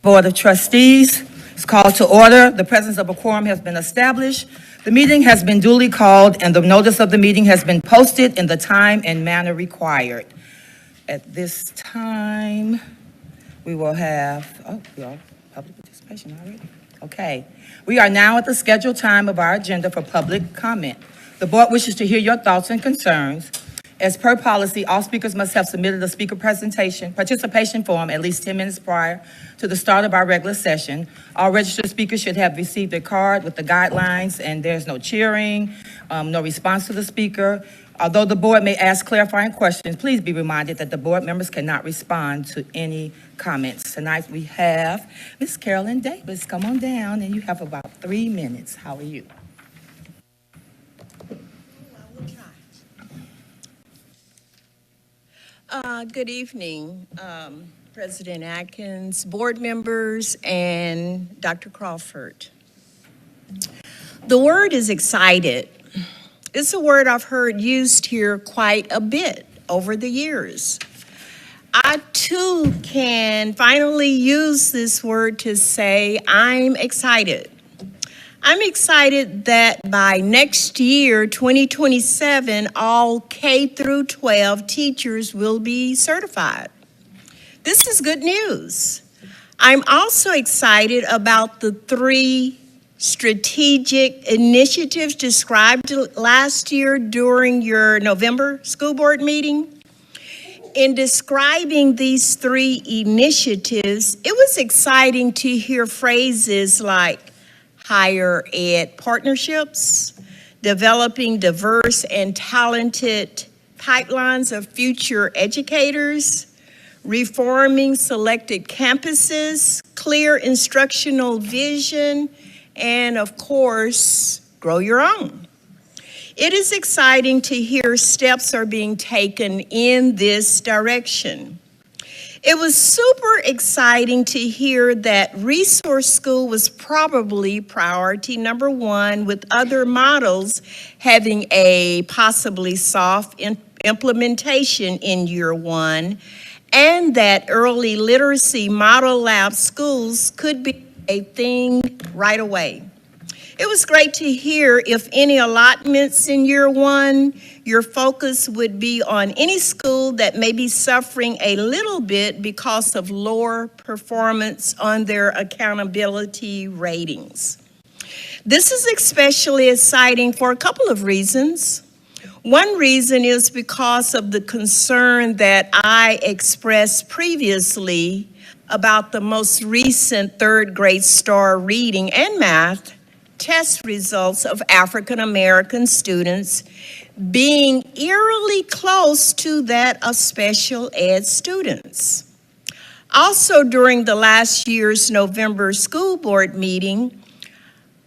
Board of Trustees is called to order. The presence of a quorum has been established. The meeting has been duly called, and the notice of the meeting has been posted in the time and manner required. At this time, we will have, we are public participation already? Okay. We are now at the scheduled time of our agenda for public comment. The board wishes to hear your thoughts and concerns. As per policy, all speakers must have submitted a speaker participation form at least 10 minutes prior to the start of our regular session. All registered speakers should have received a card with the guidelines, and there's no cheering, no response to the speaker. Although the board may ask clarifying questions, please be reminded that the board members cannot respond to any comments. Tonight we have Ms. Carolyn Davis. Come on down, and you have about 3 minutes. How are you? Good evening, President Atkins, board members, and Dr. Crawford. The word is excited. It's a word I've heard used here quite a bit over the years. I too can finally use this word to say I'm excited. I'm excited that by next year, 2027, all K through 12 teachers will be certified. This is good news. I'm also excited about the 3 strategic initiatives described last year during your November school board meeting. In describing these 3 initiatives, it was exciting to hear phrases like higher ed partnerships, developing diverse and talented pipelines of future educators, reforming selected campuses, clear instructional vision, and of course, grow your own. It is exciting to hear steps are being taken in this direction. It was super exciting to hear that Resource School was probably priority number 1, with other models having a possibly soft implementation in year 1, and that early literacy model lab schools could be a thing right away. It was great to hear if any allotments in year 1, your focus would be on any school that may be suffering a little bit because of lower performance on their accountability ratings. This is especially exciting for a couple of reasons. One reason is because of the concern that I expressed previously about the most recent 3rd grade STAR reading and math test results of African American students being eerily close to that of special ed students. Also, during the last year's November school board meeting,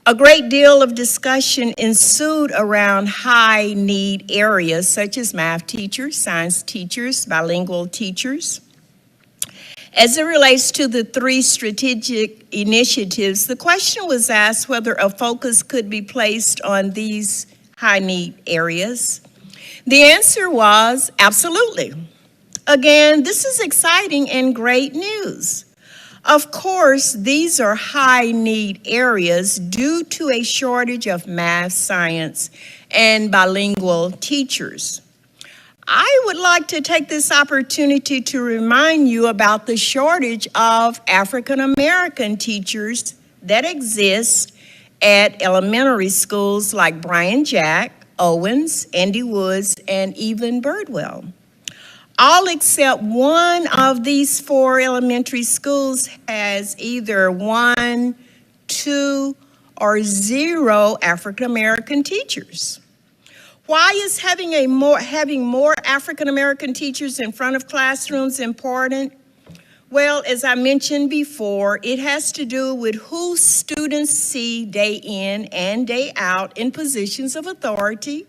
a great deal of discussion ensued around high need areas such as math teachers, science teachers, bilingual teachers. As it relates to the 3 strategic initiatives, the question was asked whether a focus could be placed on these high need areas. The answer was absolutely. Again, this is exciting and great news. Of course, these are high need areas due to a shortage of math, science, and bilingual teachers. I would like to take this opportunity to remind you about the shortage of African American teachers that exist at elementary schools like Bryan Jack, Owens, Andy Woods, and even Birdwell. All except one of these 4 elementary schools has either 1, 2, or 0 African American teachers. Why is having more African American teachers in front of classrooms important? Well, as I mentioned before, it has to do with who students see day in and day out in positions of authority,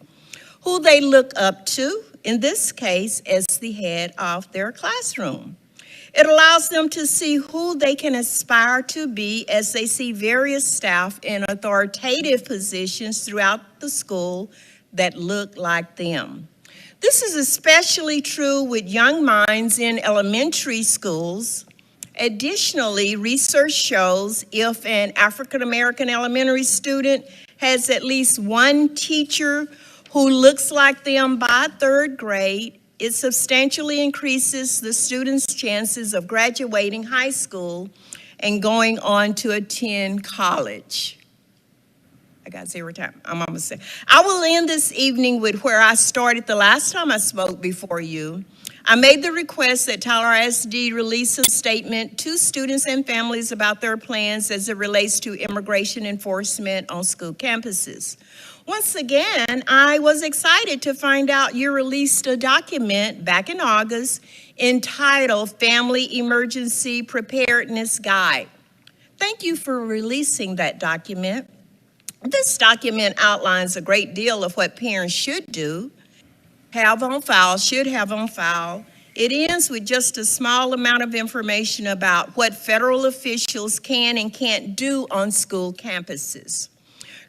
who they look up to, in this case, as the head of their classroom. It allows them to see who they can aspire to be as they see various staff in authoritative positions throughout the school that look like them. This is especially true with young minds in elementary schools Additionally, research shows if an African American elementary student has at least one teacher who looks like them by third grade, it substantially increases the student's chances of graduating high school and going on to attend college. I got zero time. I'm almost there. I will end this evening with where I started the last time I spoke before you. I made the request that Tyler ISD release a statement to students and families about their plans as it relates to immigration enforcement on school campuses. Once again, I was excited to find out you released a document back in August entitled Family Emergency Preparedness Guide. Thank you for releasing that document. This document outlines a great deal of what parents should do, should have on file. It ends with just a small amount of information about what federal officials can and can't do on school campuses.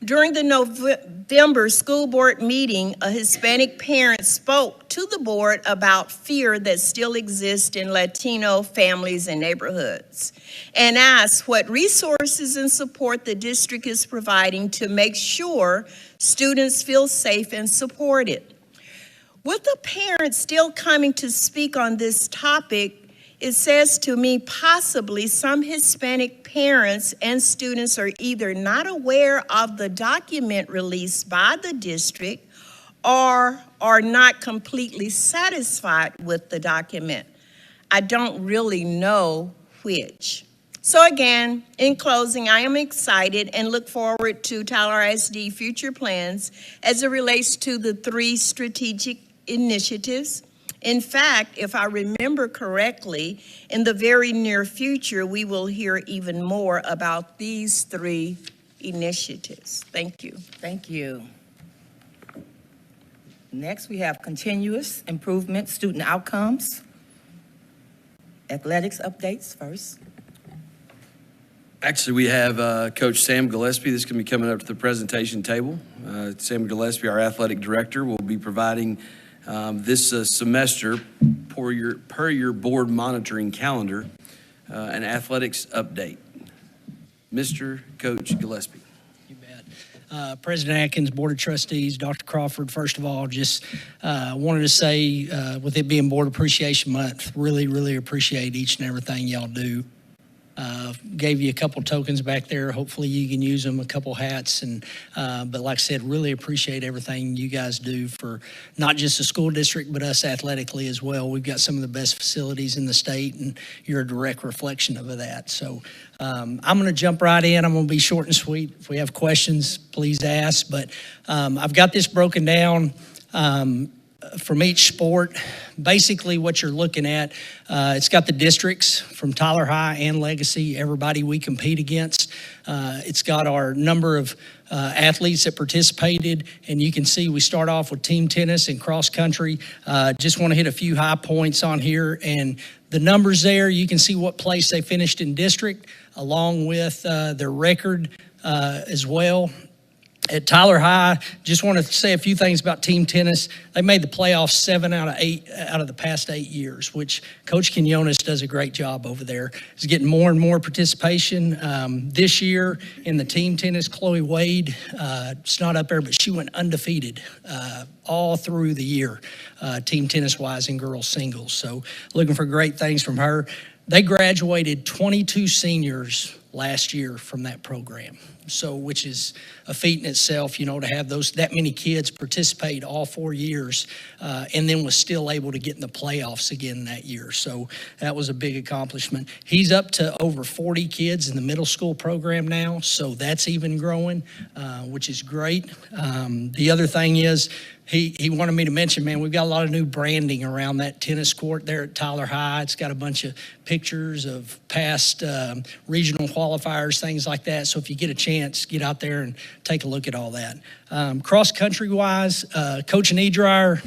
During the November school board meeting, a Hispanic parent spoke to the board about fear that still exists in Latino families and neighborhoods and asked what resources and support the district is providing to make sure students feel safe and supported. With the parents still coming to speak on this topic, it says to me possibly some Hispanic parents and students are either not aware of the document released by the district or are not completely satisfied with the document. I don't really know which. So again, in closing, I am excited and look forward to Tyler ISD future plans as it relates to the 3 strategic initiatives. In fact, if I remember correctly, in the very near future, we will hear even more about these 3 initiatives. Thank you. Thank you. Next, we have continuous improvement student outcomes. Athletics updates first. Actually, we have Coach Sam Gillespie that's going to be coming up to the presentation table. Sam Gillespie, our athletic director, will be providing this semester per your board monitoring calendar, an athletics update. Mr. Coach Gillespie. You bet. President Atkins, Board of Trustees, Dr. Crawford, first of all, just wanted to say, with it being Board Appreciation Month, really appreciate each and everything y'all do. Gave you a couple tokens back there. Hopefully you can use them, a couple hats. But like I said, really appreciate everything you guys do for not just the school district, but us athletically as well. We've got some of the best facilities in the state, and you're a direct reflection of that. So I'm going to jump right in. I'm going to be short and sweet. If we have questions, please ask. But I've got this broken down from each sport. Basically what you're looking at, it's got the districts from Tyler High and Legacy, everybody we compete against. It's got our number of athletes that participated, and you can see we start off with team tennis and cross country. Just want to hit a few high points on here, and the numbers there, you can see what place they finished in district along with their record as well. At Tyler High, just want to say a few things about team tennis. They made the playoffs 7 out of 8 out of the past 8 years, which Coach Quinones does a great job over there. He's getting more and more participation. This year in the team tennis, Chloe Wade, it's not up there, but she went undefeated all through the year, team tennis-wise in girls singles. So looking for great things from her. They graduated 22 seniors last year from that program. So, which is a feat in itself, you know, to have that many kids participate all 4 years, and then was still able to get in the playoffs again that year. So that was a big accomplishment. He's up to over 40 kids in the middle school program now, so that's even growing, which is great. The other thing is, he wanted me to mention, man, we've got a lot of new branding around that tennis court there at Tyler High. It's got a bunch of pictures of past regional qualifiers, things like that. So if you get a chance, get out there and take a look at all that. Cross country wise, Coach Niedreyer,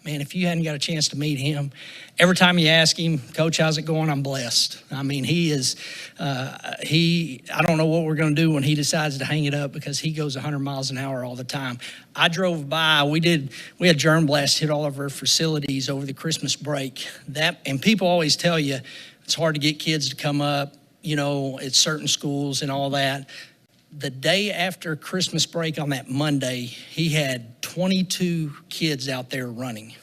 man, if you hadn't got a chance to meet him, every time you ask him, Coach, how's it going? I'm blessed. I mean, he is, I don't know what we're going to do when he decides to hang it up, because he goes 100 miles an hour all the time. I drove by, we had germ blast hit all of our facilities over the Christmas break. And people always tell you, It's hard to get kids to come up, at certain schools and all that. The day after Christmas break on that Monday, he had 22 kids out there running.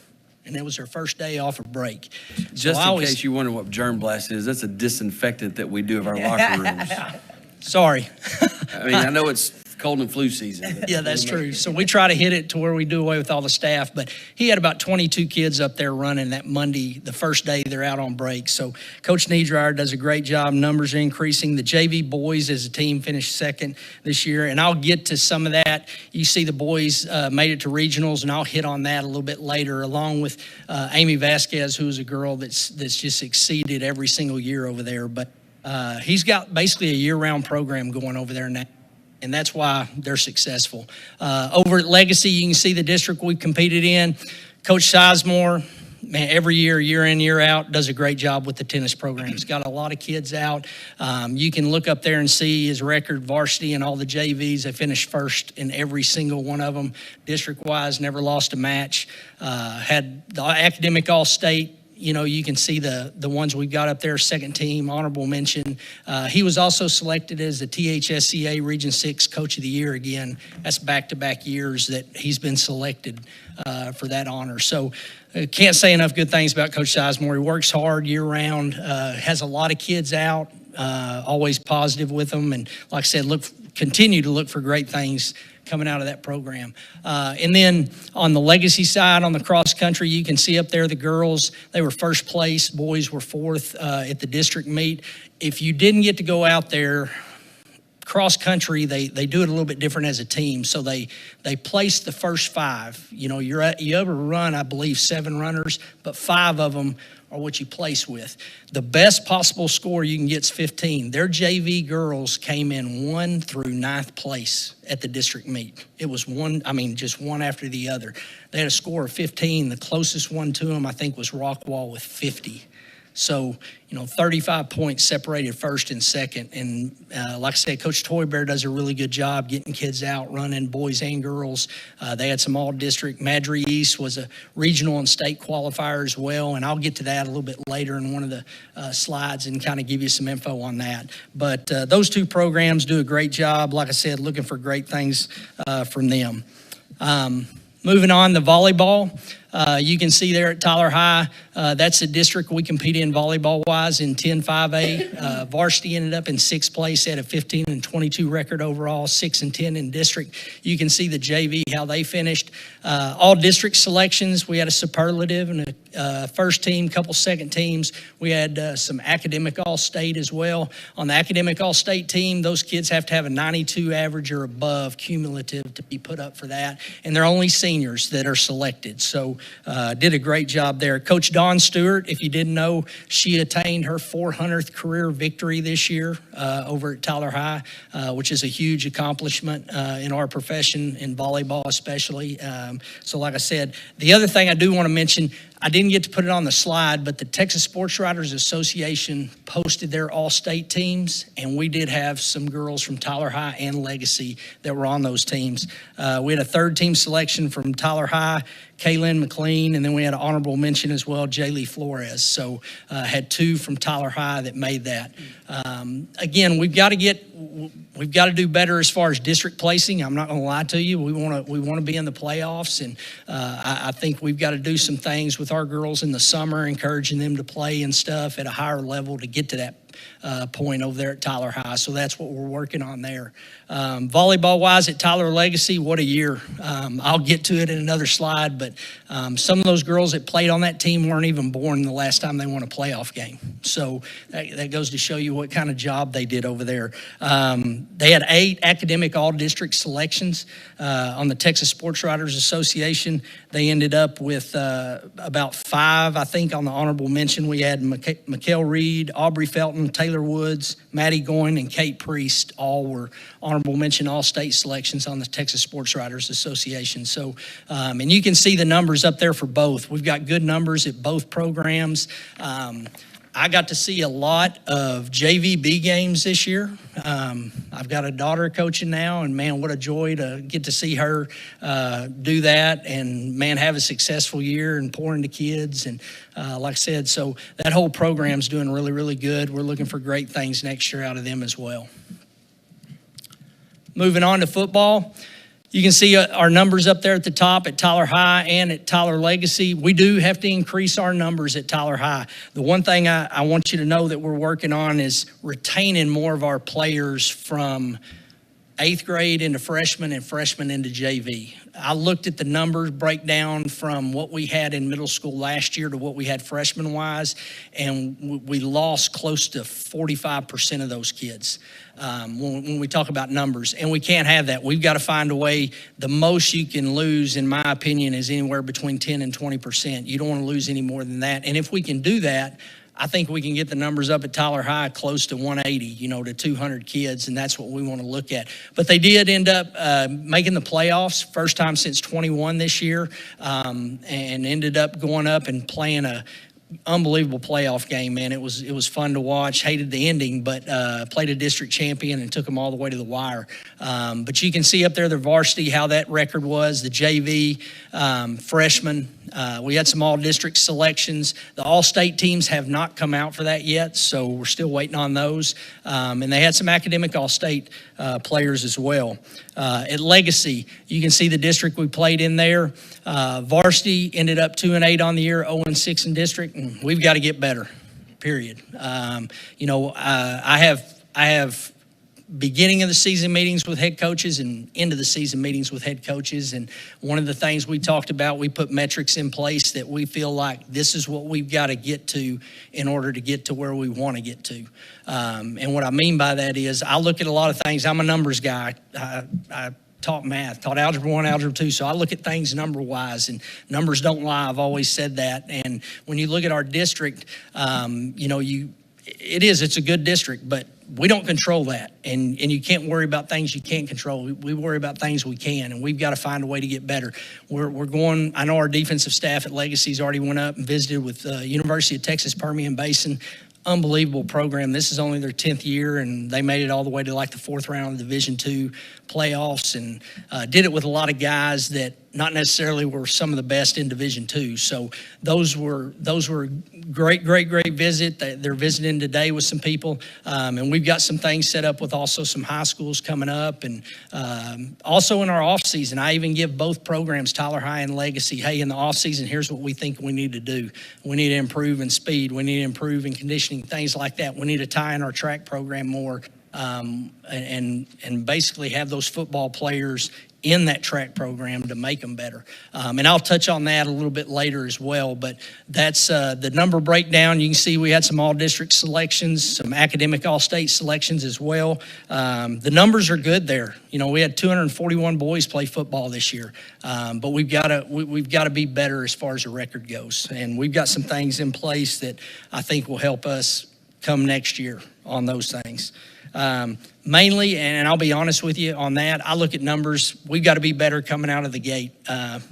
And it was their first day off of break. Just in case you wonder what germ blast is, that's a disinfectant that we do of our locker rooms. Sorry. I mean, I know it's cold and flu season. Yeah, that's true. So we try to hit it to where we do away with all the staff. But he had about 22 kids up there running that Monday, the first day they're out on break. So Coach Niedrier does a great job. Numbers are increasing. The JV boys as a team finished second this year. And I'll get to some of that. You see the boys made it to regionals, and I'll hit on that a little bit later, along with Amy Vasquez, who's a girl that's just exceeded every single year over there. But he's got basically a year-round program going over there now. And that's why they're successful. Over at Legacy, you can see the district we've competed in. Coach Sizemore, man, every year, year in, year out, does a great job with the tennis program. He's got a lot of kids out. You can look up there and see his record, varsity and all the JVs. They finished first in every single one of them. District-wise, never lost a match. Had the academic all-state. You can see the ones we've got up there, second team, honorable mention. He was also selected as the THSCA Region 6 Coach of the Year again. That's back-to-back years that he's been selected for that honor. So can't say enough good things about Coach Sizemore. He works hard year-round, has a lot of kids out, always positive with them. And like I said, continue to look for great things coming out of that program. And then on the Legacy side, on the cross country, you can see up there the girls, they were first place, boys were fourth at the district meet. If you didn't get to go out there, cross country, they do it a little bit different as a team. So they place the first five. You ever run, I believe, 7 runners, but 5 of them are what you place with. The best possible score you can get is 15. Their JV girls came in 1 through 9th place at the district meet. It was just one after the other. They had a score of 15. The closest one to them, I think, was Rockwall with 50. So, 35 points separated first and second. And like I said, Coach Toybear does a really good job getting kids out, running boys and girls. They had some all-district. Madry East was a regional and state qualifier as well. And I'll get to that a little bit later in one of the slides and kind of give you some info on that. But those 2 programs do a great job. Like I said, looking for great things from them. Moving on to volleyball. You can see there at Tyler High, that's a district we compete in volleyball-wise in 10-5A. Varsity ended up in 6th place, had a 15-22 record overall, 6-10 in district. You can see the JV, how they finished. All district selections, we had a superlative and a first team, couple second teams. We had some academic all-state as well. On the academic all-state team, those kids have to have a 92 average or above cumulative to be put up for that. And they're only seniors that are selected. So did a great job there. Coach Dawn Stewart, if you didn't know, she attained her 400th career victory this year over at Tyler High, which is a huge accomplishment in our profession, in volleyball especially. So like I said, the other thing I do want to mention, I didn't get to put it on the slide, but the Texas Sports Writers Association posted their all-state teams, and we did have some girls from Tyler High and Legacy that were on those teams. We had a 3rd team selection from Tyler High, Kaylin McLean, and then we had an honorable mention as well, Jaylee Flores. So had 2 from Tyler High that made that. Again, we've got to do better as far as district placing. I'm not going to lie to you. We want to be in the playoffs, and I think we've got to do some things with our girls in the summer, encouraging them to play and stuff at a higher level to get to that point over there at Tyler High. So that's what we're working on there. Volleyball-wise at Tyler Legacy, what a year. I'll get to it in another slide, but some of those girls that played on that team weren't even born the last time they won a playoff game. So that goes to show you what kind of job they did over there. They had 8 academic all-district selections on the Texas Sports Writers Association. They ended up with about 5, I think, on the honorable mention. We had Mikkel Reed, Aubrey Felton, Taylor Woods, Maddie Goyne, and Kate Priest. All were honorable mention all-state selections on the Texas Sports Writers Association. So, and you can see the numbers up there for both. We've got good numbers at both programs. I got to see a lot of JVB games this year. I've got a daughter coaching now, and man, what a joy to get to see her do that and, man, have a successful year and pour into kids. And like I said, so that whole program's doing really, really good. We're looking for great things next year out of them as well. Moving on to football. You can see our numbers up there at the top at Tyler High and at Tyler Legacy. We do have to increase our numbers at Tyler High. The one thing I want you to know that we're working on is retaining more of our players from 8th grade into freshmen and freshmen into JV. I looked at the numbers breakdown from what we had in middle school last year to what we had freshman-wise, and we lost close to 45% of those kids when we talk about numbers. And we can't have that. We've got to find a way. The most you can lose, in my opinion, is anywhere between 10 and 20%. You don't want to lose any more than that. And if we can do that, I think we can get the numbers up at Tyler High close to 180, to 200 kids, and that's what we want to look at. But they did end up making the playoffs, first time since 21 this year, and ended up going up and playing a unbelievable playoff game, man. It was fun to watch. Hated the ending, but played a district champion and took them all the way to the wire. But you can see up there the varsity, how that record was, the JV, freshmen. We had some all-district selections. The all-state teams have not come out for that yet, so we're still waiting on those. And they had some academic all-state players as well. At Legacy, you can see the district we played in there. Varsity ended up 2-8 on the year, 0-6 in district, and we've got to get better, period. I have beginning of the season meetings with head coaches and end of the season meetings with head coaches. And one of the things we talked about, we put metrics in place that we feel like this is what we've got to get to in order to get to where we want to get to. And what I mean by that is I look at a lot of things. I'm a numbers guy. I taught math, taught Algebra 1, Algebra 2, so I look at things number-wise, and numbers don't lie. I've always said that. And when you look at our district, it's a good district, but we don't control that, and you can't worry about things you can't control. We worry about things we can, and we've got to find a way to get better. We're going. I know our defensive staff at Legacy's already went up and visited with University of Texas Permian Basin. Unbelievable program. This is only their 10th year, and they made it all the way to like the 4th round of the Division II playoffs, and did it with a lot of guys that not necessarily were some of the best in Division II. So those were great visit. They're visiting today with some people, and we've got some things set up with also some high schools coming up, and also in our off season, I even give both programs, Tyler High and Legacy, hey, in the off season, here's what we think we need to do. We need to improve in speed. We need to improve in conditioning, things like that. We need to tie in our track program more, and basically have those football players in that track program to make them better. And I'll touch on that a little bit later as well, but that's the number breakdown. You can see we had some all-district selections, some academic all-state selections as well. The numbers are good there. We had 241 boys play football this year, but we've got to be better as far as the record goes. And we've got some things in place that I think will help us come next year on those things. Mainly, and I'll be honest with you on that, I look at numbers. We've got to be better coming out of the gate.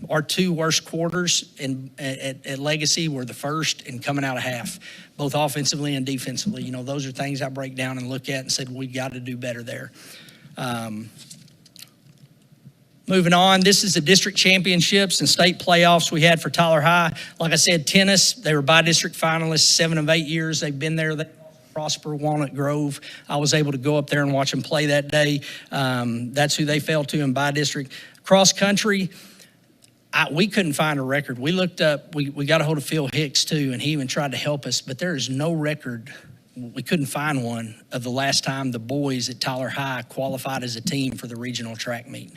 Our 2 worst quarters at Legacy were the first and coming out of half, both offensively and defensively. Those are things I break down and look at and said we've got to do better there. Moving on, this is the district championships and state playoffs we had for Tyler High. Like I said, tennis, they were by-district finalists 7 of 8 years they've been there. Prosper, Walnut Grove. I was able to go up there and watch them play that day. That's who they fell to in by-district. Cross country, we couldn't find a record. We looked up, we got a hold of Phil Hicks too, and he even tried to help us, but there is no record. We couldn't find one of the last time the boys at Tyler High qualified as a team for the regional track meet.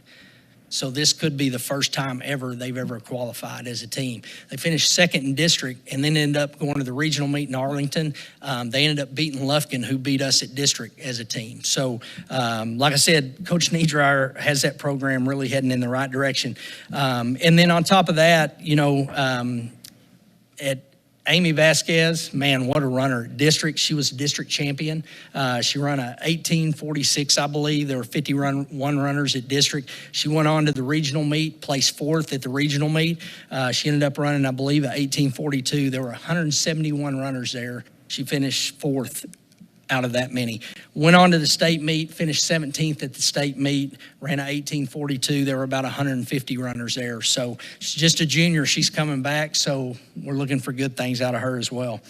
So this could be the first time ever they've ever qualified as a team. They finished 2nd in district and then ended up going to the regional meet in Arlington. They ended up beating Lufkin, who beat us at district as a team. So like I said, Coach Niedreyer has that program really heading in the right direction. And then on top of that, at Amy Vasquez, man, what a runner. District, she was a district champion. She ran a 18:46, I believe. There were 51 runners at district. She went on to the regional meet, placed 4th at the regional meet. She ended up running, I believe, a 18:42. There were 171 runners there. She finished fourth out of that many. Went on to the state meet, finished 17th at the state meet, ran a 18:42. There were about 150 runners there. So she's just a junior. She's coming back, so we're looking for good things out of her as well.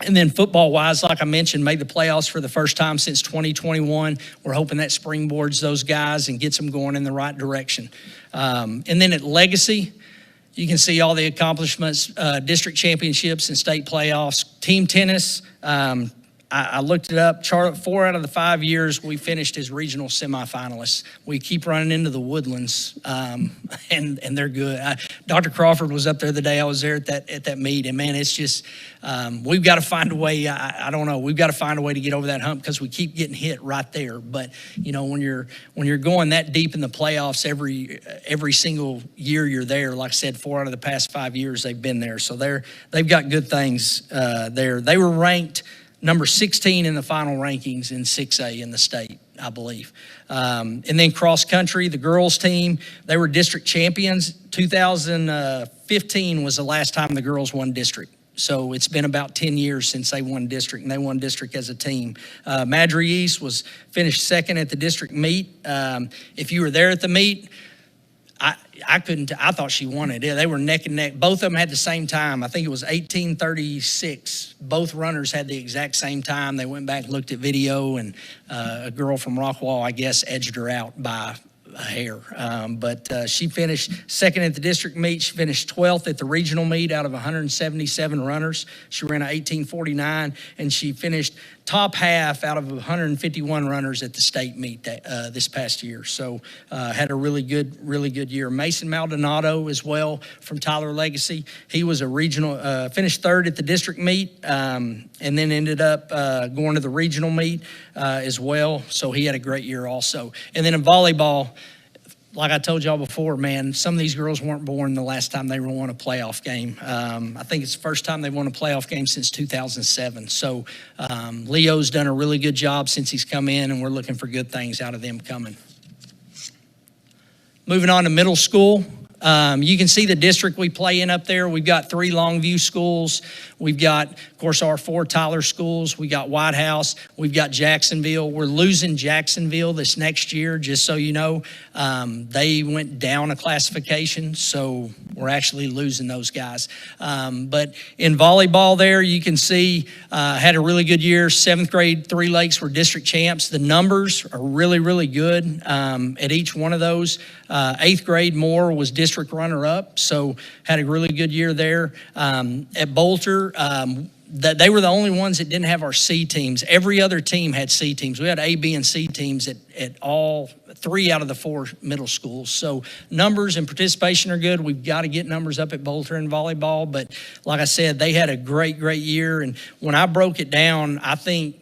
And then football-wise, like I mentioned, made the playoffs for the first time since 2021. We're hoping that springboards those guys and gets them going in the right direction. And then at Legacy, you can see all the accomplishments, district championships and state playoffs. Team tennis, I looked it up. 4 out of the 5 years we finished as regional semifinalists. We keep running into the Woodlands, and they're good. Dr. Crawford was up there the day I was there at that meet, and man, it's just we've got to find a way. I don't know. We've got to find a way to get over that hump because we keep getting hit right there. But you know, when you're going that deep in the playoffs every single year you're there, like I said, 4 out of the past 5 years they've been there. So they've got good things there. They were ranked number 16 in the final rankings in 6A in the state, I believe. And then cross country, the girls team, they were district champions. 2015 was the last time the girls won district. So it's been about 10 years since they won district, and they won district as a team. Madry East finished second at the district meet. If you were there at the meet, I thought she won it. They were neck and neck. Both of them had the same time. I think it was 18:36. Both runners had the exact same time. They went back and looked at video, and a girl from Rockwall, I guess, edged her out by a hair. But she finished second at the district meet. She finished 12th at the regional meet out of 177 runners. She ran an 18:49, and she finished top half out of 151 runners at the state meet this past year. So had a really good year. Mason Maldonado as well from Tyler Legacy. He was a regional, finished third at the district meet, and then ended up going to the regional meet as well. So he had a great year also. And then in volleyball, like I told y'all before, man, some of these girls weren't born the last time they won a playoff game. I think it's the first time they've won a playoff game since 2007. So Leo's done a really good job since he's come in, and we're looking for good things out of them coming. Moving on to middle school. You can see the district we play in up there. We've got 3 Longview schools. We've got, of course, our 4 Tyler schools. We got White House. We've got Jacksonville. We're losing Jacksonville this next year, just so you know. They went down a classification, so we're actually losing those guys. But in volleyball there, you can see had a really good year. 7th grade, 3 Lakes were district champs. The numbers are really good at each one of those. 8th grade, Moore was district runner-up, so had a really good year there. At Bolter, they were the only ones that didn't have our C teams. Every other team had C teams. We had A, B, and C teams at all 3 out of the 4 middle schools. So numbers and participation are good. We've got to get numbers up at Bolter in volleyball, but like I said, they had a great year. And when I broke it down, I think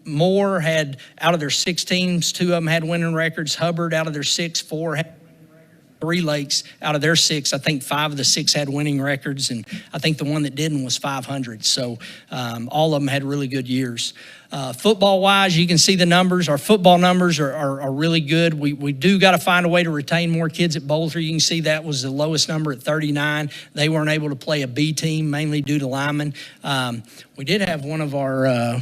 Moore had, out of their 6 teams, 2 of them had winning records. Hubbard, out of their 6, 4 had 3 Lakes, out of their 6, I think 5 of the 6 had winning records, and I think the one that didn't was 500. So all of them had really good years. Football-wise, you can see the numbers. Our football numbers are really good. We do got to find a way to retain more kids at Bolter. You can see that was the lowest number at 39. They weren't able to play a B team, mainly due to linemen. We did have one of our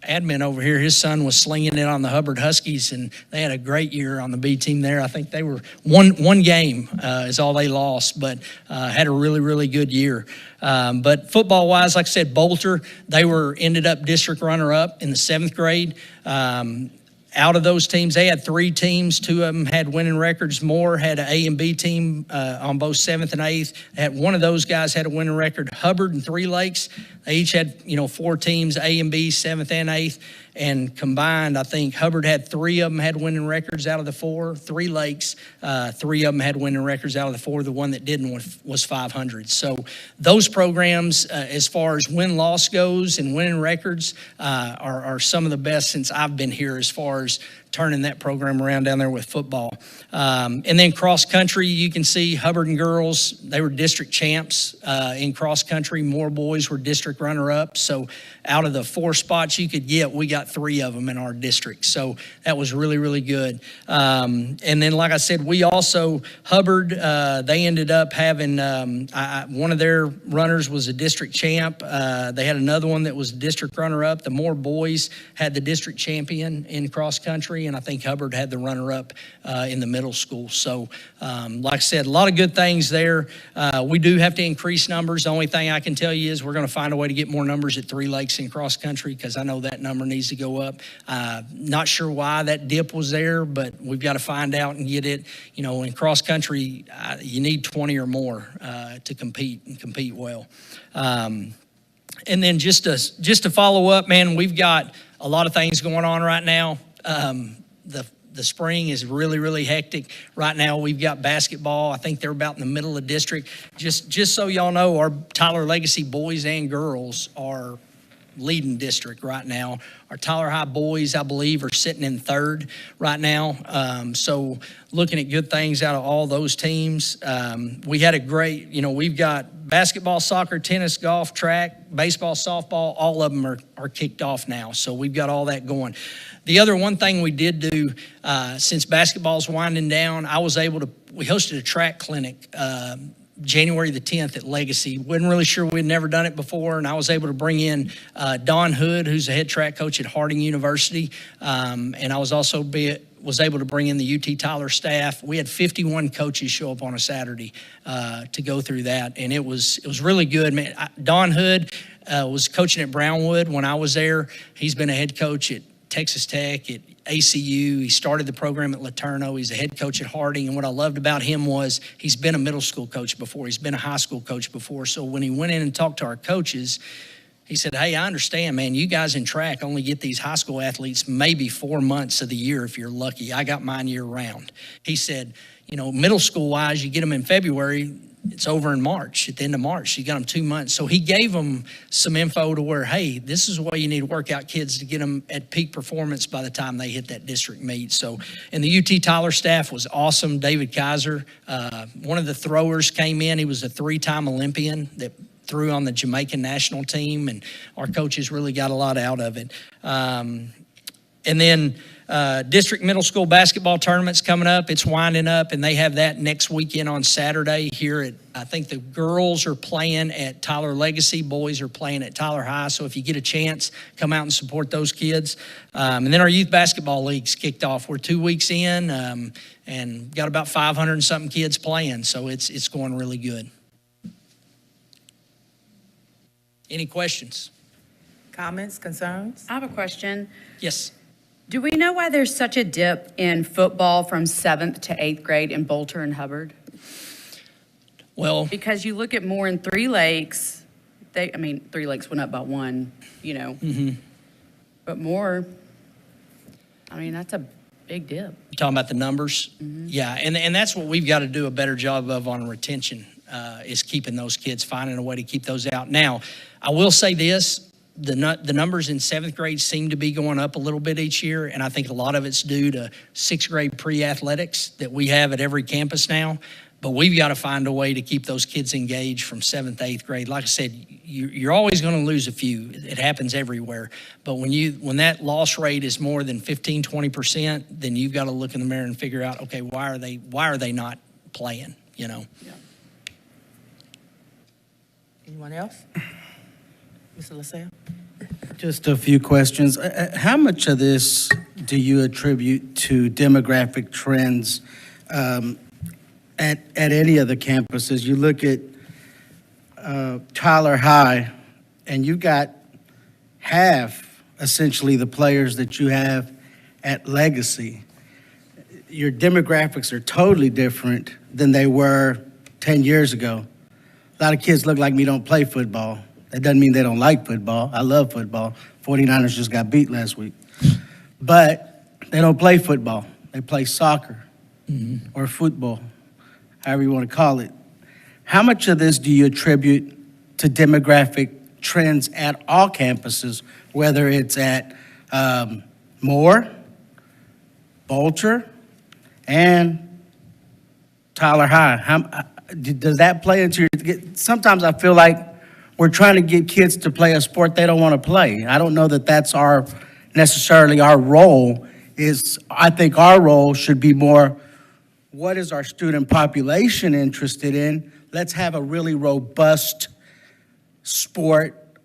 admin over here. His son was slinging it on the Hubbard Huskies, and they had a great year on the B team there. I think they were one game is all they lost, but had a really good year. But football-wise, like I said, Bolter, they ended up district runner-up in the 7th grade. Out of those teams, they had 3 teams. 2 of them had winning records. Moore had an A and B team on both 7th and 8th. One of those guys had a winning record. Hubbard and 3 Lakes, they each had 4 teams, A and B, 7th and 8th. And combined, I think Hubbard had 3 of them had winning records out of the 4. 3 Lakes, 3 of them had winning records out of the 4. The one that didn't was 500. So those programs, as far as win-loss goes and winning records, are some of the best since I've been here as far as turning that program around down there with football. And then cross country, you can see Hubbard and girls, they were district champs in cross country. Moore boys were district runner-up. So out of the 4 spots you could get, we got 3 of them in our district. So that was really, really good. And then, like I said, we also, Hubbard, they ended up having, one of their runners was a district champ. They had another one that was district runner-up. The Moore boys had the district champion in cross country, and I think Hubbard had the runner-up in the middle school. So, like I said, a lot of good things there. We do have to increase numbers. The only thing I can tell you is we're going to find a way to get more numbers at Three Lakes in cross country, because I know that number needs to go up. Not sure why that dip was there, but we've got to find out and get it. You know, in cross country, you need 20 or more to compete and compete well. And then just to follow up, man, we've got a lot of things going on right now. The spring is really, really hectic. Right now, we've got basketball. I think they're about in the middle of district. Just so y'all know, our Tyler Legacy boys and girls are leading district right now. Our Tyler High boys, I believe, are sitting in 3rd right now. So looking at good things out of all those teams. We had a great, we've got basketball, soccer, tennis, golf, track, baseball, softball, all of them are kicked off now. So we've got all that going. The other one thing we did do, since basketball's winding down, we hosted a track clinic January the 10th at Legacy. Wasn't really sure, we'd never done it before, and I was able to bring in Don Hood, who's the head track coach at Harding University, and I was also able to bring in the UT Tyler staff. We had 51 coaches show up on a Saturday to go through that, and it was really good, man. Don Hood was coaching at Brownwood when I was there. He's been a head coach at Texas Tech, at ACU. He started the program at Laterno. He's a head coach at Harding. And what I loved about him was he's been a middle school coach before. He's been a high school coach before. So when he went in and talked to our coaches, he said, hey, I understand, man, you guys in track only get these high school athletes maybe 4 months of the year if you're lucky. I got mine year round. He said, middle school wise, you get them in February, it's over in March, at the end of March. You got them 2 months. So he gave them some info to where, hey, this is why you need to work out kids to get them at peak performance by the time they hit that district meet. So, and the UT Tyler staff was awesome. David Kaiser, one of the throwers, came in. He was a 3-time Olympian that threw on the Jamaican national team, and our coaches really got a lot out of it. And then district middle school basketball tournament's coming up. It's winding up, and they have that next weekend on Saturday here at, I think the girls are playing at Tyler Legacy, boys are playing at Tyler High. So if you get a chance, come out and support those kids. And then our youth basketball league's kicked off. We're 2 weeks in and got about 500 and something kids playing. So it's going really good. Any questions? Comments, concerns? I have a question. Yes. Do we know why there's such a dip in football from 7th to 8th grade in Bolter and Hubbard? Well, Because you look at more in Three Lakes, Three Lakes went up by 1, But more, that's a big dip. you're talking about the numbers? Mm-hmm. Yeah, and that's what we've got to do a better job of on retention, is keeping those kids, finding a way to keep those out. Now, I will say this. The numbers in 7th grade seem to be going up a little bit each year, and I think a lot of it's due to 6th grade pre-athletics that we have at every campus now. But we've got to find a way to keep those kids engaged from 7th, 8th grade. Like I said, you're always going to lose a few. It happens everywhere. But when that loss rate is more than 15, 20%, then you've got to look in the mirror and figure out, okay, why are they not playing? Yeah. Anyone else? Mr. LaSalle? Just a few questions. How much of this do you attribute to demographic trends at any of the campuses? You look at Tyler High, and you got half, essentially, the players that you have at Legacy. Your demographics are totally different than they were 10 years ago. A lot of kids look like me don't play football. That doesn't mean they don't like football. I love football. 49ers just got beat last week. But they don't play football. They play soccer or football, however you want to call it. How much of this do you attribute to demographic trends at all campuses, whether it's at Moore, Bolger and Tyler High. Does that play into your? Sometimes I feel like we're trying to get kids to play a sport they don't want to play. I don't know that that's necessarily our role. I think our role should be more, what is our student population interested in? Let's have a really robust sport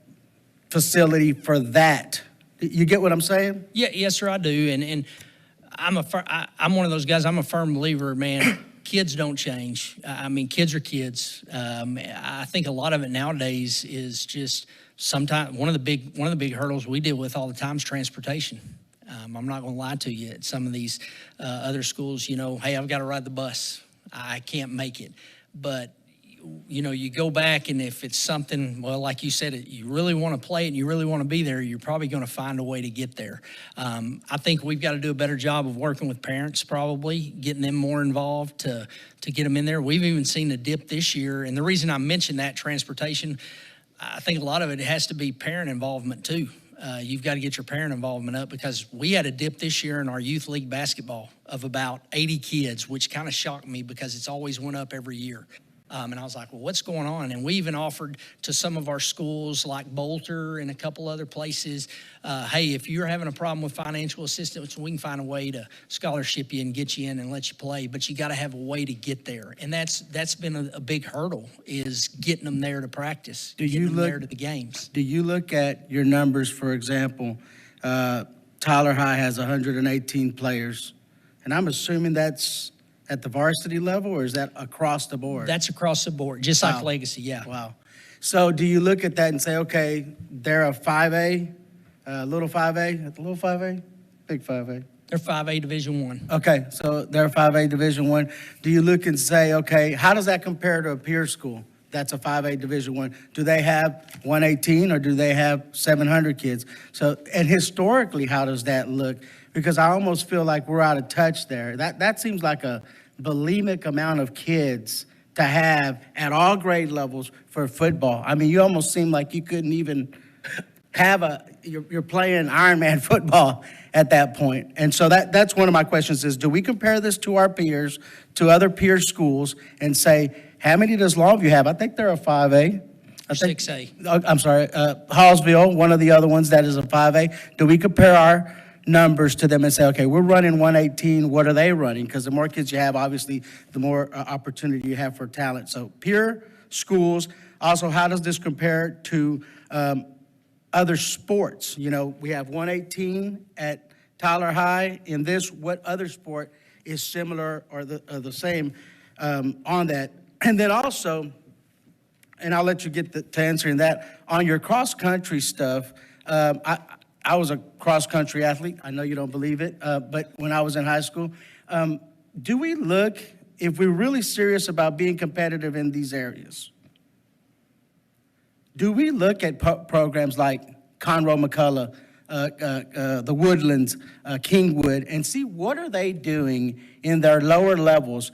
facility for that. You get what I'm saying? Yeah, yes, sir, I do. And I'm one of those guys. I'm a firm believer, man. Kids don't change. I mean, kids are kids. I think a lot of it nowadays is just sometimes one of the big hurdles we deal with all the time is transportation. I'm not going to lie to you. At some of these other schools, hey, I've got to ride the bus. I can't make it. But you go back, and if it's something, well, like you said, you really want to play it and you really want to be there, you're probably going to find a way to get there. I think we've got to do a better job of working with parents, probably getting them more involved to get them in there. We've even seen a dip this year, and the reason I mentioned that transportation, I think a lot of it has to be parent involvement too. You've got to get your parent involvement up, because we had a dip this year in our youth league basketball of about 80 kids, which kind of shocked me because it's always went up every year. And I was like, well, what's going on? And we even offered to some of our schools like Bolter and a couple other places, hey, if you're having a problem with financial assistance, we can find a way to scholarship you and get you in and let you play. But you got to have a way to get there. And that's been a big hurdle, is getting them there to practice, getting them there to the games. Do you look at your numbers, for example, Tyler High has 118 players, and I'm assuming that's at the varsity level, or is that across the board? That's across the board, just like Legacy, yeah. Wow. So do you look at that and say, okay, they're a 5A, little 5A, at the little 5A, big 5A? They're 5A Division I. Okay, so they're 5A Division I. Do you look and say, okay, how does that compare to a peer school that's a 5A Division I? Do they have 118 or do they have 700 kids? So, and historically, how does that look? Because I almost feel like we're out of touch there. That seems like a bulimic amount of kids to have at all grade levels for football. I mean, you almost seem like you couldn't even have you're playing Ironman football at that point. And so that's one of my questions is, do we compare this to our peers, to other peer schools, and say, how many does Longview have? I think they're a 5A. 6A. I'm sorry, Hallsville, one of the other ones that is a 5A. Do we compare our numbers to them and say, okay, we're running 118, what are they running? Because the more kids you have, obviously, the more opportunity you have for talent. So peer schools. Also, how does this compare to other sports? We have 118 at Tyler High. In this, what other sport is similar or the same on that? And then also, and I'll let you get to answering that, on your cross-country stuff, I was a cross-country athlete. I know you don't believe it, but when I was in high school, do we look, if we're really serious about being competitive in these areas, do we look at programs like Conroe McCullough, the Woodlands, Kingwood, and see what are they doing in their lower levels?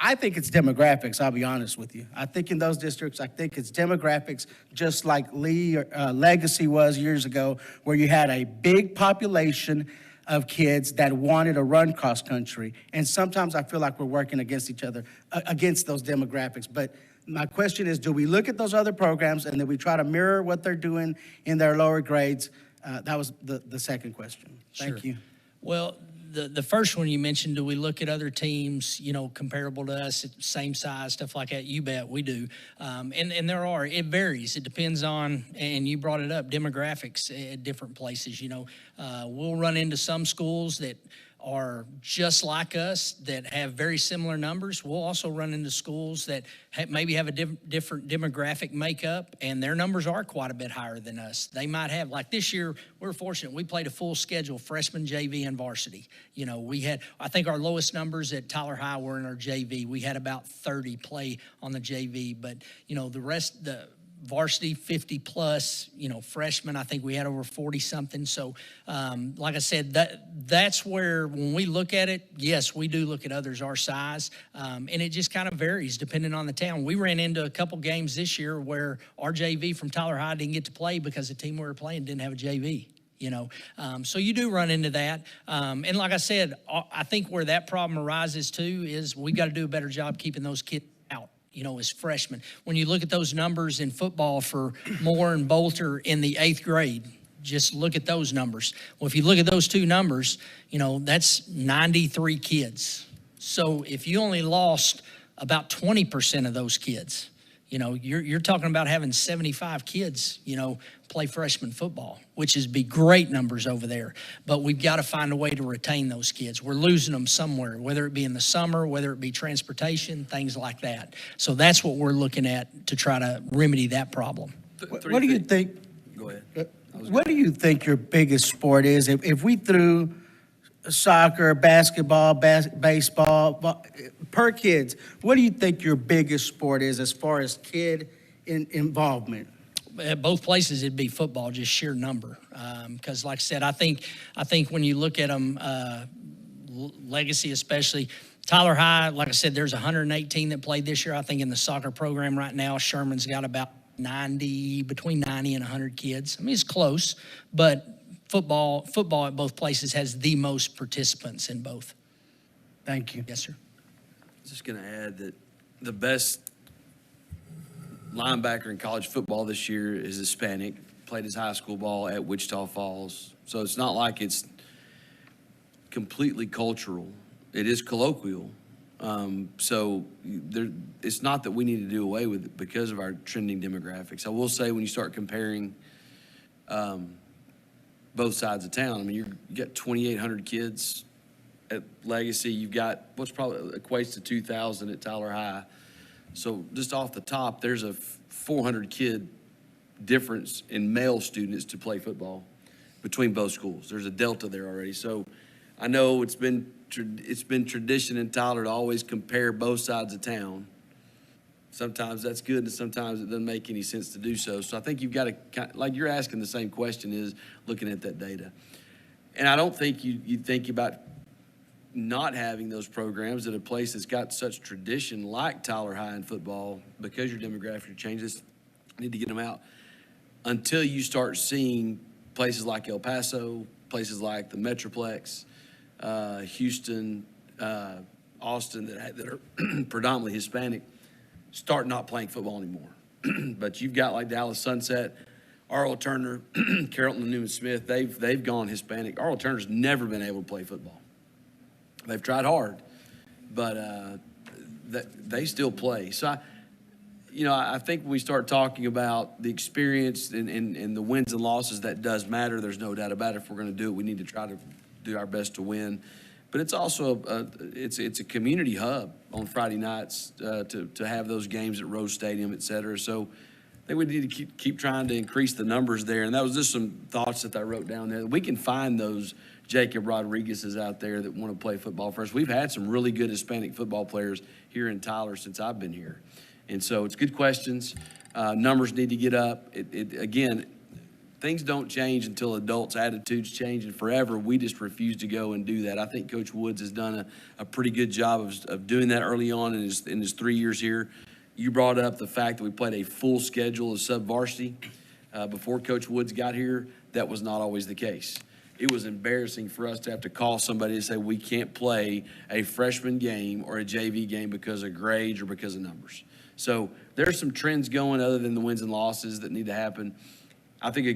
I think it's demographics, I'll be honest with you. I think in those districts, I think it's demographics, just like Legacy was years ago, where you had a big population of kids that wanted to run cross country. And sometimes I feel like we're working against each other, against those demographics. But my question is, do we look at those other programs and then we try to mirror what they're doing in their lower grades? That was the second question. Thank you. Well, the first one you mentioned, do we look at other teams, comparable to us, same size, stuff like that? You bet we do. And there are, it varies. It depends on, and you brought it up, demographics at different places. We'll run into some schools that are just like us that have very similar numbers. We'll also run into schools that maybe have a different demographic makeup, and their numbers are quite a bit higher than us. They might have, like this year, we're fortunate. We played a full schedule, freshman, JV, and varsity. We had, I think our lowest numbers at Tyler High were in our JV. We had about 30 play on the JV, but, the rest, the varsity 50 plus, freshmen, I think we had over 40 something. So like I said, that's where when we look at it, yes, we do look at others our size. And it just kind of varies depending on the town. We ran into a couple games this year where our JV from Tyler High didn't get to play because the team we were playing didn't have a JV. So you do run into that. And like I said, I think where that problem arises too is we got to do a better job keeping those kids out, as freshmen. When you look at those numbers in football for Moore and Bolter in the 8th grade, just look at those numbers. Well, if you look at those two numbers, that's 93 kids. So if you only lost about 20% of those kids, you're talking about having 75 kids, play freshman football, which is be great numbers over there. But we've got to find a way to retain those kids. We're losing them somewhere, whether it be in the summer, whether it be transportation, things like that. So that's what we're looking at to try to remedy that problem. What do you think? Go ahead. What do you think your biggest sport is? If we threw soccer, basketball, baseball, per kids, what do you think your biggest sport is as far as kid involvement? At both places, it'd be football, just sheer number. Because, like I said, I think when you look at them, Legacy especially, Tyler High, like I said, there's 118 that played this year. I think in the soccer program right now, Sherman's got about between 90 and 100 kids. I mean, it's close, but football at both places has the most participants in both. Thank you. Yes, sir. Just going to add that the best linebacker in college football this year is Hispanic, played his high school ball at Wichita Falls. So it's not like it's completely cultural. It is colloquial. It's not that we need to do away with it because of our trending demographics. I will say when you start comparing both sides of town, I mean, you got 2,800 kids at Legacy. You've got what's probably equates to 2,000 at Tyler High. So just off the top, there's a 400 kid difference in male students to play football between both schools. There's a delta there already. So I know it's been tradition in Tyler to always compare both sides of town. Sometimes that's good, and sometimes it doesn't make any sense to do so. So I think you've got to, like you're asking the same question, is looking at that data. And I don't think you think about not having those programs at a place that's got such tradition like Tyler High in football, because your demographic changes, need to get them out until you start seeing places like El Paso, places like the Metroplex, Houston, Austin that are predominantly Hispanic start not playing football anymore. But you've got like Dallas Sunset, Arlo Turner, Carrollton Newman Smith, they've gone Hispanic. Arlo Turner's never been able to play football. They've tried hard, but they still play. So I think when we start talking about the experience and the wins and losses, that does matter. There's no doubt about it. If we're going to do it, we need to try to do our best to win. But it's also it's a community hub on Friday nights to have those games at Rose Stadium, et cetera. So I think we need to keep trying to increase the numbers there. And that was just some thoughts that I wrote down there. We can find those Jacob Rodriguez's out there that want to play football for us. We've had some really good Hispanic football players here in Tyler since I've been here. And so it's good questions. Numbers need to get up. Again, things don't change until adults' attitudes change, and forever we just refuse to go and do that. I think Coach Woods has done a pretty good job of doing that early on in his 3 years here. You brought up the fact that we played a full schedule of sub-varsity. Before Coach Woods got here, that was not always the case. It was embarrassing for us to have to call somebody and say we can't play a freshman game or a JV game because of grades or because of numbers. So there's some trends going other than the wins and losses that need to happen. I think a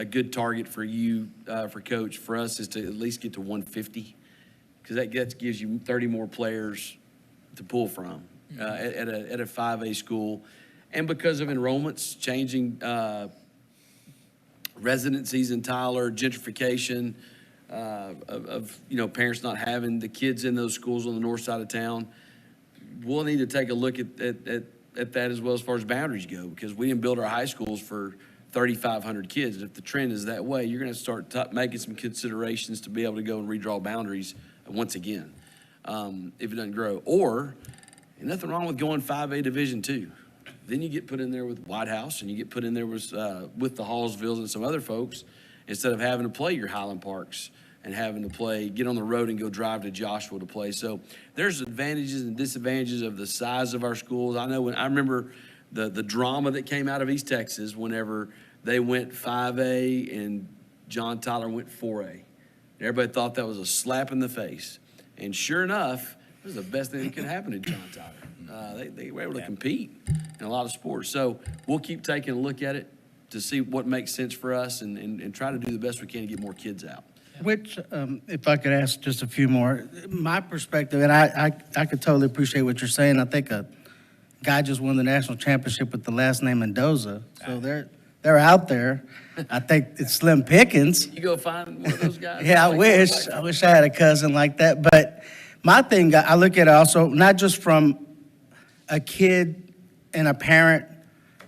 good target for you, for Coach, for us is to at least get to 150, because that gives you 30 more players to pull from at a 5A school. And because of enrollments changing, residencies in Tyler, gentrification, of parents not having the kids in those schools on the north side of town, we'll need to take a look at that as well as far as boundaries go, because we didn't build our high schools for 3,500 kids. And if the trend is that way, you're going to start making some considerations to be able to go and redraw boundaries once again, if it doesn't grow. Or, nothing wrong with going 5A Division II. Then you get put in there with White House, and you get put in there with the Hallsvilles and some other folks, instead of having to play your Highland Parks and having to get on the road and go drive to Joshua to play. So there's advantages and disadvantages of the size of our schools. I remember the drama that came out of East Texas whenever they went 5A and John Tyler went 4A. Everybody thought that was a slap in the face. And sure enough, it was the best thing that could happen to John Tyler. They were able to compete in a lot of sports. So we'll keep taking a look at it to see what makes sense for us and try to do the best we can to get more kids out. Which, if I could ask just a few more, my perspective, and I could totally appreciate what you're saying. I think a guy just won the national championship with the last name Mendoza, so they're out there. I think it's slim pickings. You go find one of those guys? Yeah, I wish I had a cousin like that. But my thing, I look at it also not just from a kid and a parent,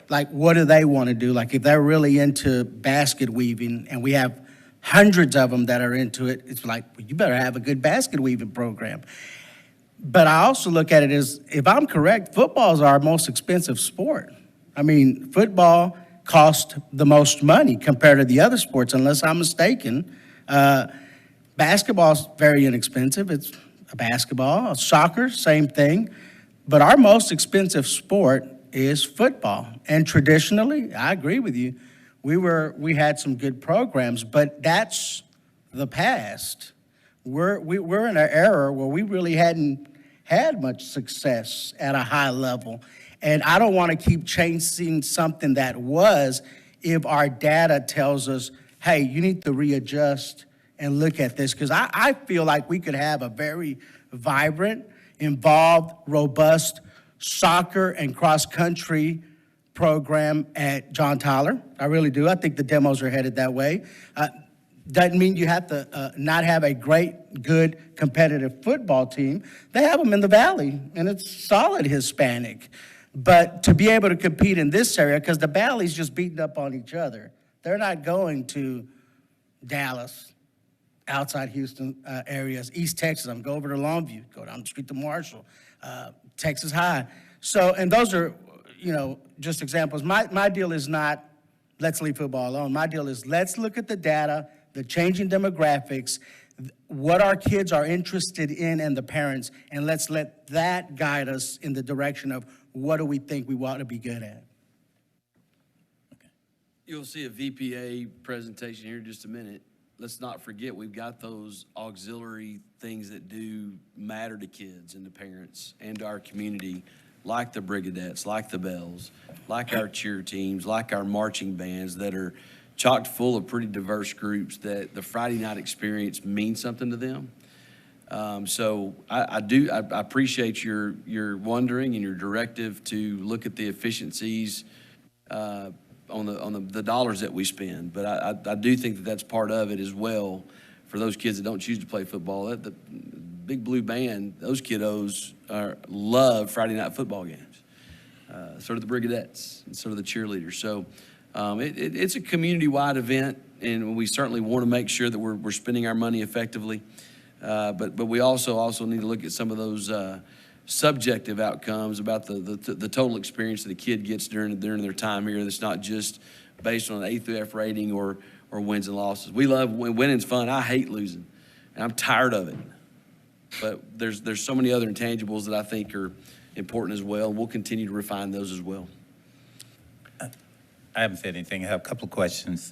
like what do they want to do? Like if they're really into basket weaving, and we have hundreds of them that are into it, it's like, well, you better have a good basket weaving program. But I also look at it as, if I'm correct, football is our most expensive sport. I mean, football costs the most money compared to the other sports, unless I'm mistaken. Basketball's very inexpensive. It's a basketball. Soccer, same thing. But our most expensive sport is football. And traditionally, I agree with you, we had some good programs, but that's the past. We're in an era where we really hadn't had much success at a high level. And I don't want to keep chasing something that was, if our data tells us, hey, you need to readjust and look at this. Because I feel like we could have a very vibrant, involved, robust soccer and cross-country program at John Tyler. I really do. I think the demos are headed that way. Doesn't mean you have to not have a great, good, competitive football team. They have them in the Valley, and it's solid Hispanic. But to be able to compete in this area, because the Valley's just beating up on each other. They're not going to Dallas, outside Houston areas, East Texas. I'm go over to Longview, go down the street to Marshall, Texas High. So, and those are, just examples. My deal is not, let's leave football alone. My deal is, let's look at the data, the changing demographics, what our kids are interested in and the parents, and let's let that guide us in the direction of what do we think we want to be good at. You'll see a VPA presentation here in just a minute. Let's not forget, we've got those auxiliary things that do matter to kids and to parents and to our community, like the Brigadettes, like the Bells, like our cheer teams, like our marching bands that are chocked full of pretty diverse groups that the Friday night experience means something to them. So I appreciate your wondering and your directive to look at the efficiencies on the dollars that we spend. But I do think that that's part of it as well for those kids that don't choose to play football. The Big Blue Band, those kiddos love Friday night football games. So do the Brigadettes and so do the cheerleaders. So it's a community-wide event, and we certainly want to make sure that we're spending our money effectively. But we also need to look at some of those subjective outcomes about the total experience that a kid gets during their time here. That's not just based on an A through F rating or wins and losses. We love winning's fun. I hate losing, and I'm tired of it. But there's so many other intangibles that I think are important as well. We'll continue to refine those as well. I haven't said anything. I have a couple of questions.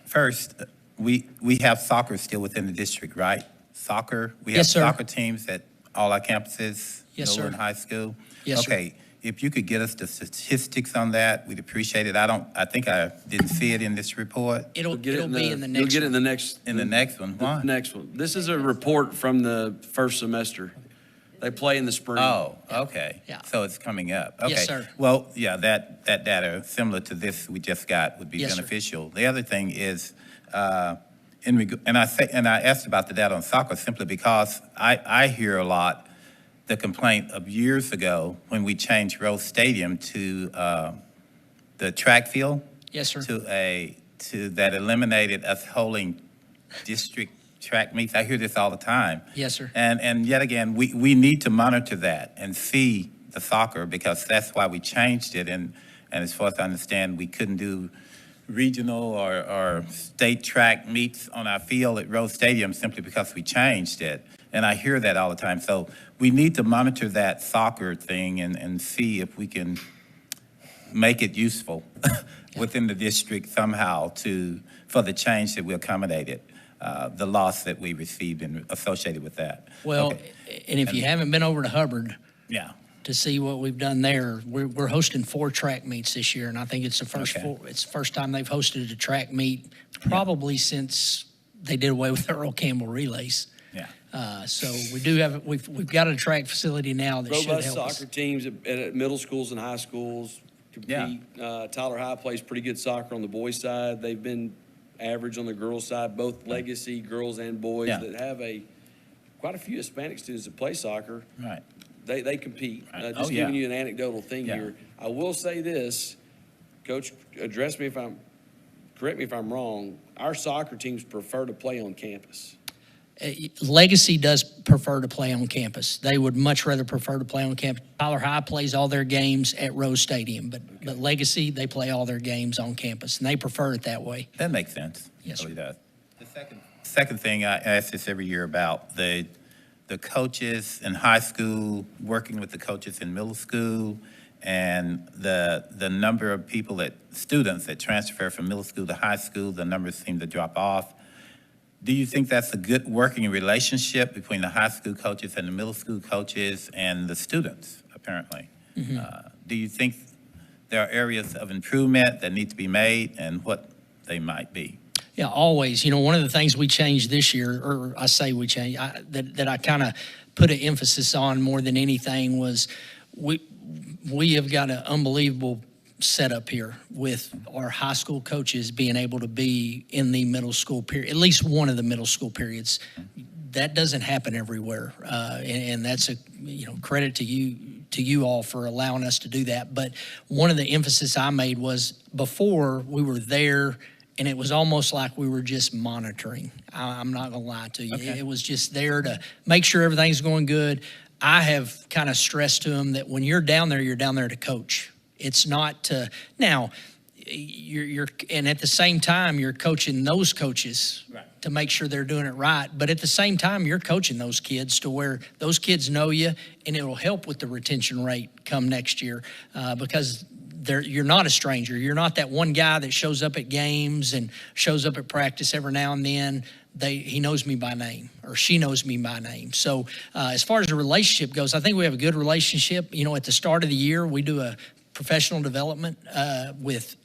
First, we have soccer still within the district, right? Soccer, we have Yes, sir. soccer teams at all our campuses, Yes, middle sir. and high school. Yes, sir. Okay, if you could get us the statistics on that, we'd appreciate it. I think I didn't see it in this report. It'll You'll get it be in the next You'll get it in one. the next. In the next one, The why? next one. This is a report from the first semester. They play in the spring. Oh, okay. Yeah. So it's coming up. Okay. Yes, sir. Well, yeah, that data, similar to this we just got, would be Yes, sir. beneficial. The other thing is, and I asked about the data on soccer simply because I hear a lot the complaint of years ago when we changed Rose Stadium to the track field. Yes, sir. To that eliminated us holding district track meets. I hear this all the time. Yes, sir. And yet again, we need to monitor that and see the soccer because that's why we changed it. And as far as I understand, we couldn't do regional or state track meets on our field at Rose Stadium simply because we changed it. And I hear that all the time. So we need to monitor that soccer thing and see if we can make it useful. within the district somehow for the change that we accommodated, the loss that we received and associated with that. Well, Okay. and if you haven't been over to Hubbard Yeah, to see what we've done there, we're hosting 4 track meets this year, and I think it's the first Okay. it's the first time they've hosted a track meet probably since they did away with the Earl Campbell relays. yeah. So we've got a track facility now that should Robust help us. soccer teams at middle schools and high schools compete. Tyler High plays pretty good soccer on the boys' side. They've been average on the girls' side, both legacy girls and boys Yeah. that have quite a few Hispanic students that play soccer. Right. They compete. Right. Just Oh, yeah. giving you an anecdotal thing Yeah. here. I will say this, Coach, correct me if I'm wrong, our soccer teams prefer to play on campus. Legacy does prefer to play on campus. They would much rather prefer to play on campus. Tyler High plays all their games at Rose Stadium, but Legacy, they play all their games on campus, and they prefer it that way. That makes sense. Yes, It sir. really does. The second thing, I ask this every year about the coaches in high school, working with the coaches in middle school, and the number of students that transfer from middle school to high school, the numbers seem to drop off. Do you think that's a good working relationship between the high school coaches and the middle school coaches and the students, apparently? Do you think there are areas of improvement that need to be made, and what they might be? Yeah, always. One of the things we changed this year, or I say we changed, that I kind of put an emphasis on more than anything was we have got an unbelievable setup here with our high school coaches being able to be in the middle school period, at least one of the middle school periods. That doesn't happen everywhere, and that's a credit to you all for allowing us to do that. But one of the emphasis I made was before we were there, and it was almost like we were just monitoring. I'm not gonna lie to you. Okay. It was just there to make sure everything's going good. I have kind of stressed to them that when you're down there to coach. It's not to now. You're and at the same time you're coaching those coaches to make sure they're doing it right. But at the same time you're coaching those kids to where those kids know you, and it'll help with the retention rate come next year because you're not a stranger. You're not that one guy that shows up at games and shows up at practice every now and then. He knows me by name, or she knows me by name. So as far as the relationship goes, I think we have a good relationship. At the start of the year, we do a professional development with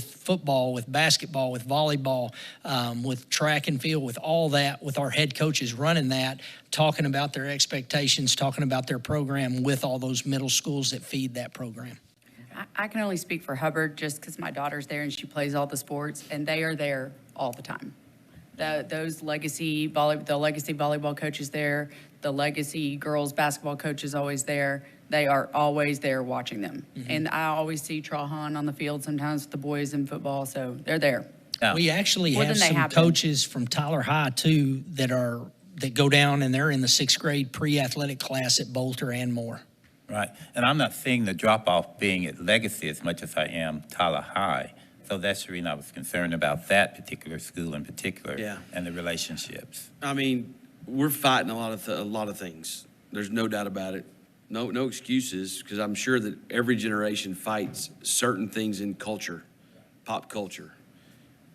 football, with basketball, with volleyball, with track and field, with all that, with our head coaches running that, talking about their expectations, talking about their program with all those middle schools that feed that program. I can only speak for Hubbard just because my daughter's there and she plays all the sports, and they are there all the time. The legacy volleyball coaches there, the legacy girls basketball coach is always there. They are always there watching them. Mm-hmm. And I always see Trahan on the field sometimes with the boys in football, so they're there. Yeah. We actually More have than they some have been. coaches from Tyler High too that go down and they're in the 6th grade pre-athletic class at Bolter and more. Right, and I'm not seeing the drop-off being at Legacy as much as I am Tyler High. So that's the reason I was concerned about that particular school in particular. Yeah. And the relationships. I mean, we're fighting a lot of things. There's no doubt about it. No excuses, because I'm sure that every generation fights certain things in culture, pop culture.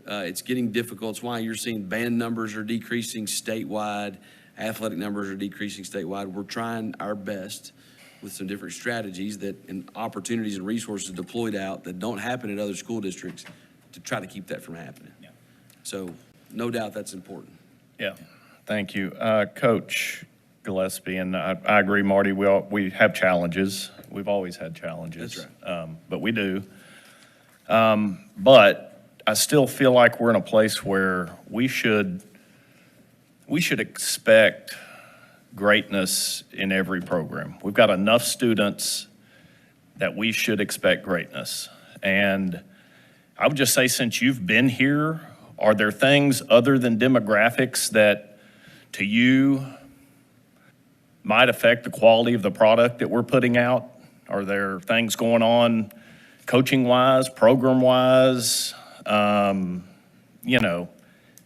It's getting difficult. It's why you're seeing band numbers are decreasing statewide, athletic numbers are decreasing statewide. We're trying our best with some different strategies and opportunities and resources deployed out that don't happen at other school districts to try to keep that from happening. Yeah. So no doubt that's important. Yeah, thank you. Coach Gillespie, and I agree, Marty, we have challenges. We've always had challenges. That's right. But we do. But I still feel like we're in a place where we should expect greatness in every program. We've got enough students that we should expect greatness. And I would just say, since you've been here, are there things other than demographics that to you might affect the quality of the product that we're putting out? Are there things going on coaching-wise, program-wise?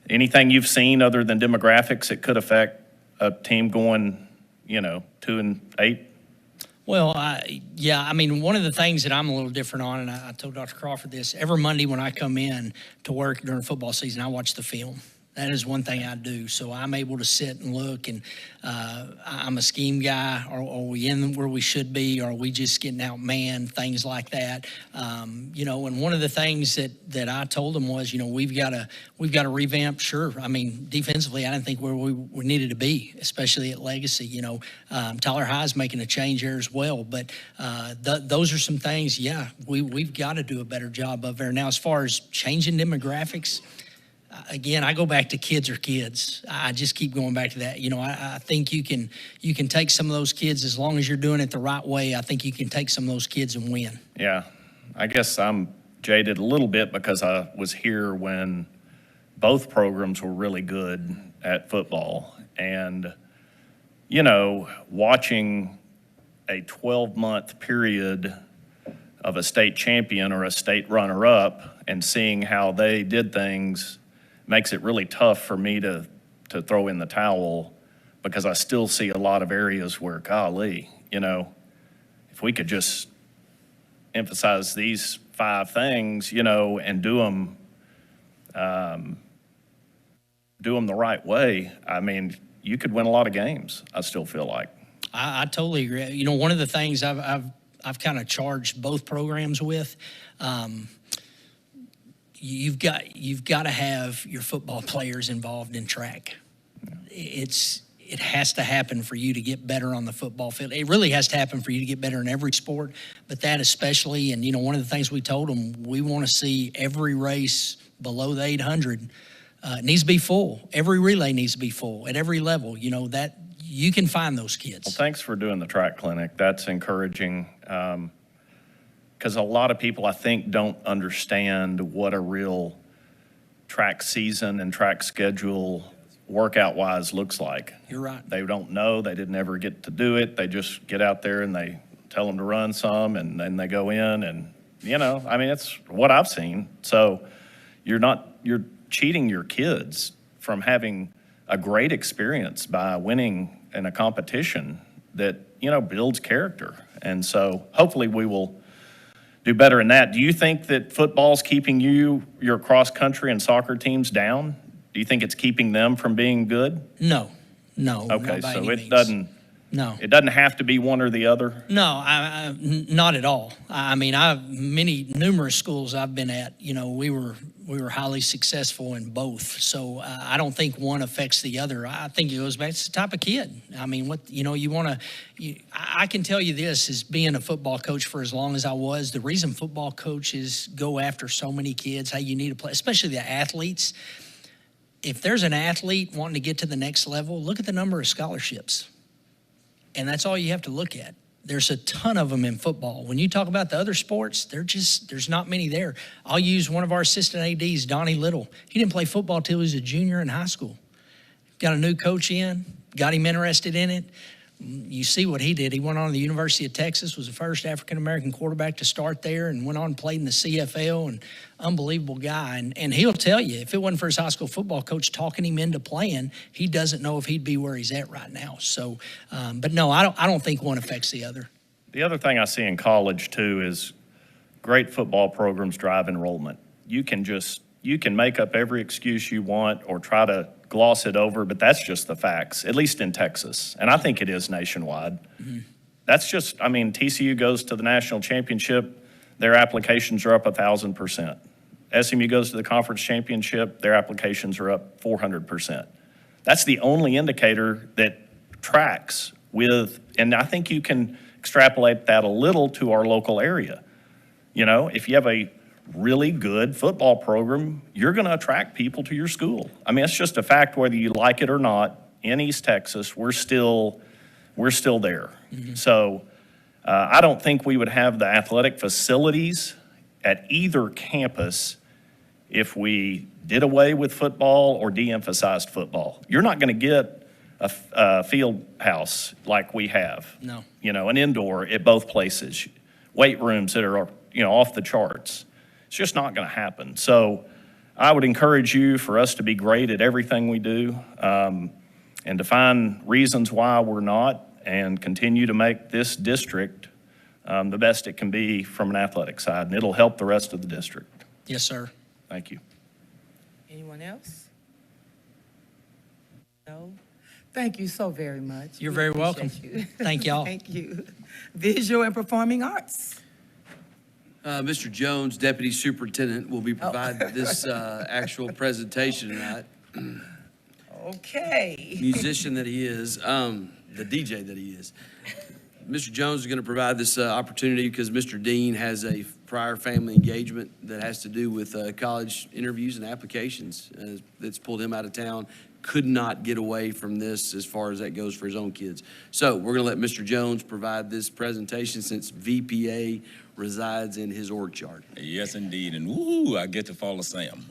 Anything you've seen other than demographics that could affect a team going, 2-8? Well, yeah, I mean, one of the things that I'm a little different on, and I told Dr. Crawford this, every Monday when I come in to work during football season, I watch the film. That is one thing I do. So I'm able to sit and look, and I'm a scheme guy. Are we in where we should be? Are we just getting outmanned? Things like that. And one of the things that I told them was, we've got to revamp. Sure. I mean, defensively, I didn't think where we needed to be, especially at Legacy. Tyler High's making a change there as well. But those are some things. Yeah, we've got to do a better job of there. Now, as far as changing demographics. Again, I go back to kids are kids. I just keep going back to that. I think you can take some of those kids as long as you're doing it the right way. I think you can take some of those kids and win. Yeah, I guess I'm jaded a little bit because I was here when both programs were really good at football. And, watching a 12-month period of a state champion or a state runner-up and seeing how they did things makes it really tough for me to throw in the towel, because I still see a lot of areas where, golly, if we could just emphasize these 5 things, and do them the right way, I mean, you could win a lot of games, I still feel like. I totally agree. One of the things I've kind of charged both programs with, you've got to have your football players involved in track. It has to happen for you to get better on the football field. It really has to happen for you to get better in every sport, but that especially. And one of the things we told them, we want to see every race below the 800 needs to be full. Every relay needs to be full at every level. That you can find those kids. Well, thanks for doing the track clinic. That's encouraging. Because a lot of people, I think, don't understand what a real track season and track schedule workout-wise looks like. You're right. They don't know. They didn't ever get to do it. They just get out there and they tell them to run some, and then they go in and, I mean, it's what I've seen. So you're cheating your kids from having a great experience by winning in a competition that, builds character. And so hopefully we will do better in that. Do you think that football's keeping your cross-country and soccer teams down? Do you think it's keeping them from being good? No. Okay, not by so any it means. doesn't. No. It doesn't have to be one or the other? No, not at all. I mean, numerous schools I've been at, we were highly successful in both. So I don't think one affects the other. I think it goes back to the type of kid. I mean, I can tell you this, as being a football coach for as long as I was, the reason football coaches go after so many kids, how you need to play, especially the athletes. If there's an athlete wanting to get to the next level, look at the number of scholarships. And that's all you have to look at. There's a ton of them in football. When you talk about the other sports, there's not many there. I'll use one of our assistant ADs, Donnie Little. He didn't play football till he was a junior in high school. Got a new coach in, got him interested in it. You see what he did. He went on to the University of Texas, was the first African-American quarterback to start there, and went on and played in the CFL, and unbelievable guy. And he'll tell you, if it wasn't for his high school football coach talking him into playing, he doesn't know if he'd be where he's at right now. So, but no, I don't think one affects the other. The other thing I see in college, too, is great football programs drive enrollment. You can make up every excuse you want or try to gloss it over, but that's just the facts, at least in Texas. And I think it is nationwide. Mm-hmm. That's just, I mean, TCU goes to the national championship, their applications are up 1,000%. SMU goes to the conference championship, their applications are up 400%. That's the only indicator that tracks with, and I think you can extrapolate that a little to our local area. If you have a really good football program, you're going to attract people to your school. I mean, it's just a fact, whether you like it or not. In East Texas, we're still there. Mm-hmm. So I don't think we would have the athletic facilities at either campus if we did away with football or de-emphasized football. You're not going to get a field house like we have. No. An indoor at both places, weight rooms that are off the charts. It's just not going to happen. So I would encourage you for us to be great at everything we do, and to find reasons why we're not, and continue to make this district the best it can be from an athletic side, and it'll help the rest of the district. Yes, sir. Thank you. Anyone else? No? Thank you so very much. You're We very welcome. appreciate you. Thank y'all. Thank you. Visual and Performing Arts. Mr. Jones, Deputy Superintendent, will be providing this actual presentation tonight. Okay. Musician that he is, the DJ that he is. Mr. Jones is going to provide this opportunity because Mr. Dean has a prior family engagement that has to do with college interviews and applications that's pulled him out of town. Could not get away from this as far as that goes for his own kids. So we're going to let Mr. Jones provide this presentation since VPA resides in his org chart. Yes, indeed. And woo, I get to follow Sam.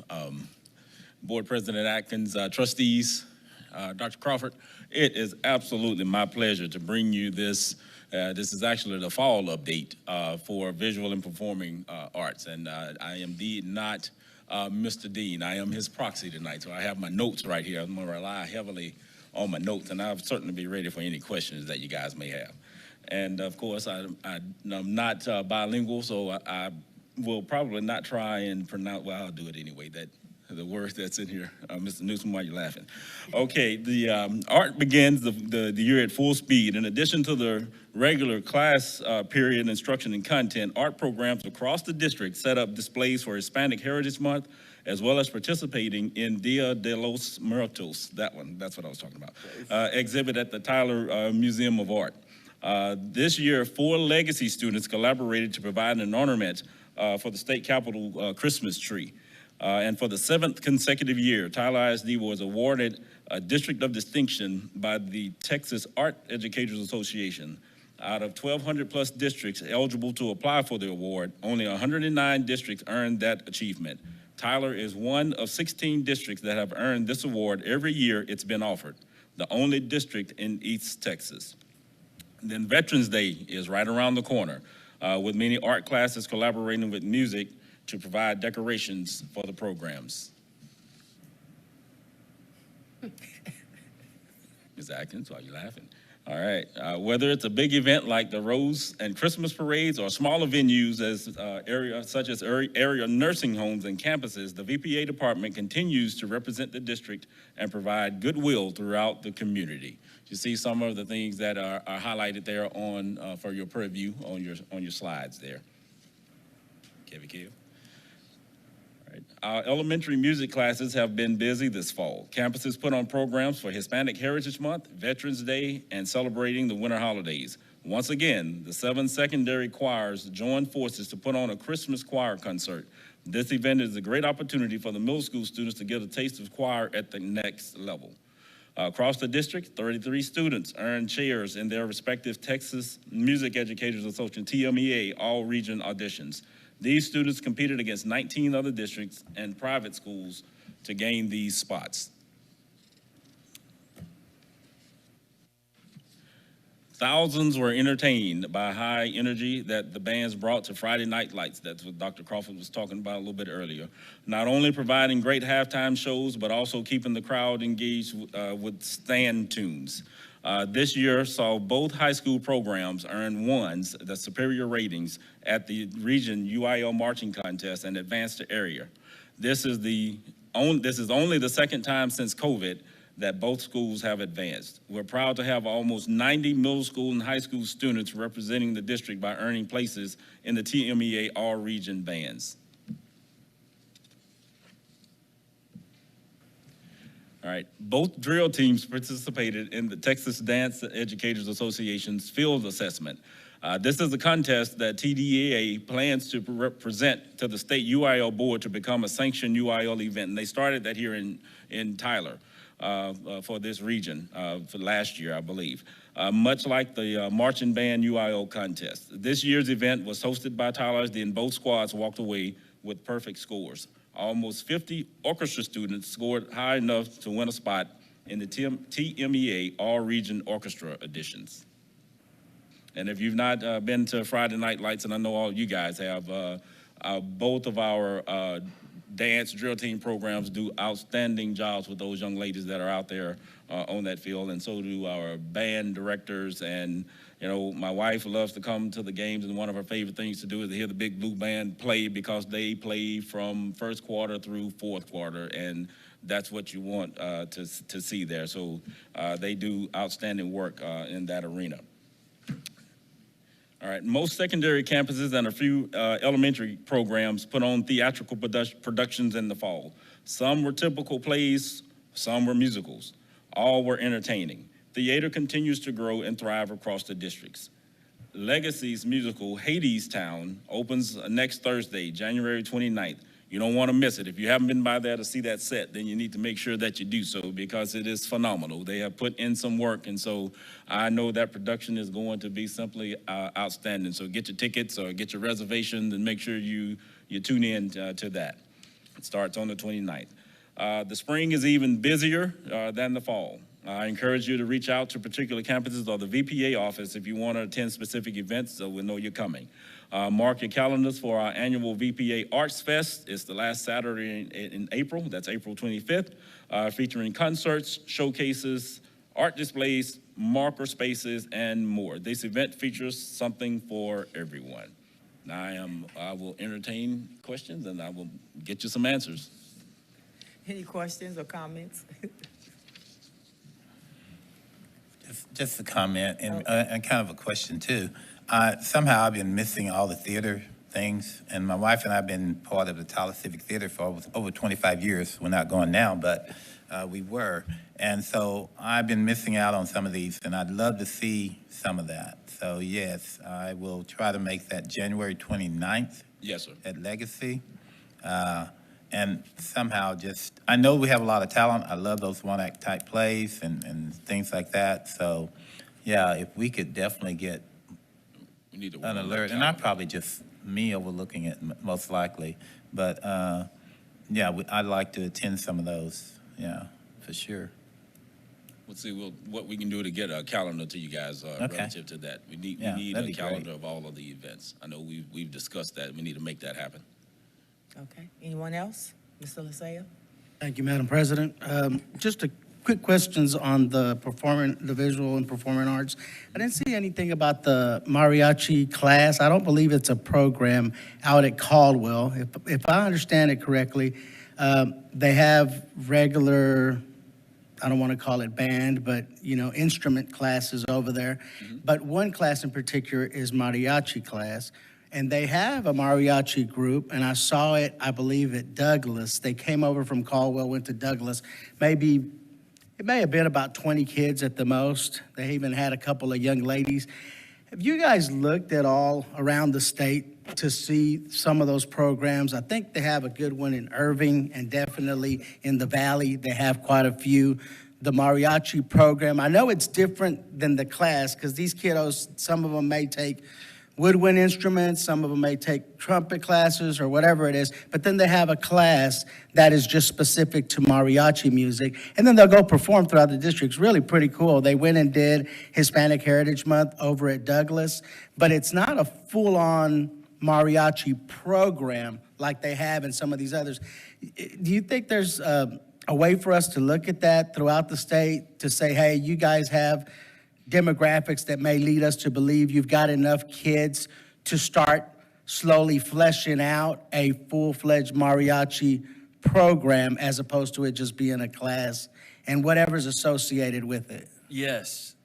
Board President Atkins, trustees, Dr. Crawford, it is absolutely my pleasure to bring you this. This is actually the fall update for visual and performing arts. And I am indeed not Mr. Dean. I am his proxy tonight. So I have my notes right here. I'm going to rely heavily on my notes, and I'll certainly be ready for any questions that you guys may have. And of course, I'm not bilingual, so I will probably not try and pronounce, well, I'll do it anyway, the word that's in here. Mr. Newsom, why are you laughing? Okay, the art begins the year at full speed. In addition to the regular class period instruction and content, art programs across the district set up displays for Hispanic Heritage Month, as well as participating in Dia de los Muertos, that's what I was talking about, exhibit at the Tyler Museum of Art. This year, 4 legacy students collaborated to provide an ornament for the state capitol Christmas tree. And for the 7th consecutive year, Tyler ISD was awarded a District of Distinction by the Texas Art Educators Association. Out of 1,200 plus districts eligible to apply for the award, only 109 districts earned that achievement. Tyler is one of 16 districts that have earned this award every year it's been offered, the only district in East Texas. Then Veterans Day is right around the corner, with many art classes collaborating with music to provide decorations for the programs. Ms. Atkins, why are you laughing? All right, whether it's a big event like the Rose and Christmas parades or smaller venues such as area nursing homes and campuses, the VPA department continues to represent the district and provide goodwill throughout the community. You see some of the things that are highlighted there on for your purview on your slides there. Kev. Right. Our elementary music classes have been busy this fall. Campuses put on programs for Hispanic Heritage Month, Veterans Day, and celebrating the winter holidays. Once again, the 7 secondary choirs joined forces to put on a Christmas choir concert. This event is a great opportunity for the middle school students to get a taste of choir at the next level. Across the district, 33 students earned chairs in their respective Texas Music Educators Association, TMEA, all-region auditions. These students competed against 19 other districts and private schools to gain these spots. Thousands were entertained by high energy that the bands brought to Friday Night Lights. That's what Dr. Crawford was talking about a little bit earlier. Not only providing great halftime shows, but also keeping the crowd engaged with stand tunes. This year saw both high school programs earn ones, the superior ratings, at the region UIL marching contest and advanced to area. This is only the second time since COVID that both schools have advanced. We're proud to have almost 90 middle school and high school students representing the district by earning places in the TMEA all-region bands. All right, both drill teams participated in the Texas Dance Educators Association's field assessment. This is a contest that TDEA plans to present to the state UIL board to become a sanctioned UIL event. And they started that here in Tyler for this region for last year, I believe. Much like the marching band UIL contest. This year's event was hosted by Tyler, and both squads walked away with perfect scores. Almost 50 orchestra students scored high enough to win a spot in the TMEA All-Region Orchestra editions. And if you've not been to Friday Night Lights, and I know all you guys have, both of our dance drill team programs do outstanding jobs with those young ladies that are out there on that field, and so do our band directors. And you know, my wife loves to come to the games, and one of her favorite things to do is to hear the Big Blue Band play, because they play from first quarter through fourth quarter, and that's what you want to see there. So they do outstanding work in that arena. All right, most secondary campuses and a few elementary programs put on theatrical productions in the fall. Some were typical plays, some were musicals. All were entertaining. Theater continues to grow and thrive across the districts. Legacy's musical, Hadestown, opens next Thursday, January 29th. You don't want to miss it. If you haven't been by there to see that set, then you need to make sure that you do so, because it is phenomenal. They have put in some work, and so I know that production is going to be simply outstanding. So get your tickets or get your reservations and make sure you tune in to that. It starts on the 29th. The spring is even busier than the fall. I encourage you to reach out to particular campuses or the VPA office if you want to attend specific events, so we'll know you're coming. Mark your calendars for our annual VPA Arts Fest. It's the last Saturday in April. That's April 25th, featuring concerts, showcases, art displays, marker spaces, and more. This event features something for everyone. Now I will entertain questions, and I will get you some answers. Any questions or comments? Just a comment and kind of a question too. Somehow I've been missing all the theater things, and my wife and I have been part of the Tyler Civic Theater for over 25 years. We're not going now, but we were. And so I've been missing out on some of these, and I'd love to see some of that. So yes, I will try to make that January 29th. Yes, sir. At Legacy. And somehow just, I know we have a lot of talent. I love those one-act type plays and things like that. So, yeah, if we could definitely get We need to an alert, and I'm probably just me overlooking it most likely. But, yeah, I'd like to attend some of those, yeah, for sure. Let's see what we can do to get a calendar to you guys relative to that. We need a calendar of all of the events. I know we've discussed that. We need to make that happen. Okay, anyone else? Mr. Lisea? Thank you, Madam President. Just a quick questions on the visual and performing arts. I didn't see anything about the mariachi class. I don't believe it's a program out at Caldwell. If I understand it correctly, they have regular, I don't want to call it band, but, you know, instrument classes over there. Mm-hmm. But one class in particular is mariachi class. And they have a mariachi group, and I saw it, I believe, at Douglas. They came over from Caldwell, went to Douglas. It may have been about 20 kids at the most. They even had a couple of young ladies. Have you guys looked at all around the state to see some of those programs? I think they have a good one in Irving, and definitely in the Valley, they have quite a few. The mariachi program, I know it's different than the class, because these kiddos, some of them may take woodwind instruments, some of them may take trumpet classes or whatever it is, but then they have a class that is just specific to mariachi music, and then they'll go perform throughout the district. It's really pretty cool. They went and did Hispanic Heritage Month over at Douglas, but it's not a full-on mariachi program like they have in some of these others. Do you think there's a way for us to look at that throughout the state to say, hey, you guys have demographics that may lead us to believe you've got enough kids to start slowly fleshing out a full-fledged mariachi program, as opposed to it just being a class and whatever's associated with it? Yes.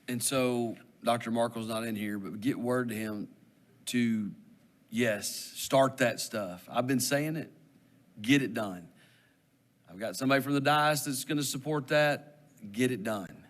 And so Dr. Markle's not in here, but get word to him to, yes, start that stuff. I've been saying it. Get it done. I've got somebody from the dais that's going to support that. Get it done.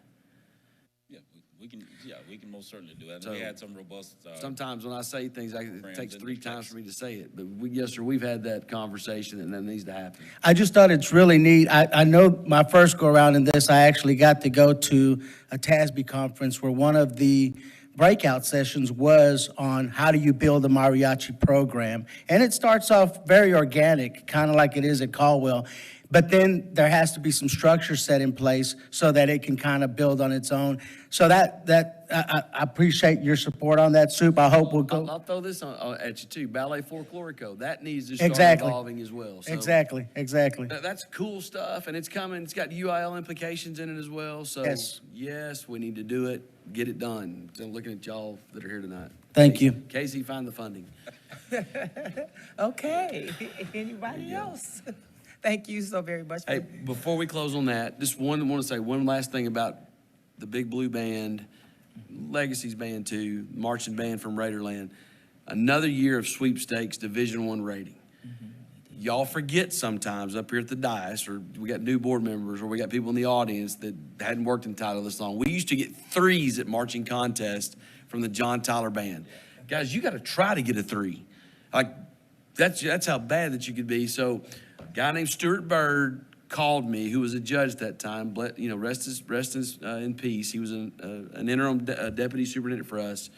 We can most certainly do that. So, we had some robust. Sometimes when I say things, it takes 3 times for me to say it. But yes, sir, we've had that conversation, and that needs to happen. I just thought it's really neat. I know my first go around in this, I actually got to go to a TASB conference where one of the breakout sessions was on how do you build a mariachi program. And it starts off very organic, kind of like it is at Caldwell. But then there has to be some structure set in place so that it can kind of build on its own. So I appreciate your support on that, Soup. I hope we'll go. I'll throw this at you too. Ballet Folklorico, that needs to start Exactly. evolving as well. So Exactly. that's cool stuff, and it's coming. It's got UIL implications in it as well. So yes, we need to do it, get it done. So I'm looking at y'all that are here tonight. Thank you. Casey, find the funding. Okay, anybody else? Thank you so very much. Hey, before we close on that, just want to say one last thing about the Big Blue Band, Legacy's band too, marching band from Raiderland. Another year of sweepstakes Division I rating. Y'all forget sometimes up here at the dais, or we got new board members, or we got people in the audience that hadn't worked in title this long. We used to get 3s at marching contest from the John Tyler Band. Guys, you got to try to get a 3. Like, that's how bad that you could be. So, a guy named Stuart Bird called me, who was a judge that time. Rest in peace. He was an interim deputy superintendent for us,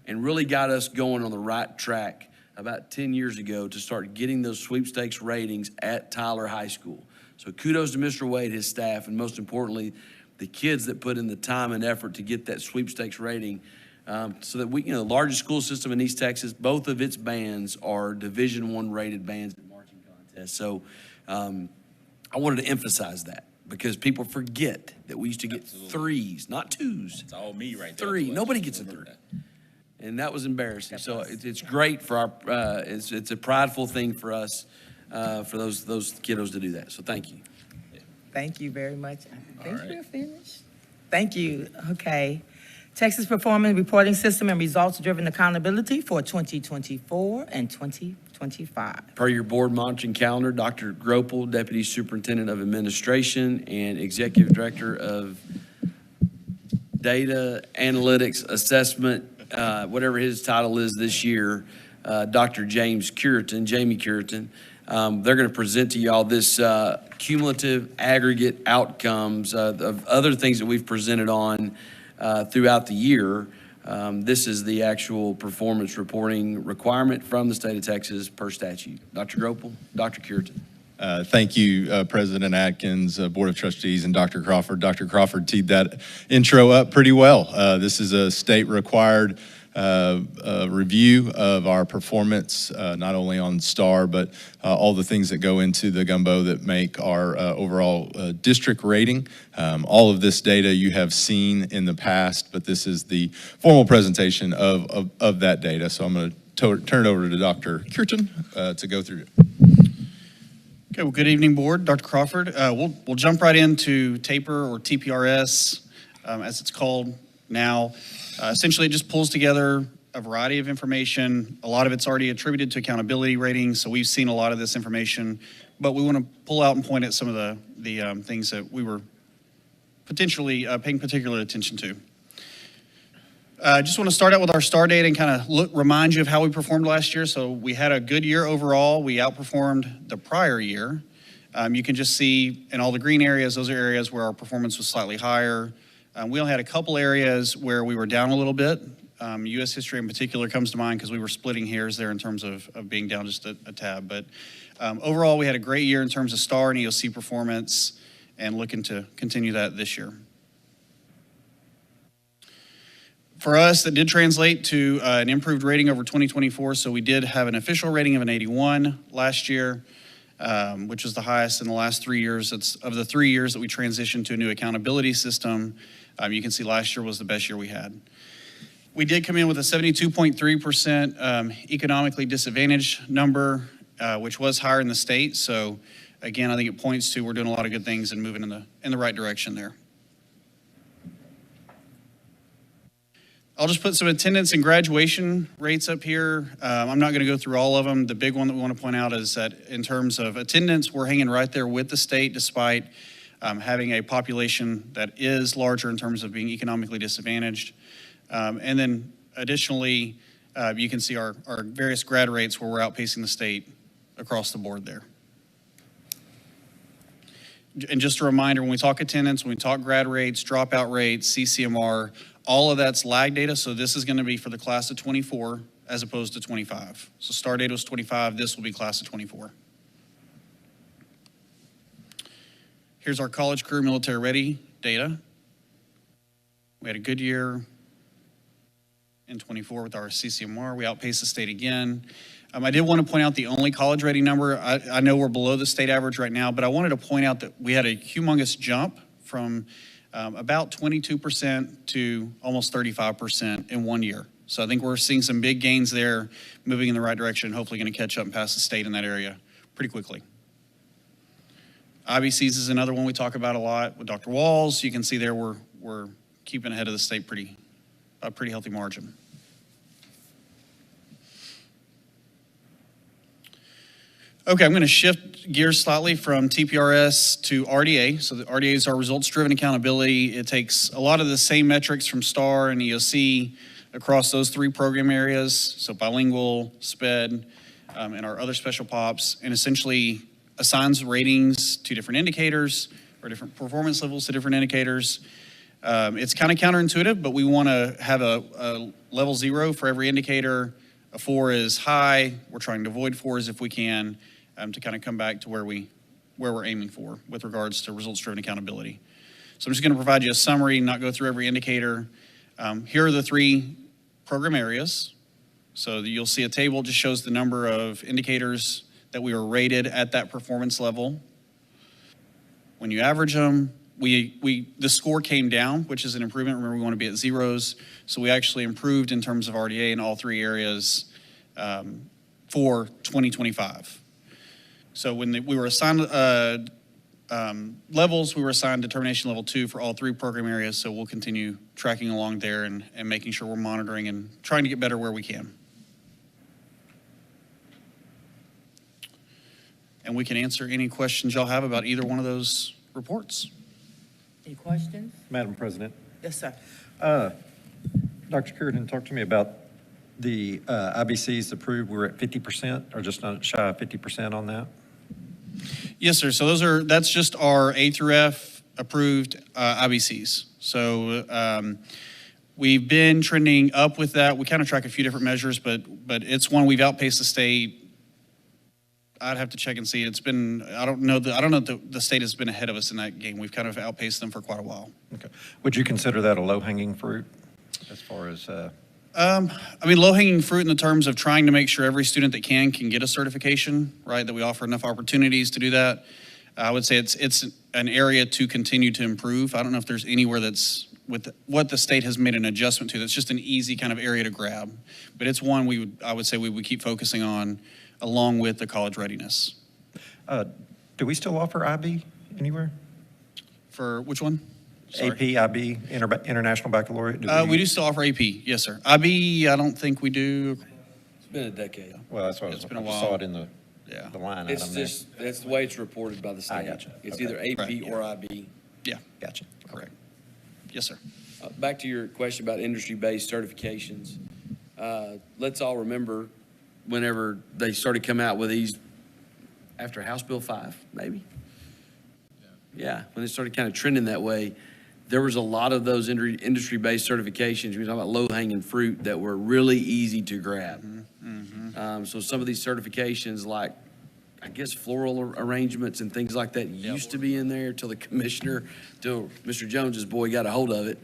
and really got us going on the right track about 10 years ago to start getting those sweepstakes ratings at Tyler High School. So kudos to Mr. Wade, his staff, and most importantly, the kids that put in the time and effort to get that sweepstakes rating, so that the largest school system in East Texas, both of its bands are Division I rated bands at marching contests. So I wanted to emphasize that because people forget that we used to get 3s, not 2s. It's all me right there. 3. Nobody gets a 3. And that was embarrassing. So it's great for our, it's a prideful thing for us, for those kiddos to do that. So thank you. Thank you very much. I think we're finished. Thank you. Okay. Texas Performance Reporting System and Results-Driven Accountability for 2024 and 2025. Per your board monitoring calendar, Dr. Gropel, Deputy Superintendent of Administration and Executive Director of Data Analytics Assessment, whatever his title is this year, Dr. Jamie Curitan. They're going to present to y'all this cumulative aggregate outcomes of other things that we've presented on throughout the year. This is the actual performance reporting requirement from the state of Texas per statute. Dr. Gropel, Dr. Curitan. Thank you, President Atkins, Board of Trustees, and Dr. Crawford. Dr. Crawford teed that intro up pretty well. This is a state-required review of our performance, not only on STAR, but all the things that go into the gumbo that make our overall district rating. All of this data you have seen in the past, but this is the formal presentation of that data. So I'm going to turn it over to Dr. Curitan to go through it. Okay, well, good evening, Board. Dr. Crawford. We'll jump right into TAPR, or TPRS, as it's called now. Essentially, it just pulls together a variety of information. A lot of it's already attributed to accountability ratings, so we've seen a lot of this information. But we want to pull out and point at some of the things that we were potentially paying particular attention to. I just want to start out with our STAR data and kind of remind you of how we performed last year. So we had a good year overall. We outperformed the prior year. You can just see in all the green areas, those are areas where our performance was slightly higher. We only had a couple areas where we were down a little bit. U.S. history in particular comes to mind because we were splitting hairs there in terms of being down just a tad. But overall, we had a great year in terms of STAR and EOC performance and looking to continue that this year. For us, that did translate to an improved rating over 2024. So we did have an official rating of an 81 last year, which was the highest in the last 3 years. It's of the 3 years that we transitioned to a new accountability system. You can see last year was the best year we had. We did come in with a 72.3% economically disadvantaged number, which was higher in the state. So again, I think it points to we're doing a lot of good things and moving in the right direction there. I'll just put some attendance and graduation rates up here. I'm not going to go through all of them. The big one that we want to point out is that in terms of attendance, we're hanging right there with the state despite having a population that is larger in terms of being economically disadvantaged. And then additionally, you can see our various grad rates where we're outpacing the state across the board there. And just a reminder, when we talk attendance, when we talk grad rates, dropout rates, CCMR, all of that's lag data. So this is going to be for the class of 24 as opposed to 25. So STAR data was 25. This will be class of 24. Here's our college, career, military ready data. We had a good year in 24 with our CCMR. We outpaced the state again. I did want to point out the only college ready number. I know we're below the state average right now, but I wanted to point out that we had a humongous jump from about 22% to almost 35% in 1 year. So I think we're seeing some big gains there, moving in the right direction, hopefully going to catch up and pass the state in that area pretty quickly. IBCs is another one we talk about a lot with Dr. Walls. You can see there we're keeping ahead of the state a pretty healthy margin. Okay, I'm going to shift gears slightly from TPRS to RDA. So the RDA is our results-driven accountability. It takes a lot of the same metrics from STAR and EOC across those 3 program areas, so bilingual, SPED, and our other special pops, and essentially assigns ratings to different indicators or different performance levels to different indicators. It's kind of counterintuitive, but we want to have a level 0 for every indicator. A 4 is high. We're trying to avoid 4s if we can, to kind of come back to where we're aiming for with regards to results-driven accountability. So I'm just going to provide you a summary, not go through every indicator. Here are the 3 program areas. So you'll see a table just shows the number of indicators that we were rated at that performance level. When you average them, the score came down, which is an improvement. Remember, we want to be at 0s. So we actually improved in terms of RDA in all 3 areas for 2025. So when we were assigned levels, we were assigned determination level 2 for all 3 program areas. So we'll continue tracking along there and making sure we're monitoring and trying to get better where we can. And we can answer any questions y'all have about either one of those reports. Any questions? Madam President, Yes, sir. Dr. Curtin, talk to me about the IBCs approved. We're at 50% or just not shy of 50% on that? Yes, sir. So that's just our A through F approved IBCs. So we've been trending up with that. We kind of track a few different measures, but it's one we've outpaced the state. I'd have to check and see. It's been, I don't know that the state has been ahead of us in that game. We've kind of outpaced them for quite a while. Okay. Would you consider that a low-hanging fruit as far as? I mean, low-hanging fruit in the terms of trying to make sure every student that can get a certification, right? That we offer enough opportunities to do that. I would say it's an area to continue to improve. I don't know if there's anywhere that's with what the state has made an adjustment to. That's just an easy kind of area to grab, but it's one I would say we would keep focusing on along with the college readiness. Do we still offer IB anywhere? For which one? Sorry. AP, IB, International Baccalaureate? We do still offer AP, yes, sir. IB, I don't think we do. It's been a decade. Well, that's what It's been I a while. saw it in the line It's item there. just, that's the way it's reported by the state. I gotcha. It's Okay. either AP Right, or IB. Yeah, Gotcha. correct. Yes, sir. Back to your question about industry-based certifications. Let's all remember whenever they started coming out with these after House Bill 5, maybe? Yeah, when it started kind of trending that way, there was a lot of those industry-based certifications, we're talking about low-hanging fruit, that were really easy to grab. So some of these certifications, like, I guess floral arrangements and things like that used to be in there till Mr. Jones's boy got a hold of it.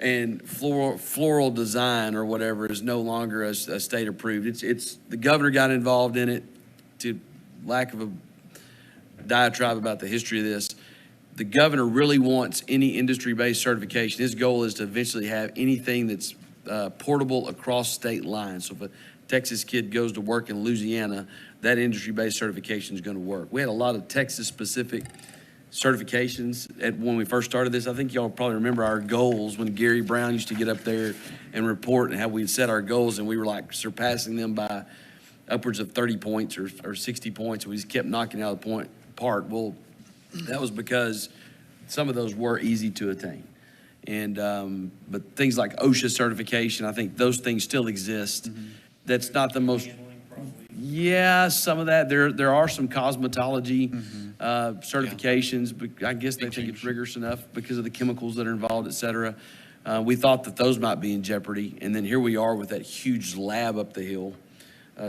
And floral design or whatever is no longer a state approved. It's the governor got involved in it, to lack of a diatribe about the history of this. The governor really wants any industry-based certification. His goal is to eventually have anything that's portable across state lines. So if a Texas kid goes to work in Louisiana, that industry-based certification is going to work. We had a lot of Texas-specific certifications when we first started this. I think y'all probably remember our goals when Gary Brown used to get up there and report and how we'd set our goals, and we were like surpassing them by upwards of 30 points or 60 points. And we just kept knocking out the part. Well, that was because some of those were easy to attain. And but things like OSHA certification, I think those things still exist. That's not the most. Yeah, some of that. There are some cosmetology certifications, but I guess they think it's rigorous enough because of the chemicals that are involved, et cetera. We thought that those might be in jeopardy, and then here we are with that huge lab up the hill.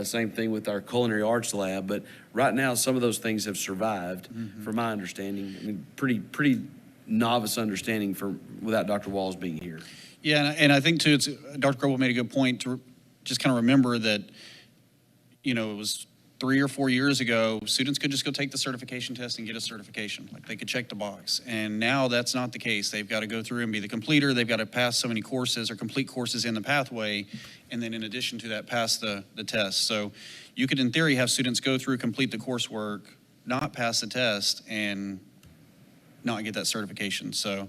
Same thing with our culinary arts lab. But right now, some of those things have survived, from my understanding. I mean, pretty novice understanding without Dr. Walls being here. Yeah, and I think too, Dr. Grobel made a good point to just kind of remember that, it was 3 or 4 years ago, students could just go take the certification test and get a certification. Like, they could check the box. And now that's not the case. They've got to go through and be the completer. They've got to pass so many courses or complete courses in the pathway. And then in addition to that, pass the test. So you could, in theory, have students go through, complete the coursework, not pass the test, and not get that certification. So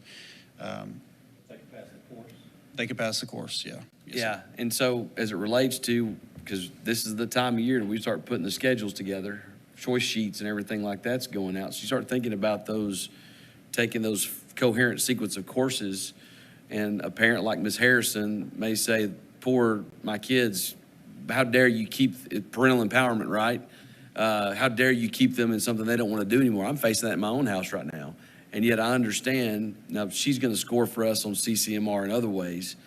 they could pass the course, yeah. Yes, Yeah, sir. and so as it relates to, because this is the time of year that we start putting the schedules together, choice sheets and everything like that's going out. So you start thinking about those, taking those coherent sequence of courses, and a parent like Ms. Harrison may say, poor my kids, how dare you keep parental empowerment, right? How dare you keep them in something they don't want to do anymore? I'm facing that in my own house right now. And yet I understand, now she's going to score for us on CCMR in other ways,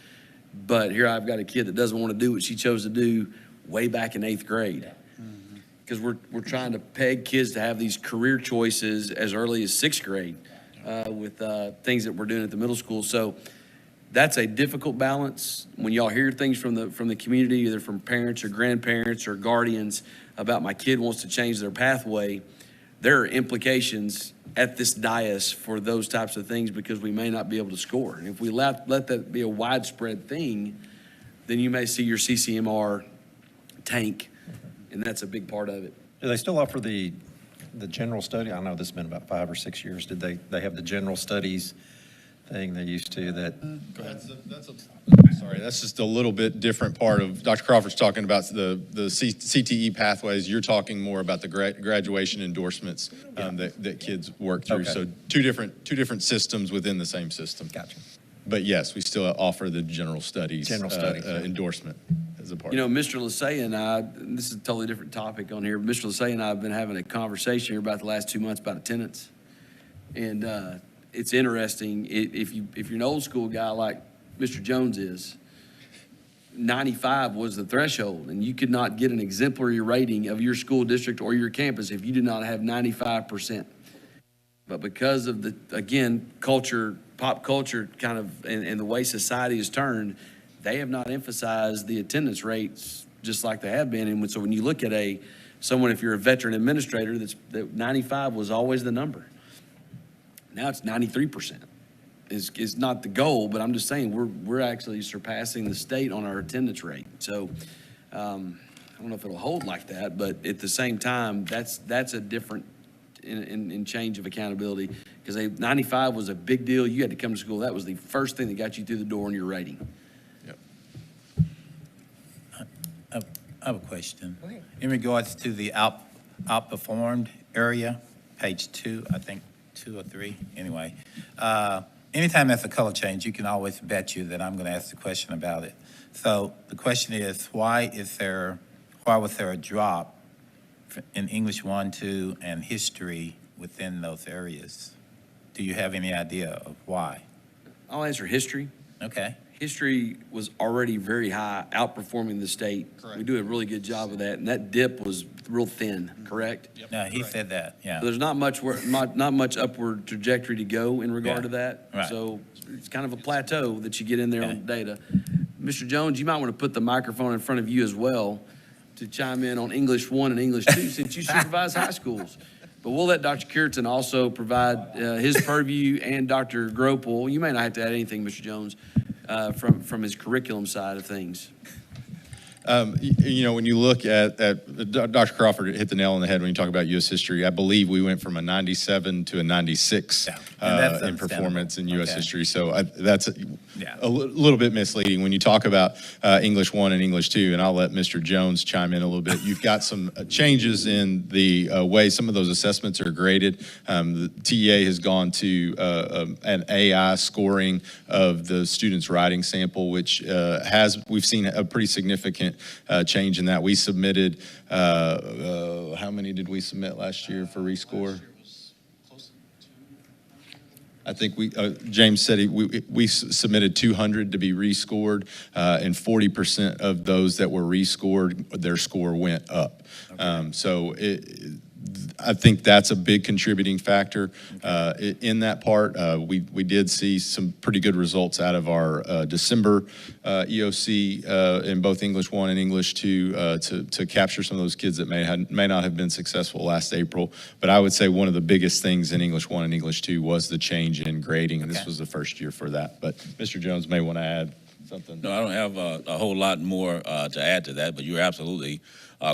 but here I've got a kid that doesn't want to do what she chose to do way back in 8th grade. Because we're trying to peg kids to have these career choices as early as 6th grade with things that we're doing at the middle school. So that's a difficult balance. When y'all hear things from the community, either from parents or grandparents or guardians about my kid wants to change their pathway, there are implications at this dais for those types of things because we may not be able to score. And if we let that be a widespread thing, then you may see your CCMR tank, and that's a big part of it. Do they still offer the general study? I know this has been about 5 or 6 years. Did they have the general studies thing they used to that? Go ahead. Sorry, that's just a little bit different part of, Dr. Crawford's talking about the CTE pathways. You're talking more about the graduation endorsements that kids work through. Okay. So two different systems within the same system. Gotcha. But yes, we still offer the general studies. Yeah. Endorsement as a part. You know, Mr. Lasay and I, and this is a totally different topic on here, but Mr. Lasay and I have been having a conversation here about the last 2 months about attendance. And it's interesting, if you're an old school guy like Mr. Jones is, 95 was the threshold, and you could not get an exemplary rating of your school district or your campus if you did not have 95%. But because of the, again, pop culture kind of, and the way society has turned, they have not emphasized the attendance rates just like they have been. And so when you look at someone, if you're a veteran administrator, that 95 was always the number. Now it's 93%. Is not the goal, but I'm just saying we're actually surpassing the state on our attendance rate. So I don't know if it'll hold like that, but at the same time, that's a different in change of accountability, because 95 was a big deal. You had to come to school. That was the first thing that got you through the door in your rating. Yep. I have a question. Go ahead. In regards to the outperformed area, page 2, I think 2 or 3, anyway. Anytime there's a color change, you can always bet you that I'm going to ask the question about it. So the question is, why was there a drop in English 1, 2, and history within those areas? Do you have any idea of why? I'll answer history. Okay. History was already very high, outperforming the state. Correct. We do a really good job of that, and that dip was real thin, correct? Yep. No, he said that, yeah. There's not much upward trajectory to go in regard Yeah. to that. Right. So it's kind of a plateau that you get in there Okay. on data. Mr. Jones, you might want to put the microphone in front of you as well to chime in on English 1 and English 2 since you supervise high schools. But we'll let Dr. Curitan also provide his purview, and Dr. Gropel. You may not have to add anything, Mr. Jones, from his curriculum side of things. You know, when you look at Dr. Crawford hit the nail on the head when you talk about U.S. history. I believe we went from a 97 to a 96 Yeah. And that's in performance in U.S. Okay. history. So that's Yeah. a little bit misleading when you talk about English 1 and English 2, and I'll let Mr. Jones chime in a little bit. You've got some changes in the way some of those assessments are graded. The TEA has gone to an AI scoring of the students' writing sample, which we've seen a pretty significant change in that. We submitted, how many did we submit last year for rescore? I think James said we submitted 200 to be rescored, and 40% of those that were rescored, their score went up. So I think that's a big contributing factor in that part. We did see some pretty good results out of our December EOC in both English 1 and English 2 to capture some of those kids that may not have been successful last April. But I would say one of the biggest things in English 1 and English 2 was the change in grading, and this was the first year for that. But Mr. Jones may want to add something. No, I don't have a whole lot more to add to that, but you're absolutely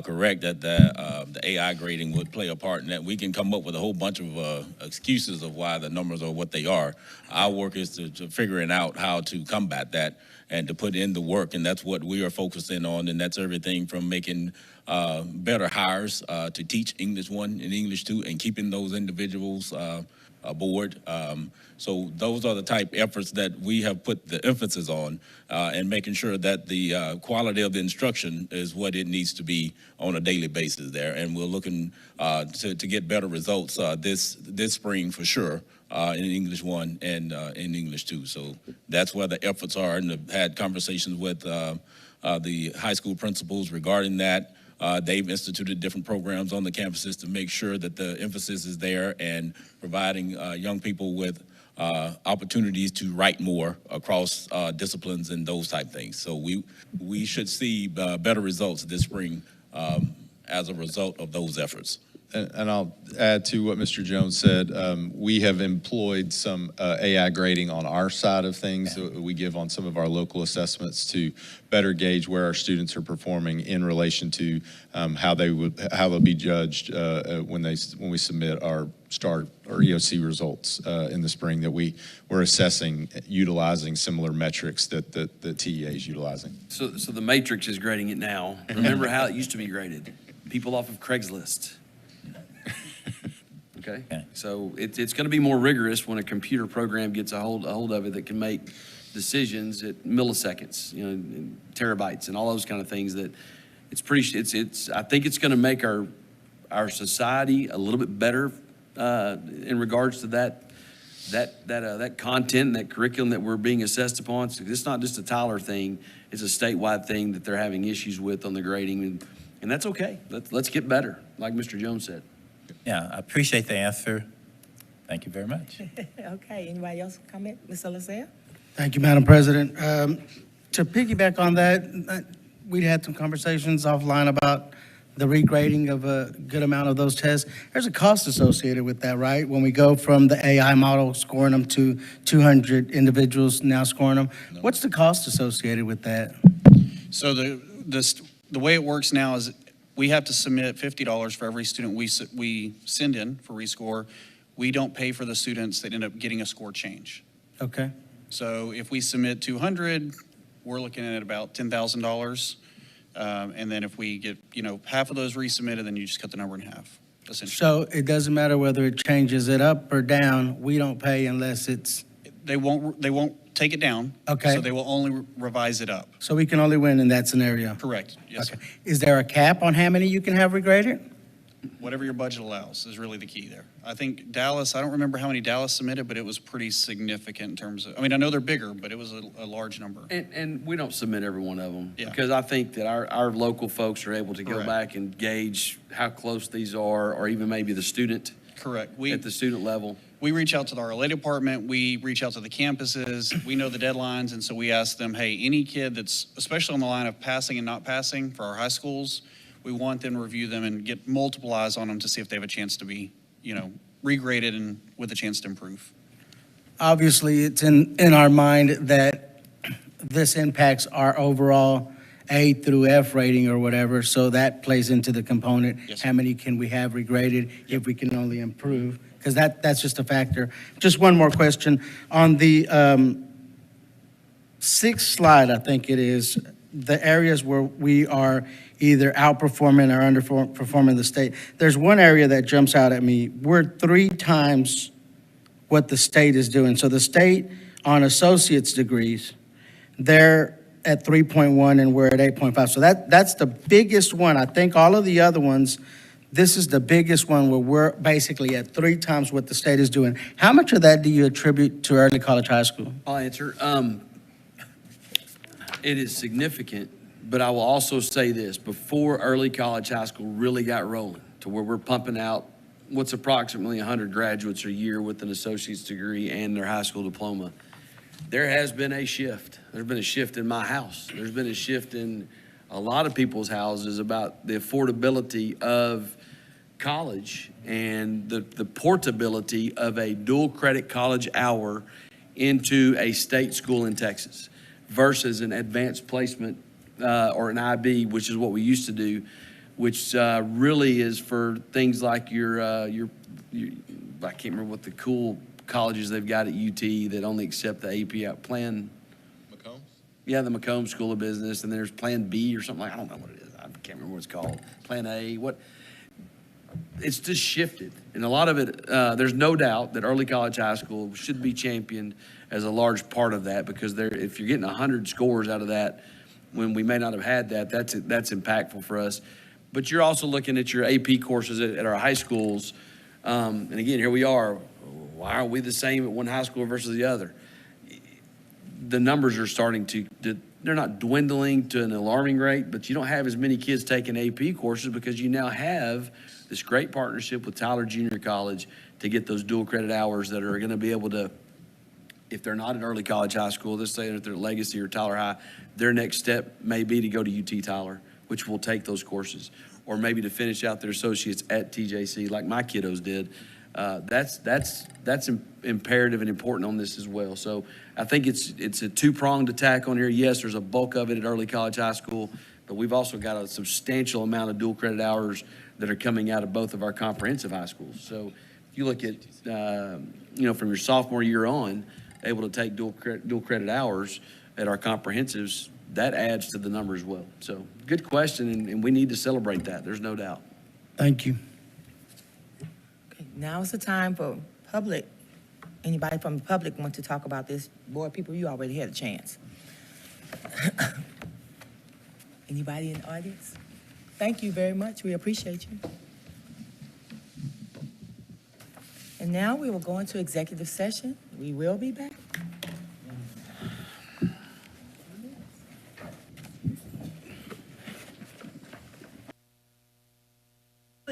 correct that the AI grading would play a part in that. We can come up with a whole bunch of excuses of why the numbers are what they are. Our work is to figuring out how to combat that and to put in the work, and that's what we are focusing on, and that's everything from making better hires to teach English 1 and English 2 and keeping those individuals aboard. So those are the type efforts that we have put the emphasis on and making sure that the quality of the instruction is what it needs to be on a daily basis there. And we're looking to get better results this spring for sure in English 1 and in English 2. So that's where the efforts are, and I've had conversations with the high school principals regarding that. They've instituted different programs on the campuses to make sure that the emphasis is there and providing young people with opportunities to write more across disciplines and those type things. So we should see better results this spring as a result of those efforts. And I'll add to what Mr. Jones said. We have employed some AI grading on our side of things that we give on some of our local assessments to better gauge where our students are performing in relation to how they'll be judged when we submit our START or EOC results in the spring. That we're assessing utilizing similar metrics that the TEA is utilizing. So the matrix is grading it now. Remember how it used to be graded? People off of Craigslist. Okay, so it's going to be more rigorous when a computer program gets a hold of it that can make decisions at milliseconds, terabytes, and all those kind of things. That it's pretty. I think it's going to make our society a little bit better in regards to that content and that curriculum that we're being assessed upon. So it's not just a Tyler thing; it's a statewide thing that they're having issues with on the grading, and that's okay. Let's get better, like Mr. Jones said. Yeah, I appreciate the answer. Thank you very much. Okay, anybody else comment? Mr. Lasea? Thank you, Madam President. To piggyback on that, we had some conversations offline about the regrading of a good amount of those tests. There's a cost associated with that, right? When we go from the AI model scoring them to 200 individuals now scoring them, what's the cost associated with that? So the way it works now is we have to submit $50 for every student we send in for rescore. We don't pay for the students that end up getting a score change. Okay. So if we submit 200, we're looking at about $10,000. And then if we get, half of those resubmitted, then you just cut the number in half, essentially. So it doesn't matter whether it changes it up or down, we don't pay unless it's... They won't take it down. Okay. So they will only revise it up. So we can only win in that scenario? Correct, yes, Okay. sir. Is there a cap on how many you can have regraded? Whatever your budget allows is really the key there. I think Dallas, I don't remember how many Dallas submitted, but it was pretty significant in terms of, I know they're bigger, but it was a large number. And we don't submit every one of them. Yeah. Because I think that our local folks are able to go Correct. back and gauge how close these are, or even maybe the student. Correct. At the student level. We reach out to our LA department, we reach out to the campuses, we know the deadlines, and so we ask them, hey, any kid that's, especially on the line of passing and not passing for our high schools, we want them to review them and get multiple eyes on them to see if they have a chance to be, regraded and with a chance to improve. Obviously, it's in our mind that this impacts our overall A through F rating or whatever, so that plays into the component. Yes, How many can we have regraded if we can only improve? Because that's just a factor. Just one more question. On the sixth slide, I think it is, the areas where we are either outperforming or underperforming the state, there's one area that jumps out at me. We're 3 times what the state is doing. So the state on associate's degrees, they're at 3.1 and we're at 8.5. So that's the biggest one. I think all of the other ones, This is the biggest one where we're basically at 3 times what the state is doing. How much of that do you attribute to early college high school? I'll answer. It is significant, but I will also say this, before early college high school really got rolling to where we're pumping out what's approximately 100 graduates a year with an associate's degree and their high school diploma, there has been a shift. There's been a shift in my house. There's been a shift in a lot of people's houses about the affordability of college and the portability of a dual credit college hour into a state school in Texas versus an advanced placement or an IB, which is what we used to do, which really is for things like your I can't remember what the cool colleges they've got at UT that only accept the AP out plan. McCombs? Yeah, the McCombs School of Business, and there's Plan B or something like, I don't know what it is. I can't remember what it's called. Plan A, what? It's just shifted. And a lot of it, there's no doubt that early college high school should be championed as a large part of that because if you're getting 100 scores out of that, when we may not have had that, that's impactful for us. But you're also looking at your AP courses at our high schools. And again, here we are. Why aren't we the same at one high school versus the other? The numbers are starting they're not dwindling to an alarming rate, but you don't have as many kids taking AP courses because you now have this great partnership with Tyler Junior College to get those dual credit hours that are going to be able to, if they're not at early college high school, let's say if they're at Legacy or Tyler High, their next step may be to go to UT Tyler, which will take those courses, or maybe to finish out their associates at TJC like my kiddos did. That's imperative and important on this as well. So I think it's a two-pronged attack on here. Yes, there's a bulk of it at early college high school, but we've also got a substantial amount of dual credit hours that are coming out of both of our comprehensive high schools. So if you look at, from your sophomore year on, able to take dual credit hours at our comprehensives, that adds to the number as well. So good question, and we need to celebrate that. There's no doubt. Thank you. Now is the time for public. Anybody from the public want to talk about this? Board people, you already had a chance. Anybody in the audience? Thank you very much. We appreciate you. And now we will go into executive session. We will be back.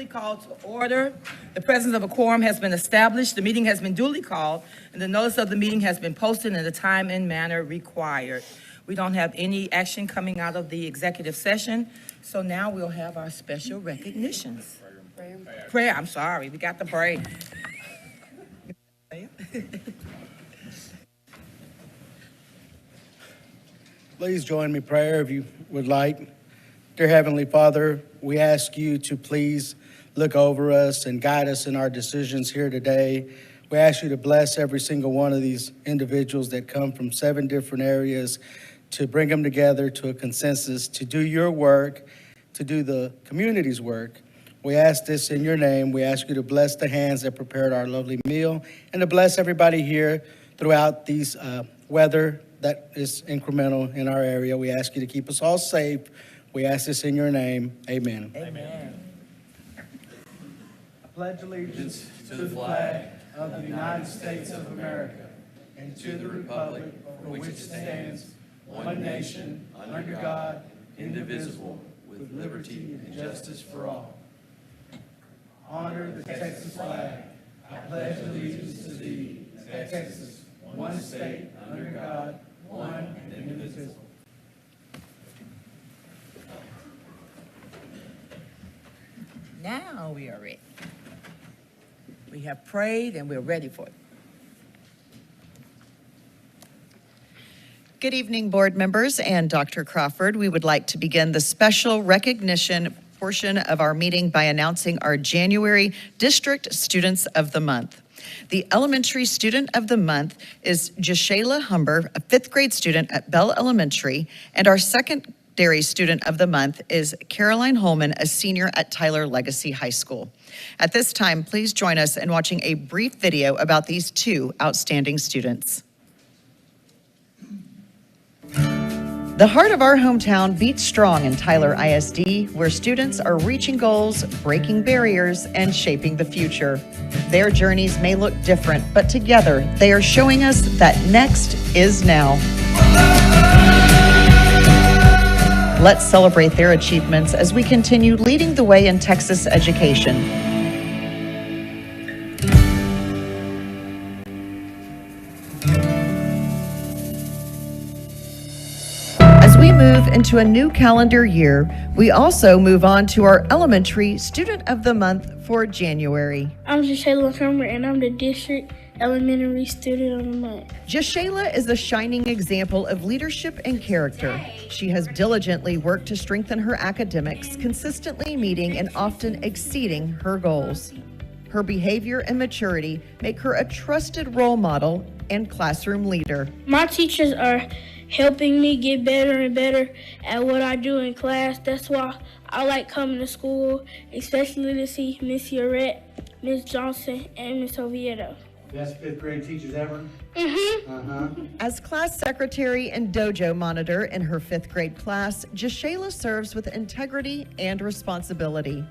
Called to order. The presence of a quorum has been established. The meeting has been duly called, and the notice of the meeting has been posted in the time and manner required. We don't have any action coming out of the executive session, so now we'll have our special recognitions. Prayer, I'm sorry, we got the prayer. Please join me in prayer if you would like. Dear Heavenly Father, we ask you to please look over us and guide us in our decisions here today. We ask you to bless every single one of these individuals that come from 7 different areas, to bring them together to a consensus, to do your work, to do the community's work. We ask this in your name. We ask you to bless the hands that prepared our lovely meal and to bless everybody here throughout these weather that is incremental in our area. We ask you to keep us all safe. We ask this in your name. Amen. Amen. I pledge allegiance to the flag of the United States of America and to the republic for which it stands, one nation, under God, indivisible, with liberty and justice for all. Honor the Texas flag. I pledge allegiance to thee, Texas, one state, under God, one and indivisible. Now we are ready. We have prayed and we're ready for it. Good evening, board members and Dr. Crawford. We would like to begin the special recognition portion of our meeting by announcing our January District Students of the Month. The elementary student of the month is Jashayla Humber, a 5th grade student at Bell Elementary, and our secondary student of the month is Caroline Holman, a senior at Tyler Legacy High School. At this time, please join us in watching a brief video about these 2 outstanding students. The heart of our hometown beats strong in Tyler ISD, where students are reaching goals, breaking barriers, and shaping the future. Their journeys may look different, but together they are showing us that next is now. Let's celebrate their achievements as we continue leading the way in Texas education. As we move into a new calendar year, we also move on to our elementary Student of the Month for January. I'm Jashayla Kramer, and I'm the District Elementary Student of the Month. Jashayla is a shining example of leadership and character. She has diligently worked to strengthen her academics, consistently meeting and often exceeding her goals. Her behavior and maturity make her a trusted role model and classroom leader. My teachers are helping me get better and better at what I do in class. That's why I like coming to school, especially to see Miss Urette, Miss Johnson, and Miss Oviedo. Best fifth grade teachers ever? As class secretary and dojo monitor in her fifth grade class, Jashayla serves with integrity and responsibility.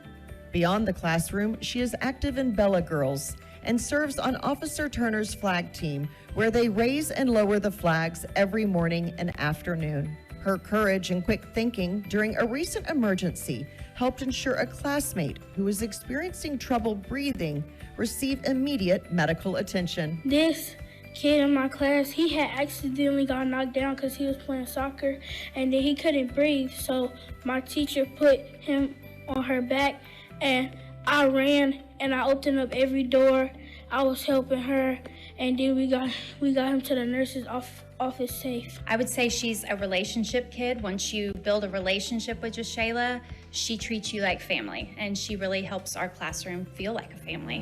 Beyond the classroom, she is active in Bella Girls and serves on Officer Turner's flag team, where they raise and lower the flags every morning and afternoon. Her courage and quick thinking during a recent emergency helped ensure a classmate who was experiencing trouble breathing received immediate medical attention. This kid in my class, he had accidentally got knocked down because he was playing soccer, and then he couldn't breathe. So my teacher put him on her back, and I ran and I opened up every door. I was helping her, and then we got him to the nurse's office safe. I would say she's a relationship kid. Once you build a relationship with Jashayla, she treats you like family, and she really helps our classroom feel like a family.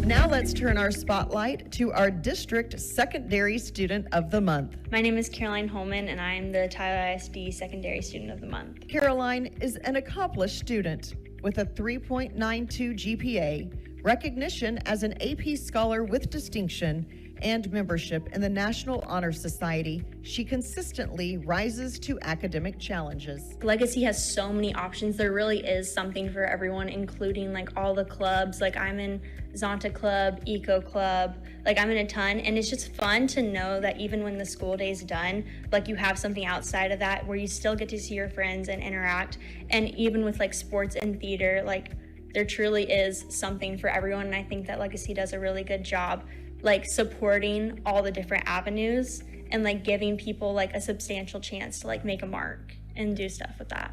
Now let's turn our spotlight to our District Secondary Student of the Month. My name is Caroline Holman, and I am the Tyler ISD Secondary Student of the Month. Caroline is an accomplished student with a 3.92 GPA, recognition as an AP Scholar with distinction, and membership in the National Honor Society. She consistently rises to academic challenges. Legacy has so many options. There really is something for everyone, including like all the clubs. Like I'm in Zonta Club, Eco Club, like I'm in a ton, and it's just fun to know that even when the school day's done, like you have something outside of that where you still get to see your friends and interact. And even with like sports and theater, like there truly is something for everyone, and I think that Legacy does a really good job like supporting all the different avenues and like giving people like a substantial chance to like make a mark and do stuff with that.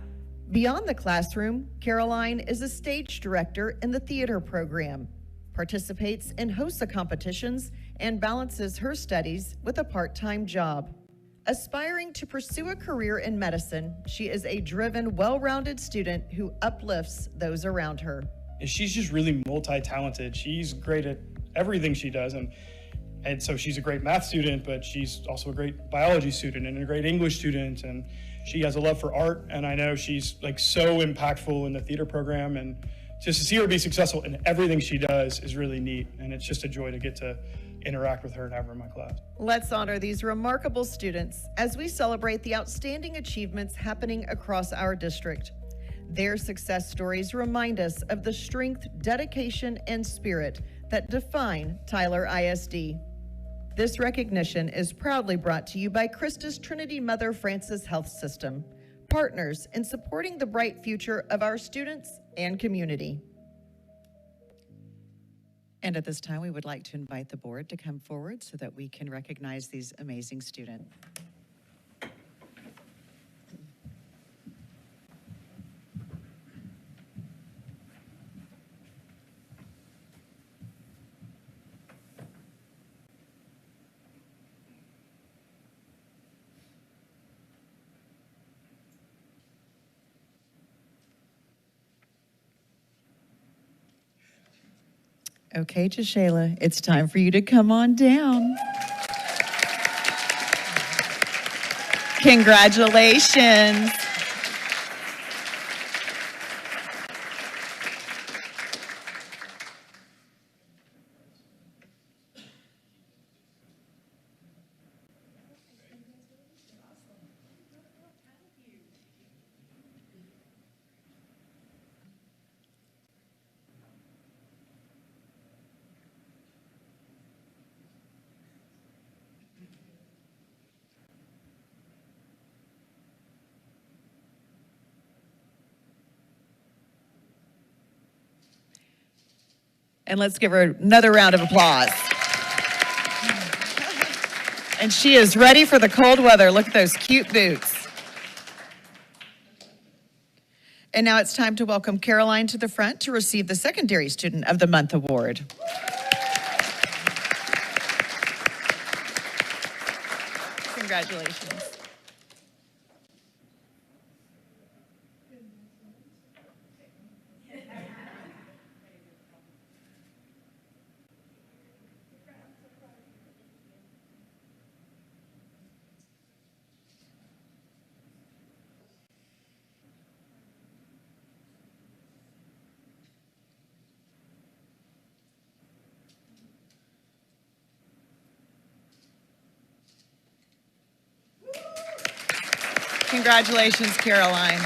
Beyond the classroom, Caroline is a stage director in the theater program, participates in HOSA competitions, and balances her studies with a part-time job. Aspiring to pursue a career in medicine, she is a driven, well-rounded student who uplifts those around her. She's just really multi-talented. She's great at everything she does, and so she's a great math student, but she's also a great biology student and a great English student, and she has a love for art, and I know she's like so impactful in the theater program, and just to see her be successful in everything she does is really neat, and it's just a joy to get to interact with her and have her in my class. Let's honor these remarkable students as we celebrate the outstanding achievements happening across our district. Their success stories remind us of the strength, dedication, and spirit that define Tyler ISD. This recognition is proudly brought to you by Christus Trinity Mother Francis Health System, partners in supporting the bright future of our students and community. And at this time, we would like to invite the board to come forward so that we can recognize these amazing students. Okay, Jashayla, it's time for you to come on down. Congratulations. And let's give her another round of applause. And she is ready for the cold weather. Look at those cute boots. And now it's time to welcome Caroline to the front to receive the Secondary Student of the Month Award. Congratulations. Congratulations, Caroline.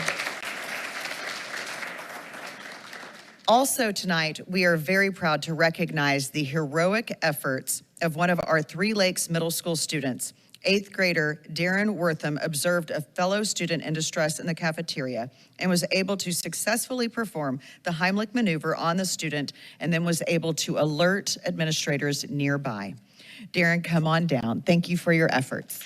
Also tonight, we are very proud to recognize the heroic efforts of one of our Three Lakes Middle School students. 8th grader Darren Wortham observed a fellow student in distress in the cafeteria and was able to successfully perform the Heimlich maneuver on the student and then was able to alert administrators nearby. Darren, come on down. Thank you for your efforts.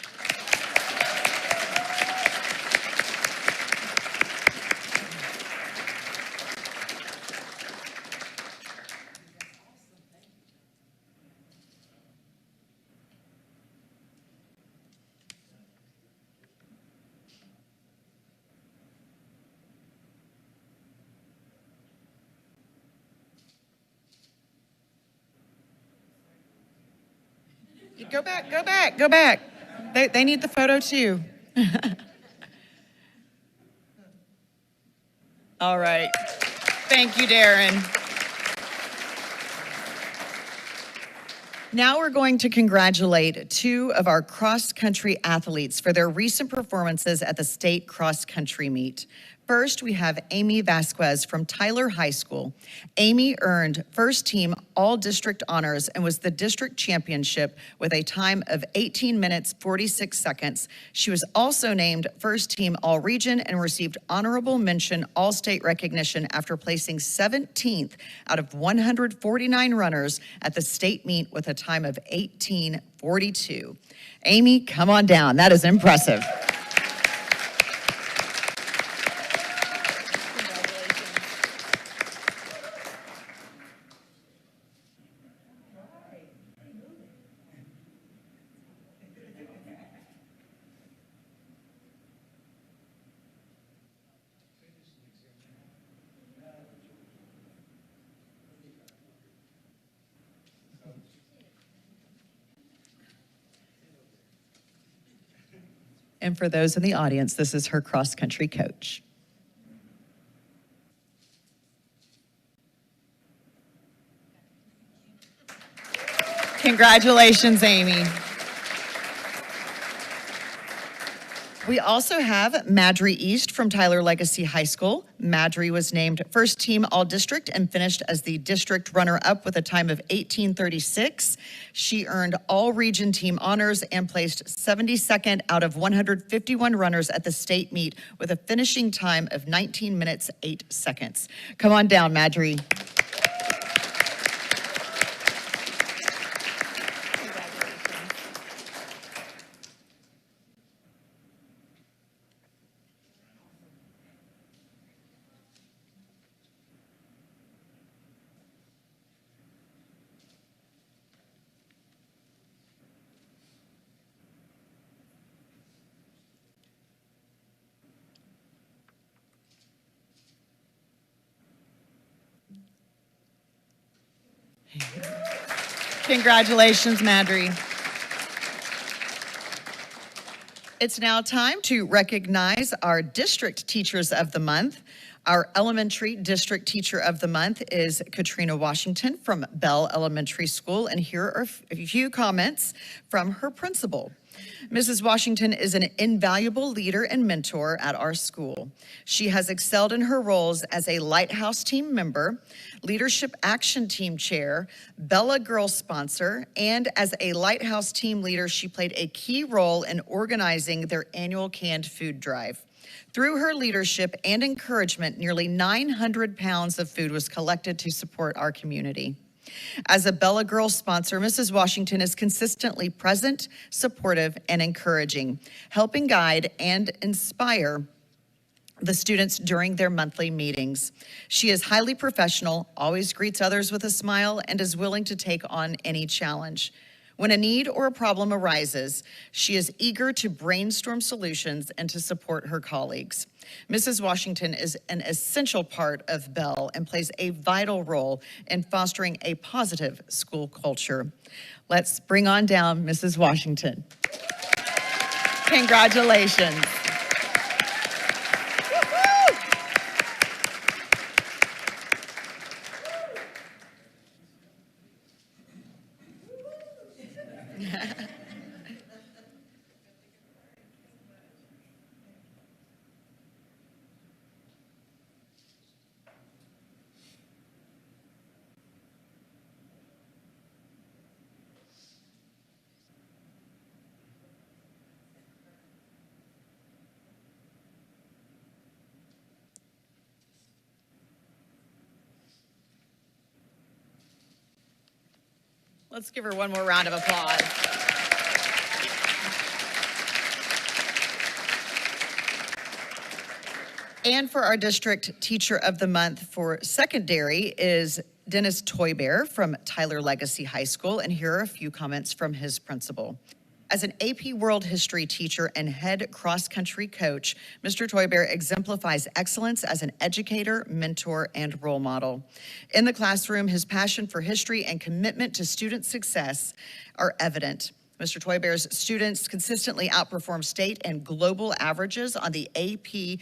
Go back, go back, go back. They need the photo too. All right. Thank you, Darren. Now we're going to congratulate 2 of our cross-country athletes for their recent performances at the state cross-country meet. First, we have Amy Vasquez from Tyler High School. Amy earned first team all-district honors and was the district championship with a time of 18 minutes, 46 seconds. She was also named first team all-region and received honorable mention all-state recognition after placing 17th out of 149 runners at the state meet with a time of 18:42. Amy, come on down. That is impressive. And for those in the audience, this is her cross-country coach. Congratulations, Amy. We also have Madry East from Tyler Legacy High School. Madry was named first team all-district and finished as the district runner-up with a time of 18:36. She earned all-region team honors and placed 72nd out of 151 runners at the state meet with a finishing time of 19 minutes, 8 seconds. Come on down, Madry. Congratulations, Madry. It's now time to recognize our District Teachers of the Month. Our Elementary District Teacher of the Month is Katrina Washington from Bell Elementary School, and here are a few comments from her principal. Mrs. Washington is an invaluable leader and mentor at our school. She has excelled in her roles as a Lighthouse team member, Leadership Action Team Chair, Bella Girl sponsor, and as a Lighthouse team leader, she played a key role in organizing their annual canned food drive. Through her leadership and encouragement, nearly 900 pounds of food was collected to support our community. As a Bella Girl sponsor, Mrs. Washington is consistently present, supportive, and encouraging, helping guide and inspire the students during their monthly meetings. She is highly professional, always greets others with a smile, and is willing to take on any challenge. When a need or a problem arises, she is eager to brainstorm solutions and to support her colleagues. Mrs. Washington is an essential part of Bell and plays a vital role in fostering a positive school culture. Let's bring on down Mrs. Washington. Congratulations. Let's give her one more round of applause. And for our district teacher of the month for secondary is Dennis Toybear from Tyler Legacy High School. And here are a few comments from his principal. As an AP World History teacher and head cross-country coach, Mr. Toybear exemplifies excellence as an educator, mentor, and role model. In the classroom, his passion for history and commitment to student success are evident. Mr. Toybear's students consistently outperform state and global averages on the AP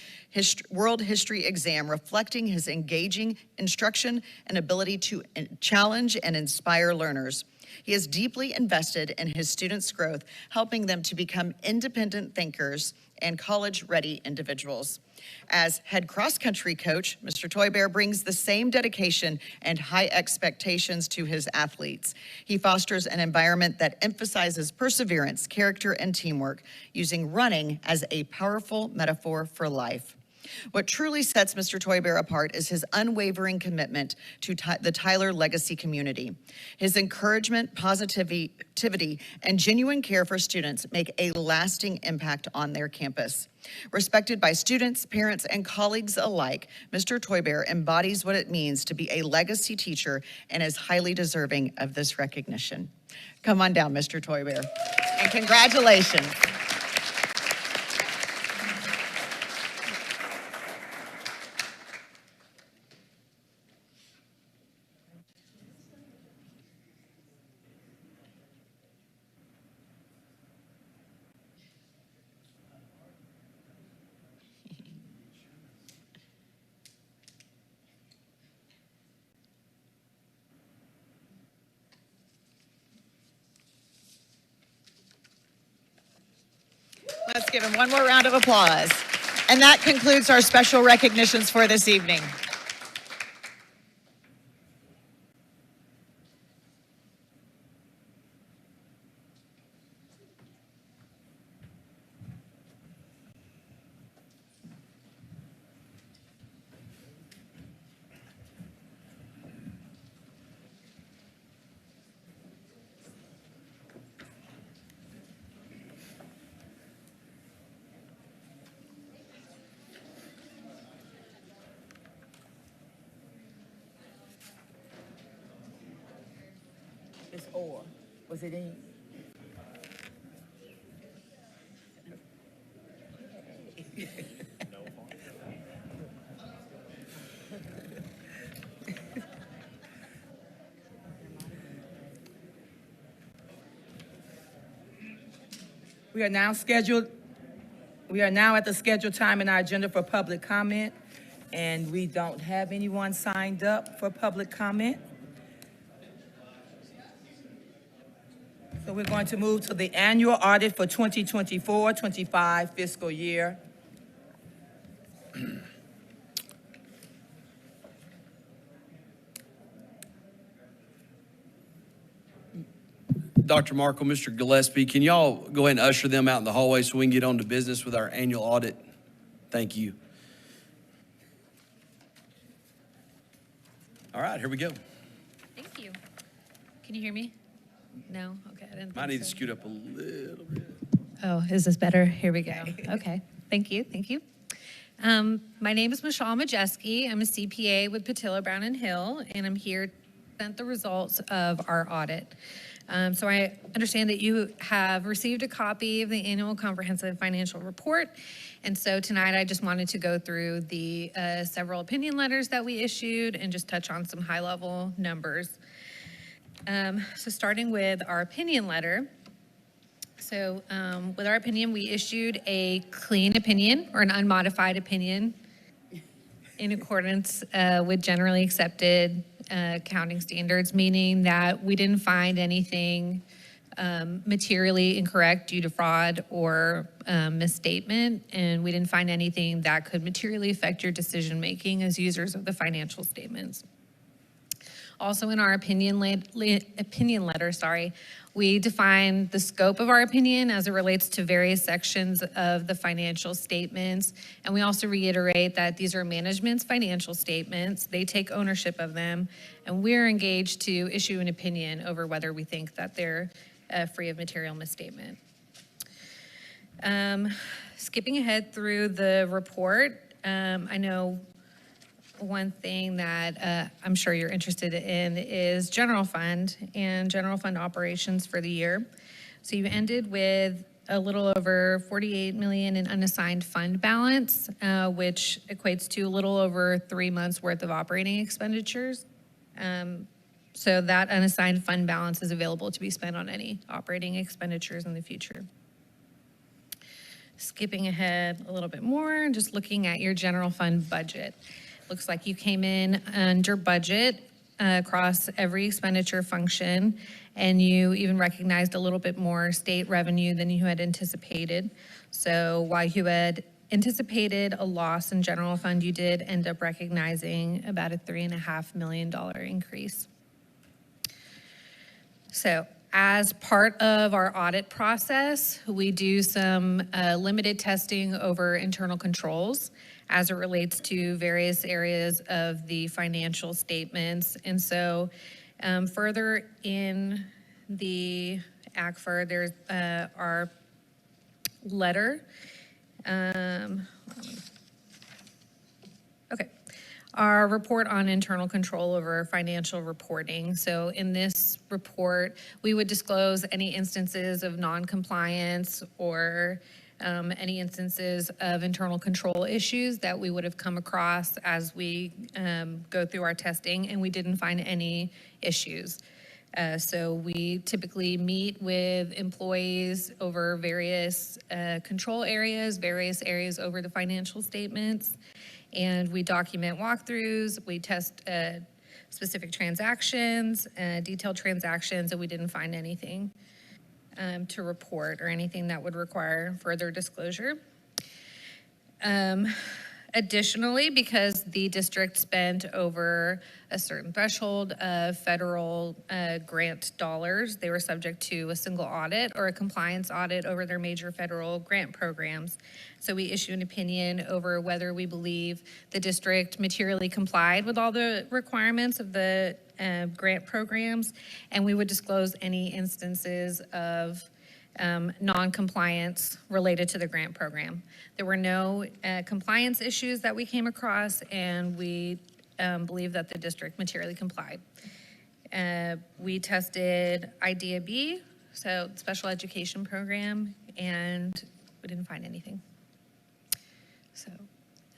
World History exam, reflecting his engaging instruction and ability to challenge and inspire learners. He is deeply invested in his students' growth, helping them to become independent thinkers and college-ready individuals. As head cross-country coach, Mr. Toybear brings the same dedication and high expectations to his athletes. He fosters an environment that emphasizes perseverance, character, and teamwork, using running as a powerful metaphor for life. What truly sets Mr. Toybear apart is his unwavering commitment to the Tyler Legacy community. His encouragement, positivity, and genuine care for students make a lasting impact on their campus. Respected by students, parents, and colleagues alike, Mr. Toybear embodies what it means to be a legacy teacher and is highly deserving of this recognition. Come on down, Mr. Toybear, and congratulations. Let's give him one more round of applause. And that concludes our special recognitions for this evening. It's or. Was it in? We are now at the scheduled time in our agenda for public comment, and we don't have anyone signed up for public comment. So we're going to move to the annual audit for 2024-25 fiscal year. Dr. Markle, Mr. Gillespie, can y'all go ahead and usher them out in the hallway so we can get on to business with our annual audit? Thank you. All right, here we go. Thank you. Can you hear me? No? Okay, I didn't Might think need to so. scoot up a little bit. Oh, is this better? Here we go. Okay, thank you, thank you. My name is Michelle Majeski. I'm a CPA with Patillo Brown and Hill, and I'm here to present the results of our audit. So I understand that you have received a copy of the annual comprehensive financial report. And so tonight I just wanted to go through the several opinion letters that we issued and just touch on some high level numbers. So starting with our opinion letter. So with our opinion, we issued a clean opinion or an unmodified opinion in accordance with generally accepted accounting standards, meaning that we didn't find anything materially incorrect due to fraud or misstatement, and we didn't find anything that could materially affect your decision-making as users of the financial statements. Also in our opinion letter, we define the scope of our opinion as it relates to various sections of the financial statements. And we also reiterate that these are management's financial statements. They take ownership of them. And we're engaged to issue an opinion over whether we think that they're free of material misstatement. Skipping ahead through the report, I know one thing that I'm sure you're interested in is general fund and general fund operations for the year. So you ended with a little over 48 million in unassigned fund balance, which equates to a little over 3 months worth of operating expenditures. So that unassigned fund balance is available to be spent on any operating expenditures in the future. Skipping ahead a little bit more, just looking at your general fund budget. Looks like you came in under budget across every expenditure function, and you even recognized a little bit more state revenue than you had anticipated. So while you had anticipated a loss in general fund, you did end up recognizing about a $3.5 million increase. So as part of our audit process, we do some limited testing over internal controls as it relates to various areas of the financial statements. And so further in the ACFR, there's our letter. Okay. Our report on internal control over financial reporting. So in this report, we would disclose any instances of non-compliance or any instances of internal control issues that we would have come across as we go through our testing, and we didn't find any issues. So we typically meet with employees over various control areas, various areas over the financial statements, and we document walkthroughs, we test specific transactions, detailed transactions, and we didn't find anything to report or anything that would require further disclosure. Additionally, because the district spent over a certain threshold of federal grant dollars, they were subject to a single audit or a compliance audit over their major federal grant programs. So we issue an opinion over whether we believe the district materially complied with all the requirements of the grant programs, and we would disclose any instances of non-compliance related to the grant program. There were no compliance issues that we came across, and we believe that the district materially complied. We tested IDEA B, so special education program, and we didn't find anything. So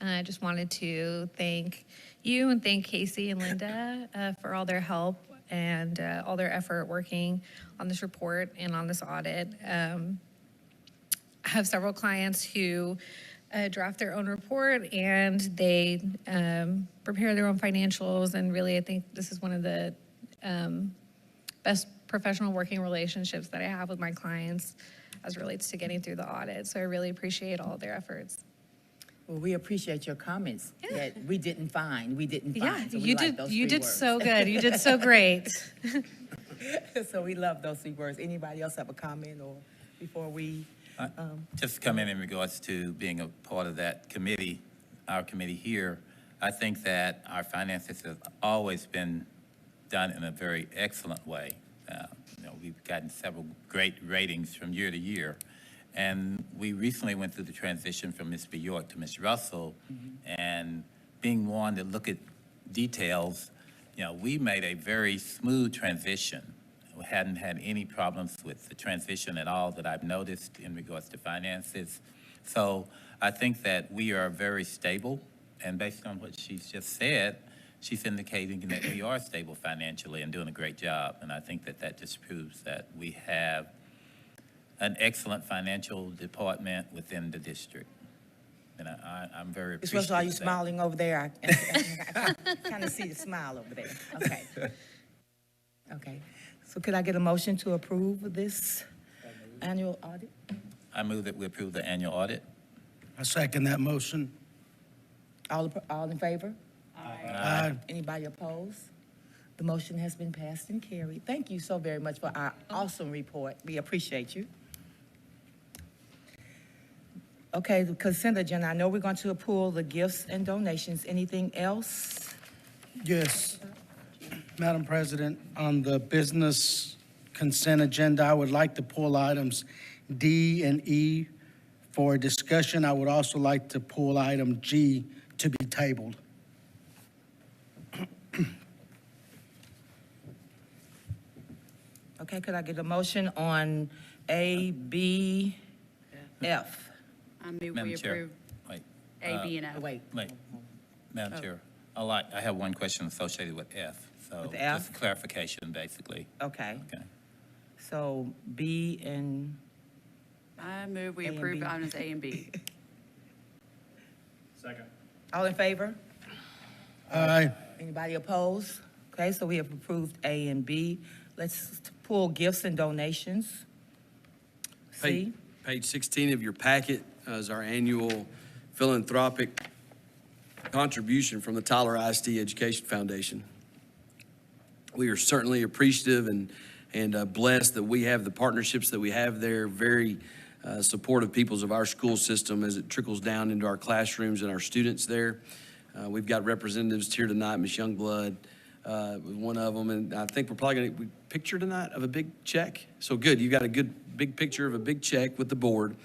I just wanted to thank you and thank Casey and Linda for all their help and all their effort working on this report and on this audit. I have several clients who draft their own report and they prepare their own financials, and really I think this is one of the best professional working relationships that I have with my clients as it relates to getting through the audit. So I really appreciate all of their efforts. Well, we appreciate your comments that we didn't find. Yeah, So we you like did. those You 3 did words. so good. You did so great. So we love those 3 words. Anybody else have a comment or before we? Just to come in regards to being a part of that committee, our committee here, I think that our finances have always been done in a very excellent way. We've gotten several great ratings from year to year. And we recently went through the transition from Ms. Bjork to Ms. Russell, and being one to look at details, we made a very smooth transition. We hadn't had any problems with the transition at all that I've noticed in regards to finances. So I think that we are very stable, and based on what she's just said, she's indicating that we are stable financially and doing a great job. And I think that that just proves that we have an excellent financial department within the district. And I'm very Ms. appreciative Russell, are you of that. smiling over there? I kind of see the smile over there. Okay. Okay. So could I get a motion to approve this annual audit? I move that we approve the annual audit. I second that motion. All in favor? Aye. Anybody opposed? The motion has been passed and carried. Thank you so very much for our awesome report. We appreciate you. Okay, the consent agenda. I know we're going to pull the gifts and donations. Anything else? Yes. Madam President, on the business consent agenda, I would like to pull items D and E for discussion. I would also like to pull item G to be tabled. Okay, could I get a motion on A, B, F? I move Madam we Chair, approve wait. A, B, and F. Wait. Madam Chair, I have one question associated with F. So With F? just clarification, basically. Okay. Okay. So B and, I move we A and approve B. items A and B. Second. all in favor? Aye. Anybody opposed? Okay, so we have approved A and B. Let's pull gifts and donations. C. Page 16 of your packet is our annual philanthropic contribution from the Tyler ISD Education Foundation. We are certainly appreciative and blessed that we have the partnerships that we have there, very supportive peoples of our school system as it trickles down into our classrooms and our students there. We've got representatives here tonight, Ms. Youngblood, one of them, and I think we're probably going to picture tonight of a big check. So good, you got a good big picture of a big check with the board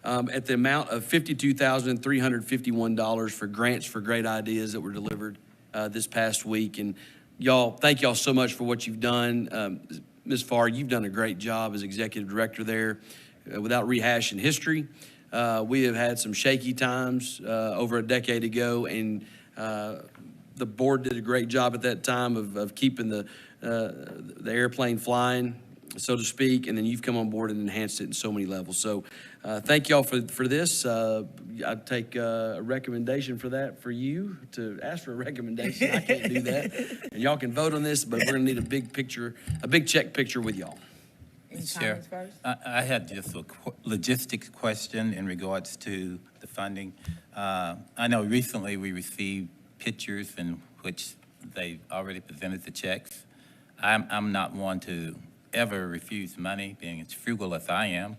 at the amount of $52,351 for grants for great ideas that were delivered this past week. And y'all, thank y'all so much for what you've done. Ms. Farr, you've done a great job as executive director there. Without rehashing history, we have had some shaky times over a decade ago, and the board did a great job at that time of keeping the airplane flying, so to speak, and then you've come on board and enhanced it in so many levels. So thank y'all for this. I'd take a recommendation for that for you to ask for a recommendation. I can't do that. And y'all can vote on this, but we're gonna need a big picture, a big check picture with y'all. Any Chair, comments first? I had just a logistics question in regards to the funding. I know recently we received pictures in which they already presented the checks. I'm not one to ever refuse money, being as frugal as I am.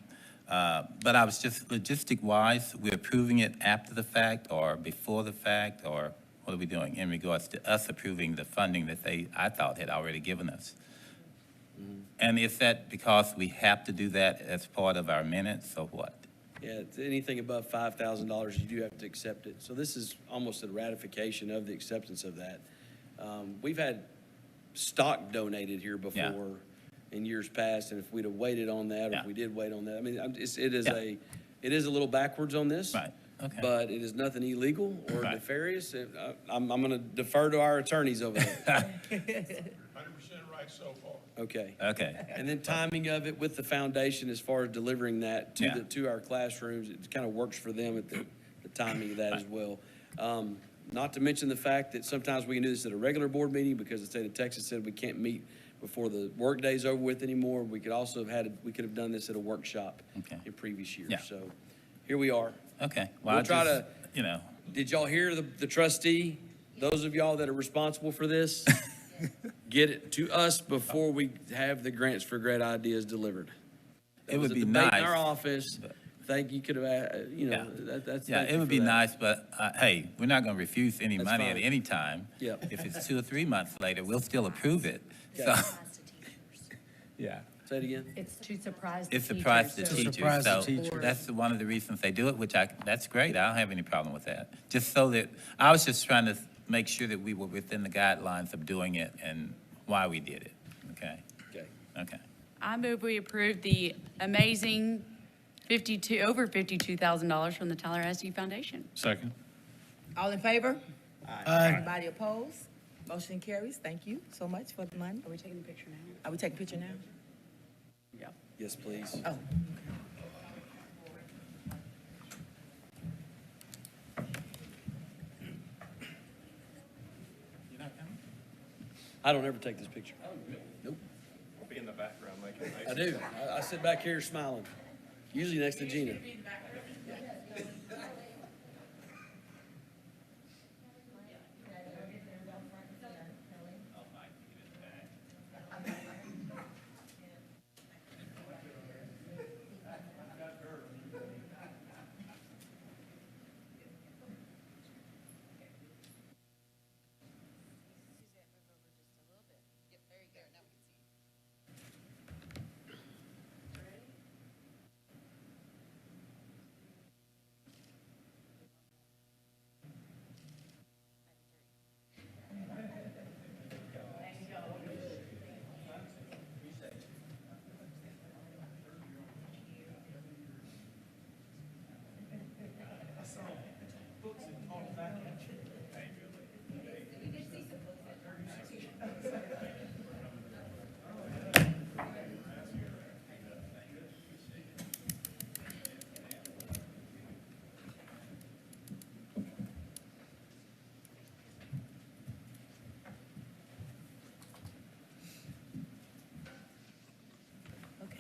But I was just logistic-wise, we're approving it after the fact or before the fact, or what are we doing in regards to us approving the funding that I thought had already given us? And is that because we have to do that as part of our minutes, or what? Yeah, it's anything above $5,000, you do have to accept it. So this is almost a ratification of the acceptance of that. We've had stock donated here before in years past, and if we'd have waited on that, or if we did wait on that, I mean, it is a little backwards on this. Right, okay. But it is nothing illegal or nefarious. I'm going to defer to our attorneys over there. 100% right so far. Okay. Okay. And then timing of it with the foundation as far as delivering that to our classrooms, it kind of works for them at the timing of that as well. Not to mention the fact that sometimes we can do this at a regular board meeting because the state of Texas said we can't meet before the work day's over with anymore. We could also we could have done this at a workshop in previous years. Yeah. So here we are. Okay. Well, We'll try to, Did y'all hear the trustee? Those of y'all that are responsible for this, get it to us before we have the grants for great ideas delivered. It would be In nice. our office. Think you could have, that's. Yeah, it would be nice, but hey, we're not going to refuse any That's money fine. at any time. Yep. If it's 2 or 3 months later, we'll still approve it. Okay. So, Yeah. Say it again. It's to surprise the It's teachers. surprise the so- teachers. surprise the So teachers. that's one of the reasons they do it, which that's great. I don't have any problem with that. Just so that, I was just trying to make sure that we were within the guidelines of doing it and why we did it. Okay? Okay. Okay. I move we approve the amazing over $52,000 from the Tyler ISD Foundation. Second. All in favor? Aye. Anybody opposed? Motion carries. Thank you so much for the money. Are we taking a picture now? Are we taking a picture now? Yeah. Yes, please. Oh. I don't ever take this picture. Nope. Be in the background making I do. I sit back here smiling, usually next to Gina.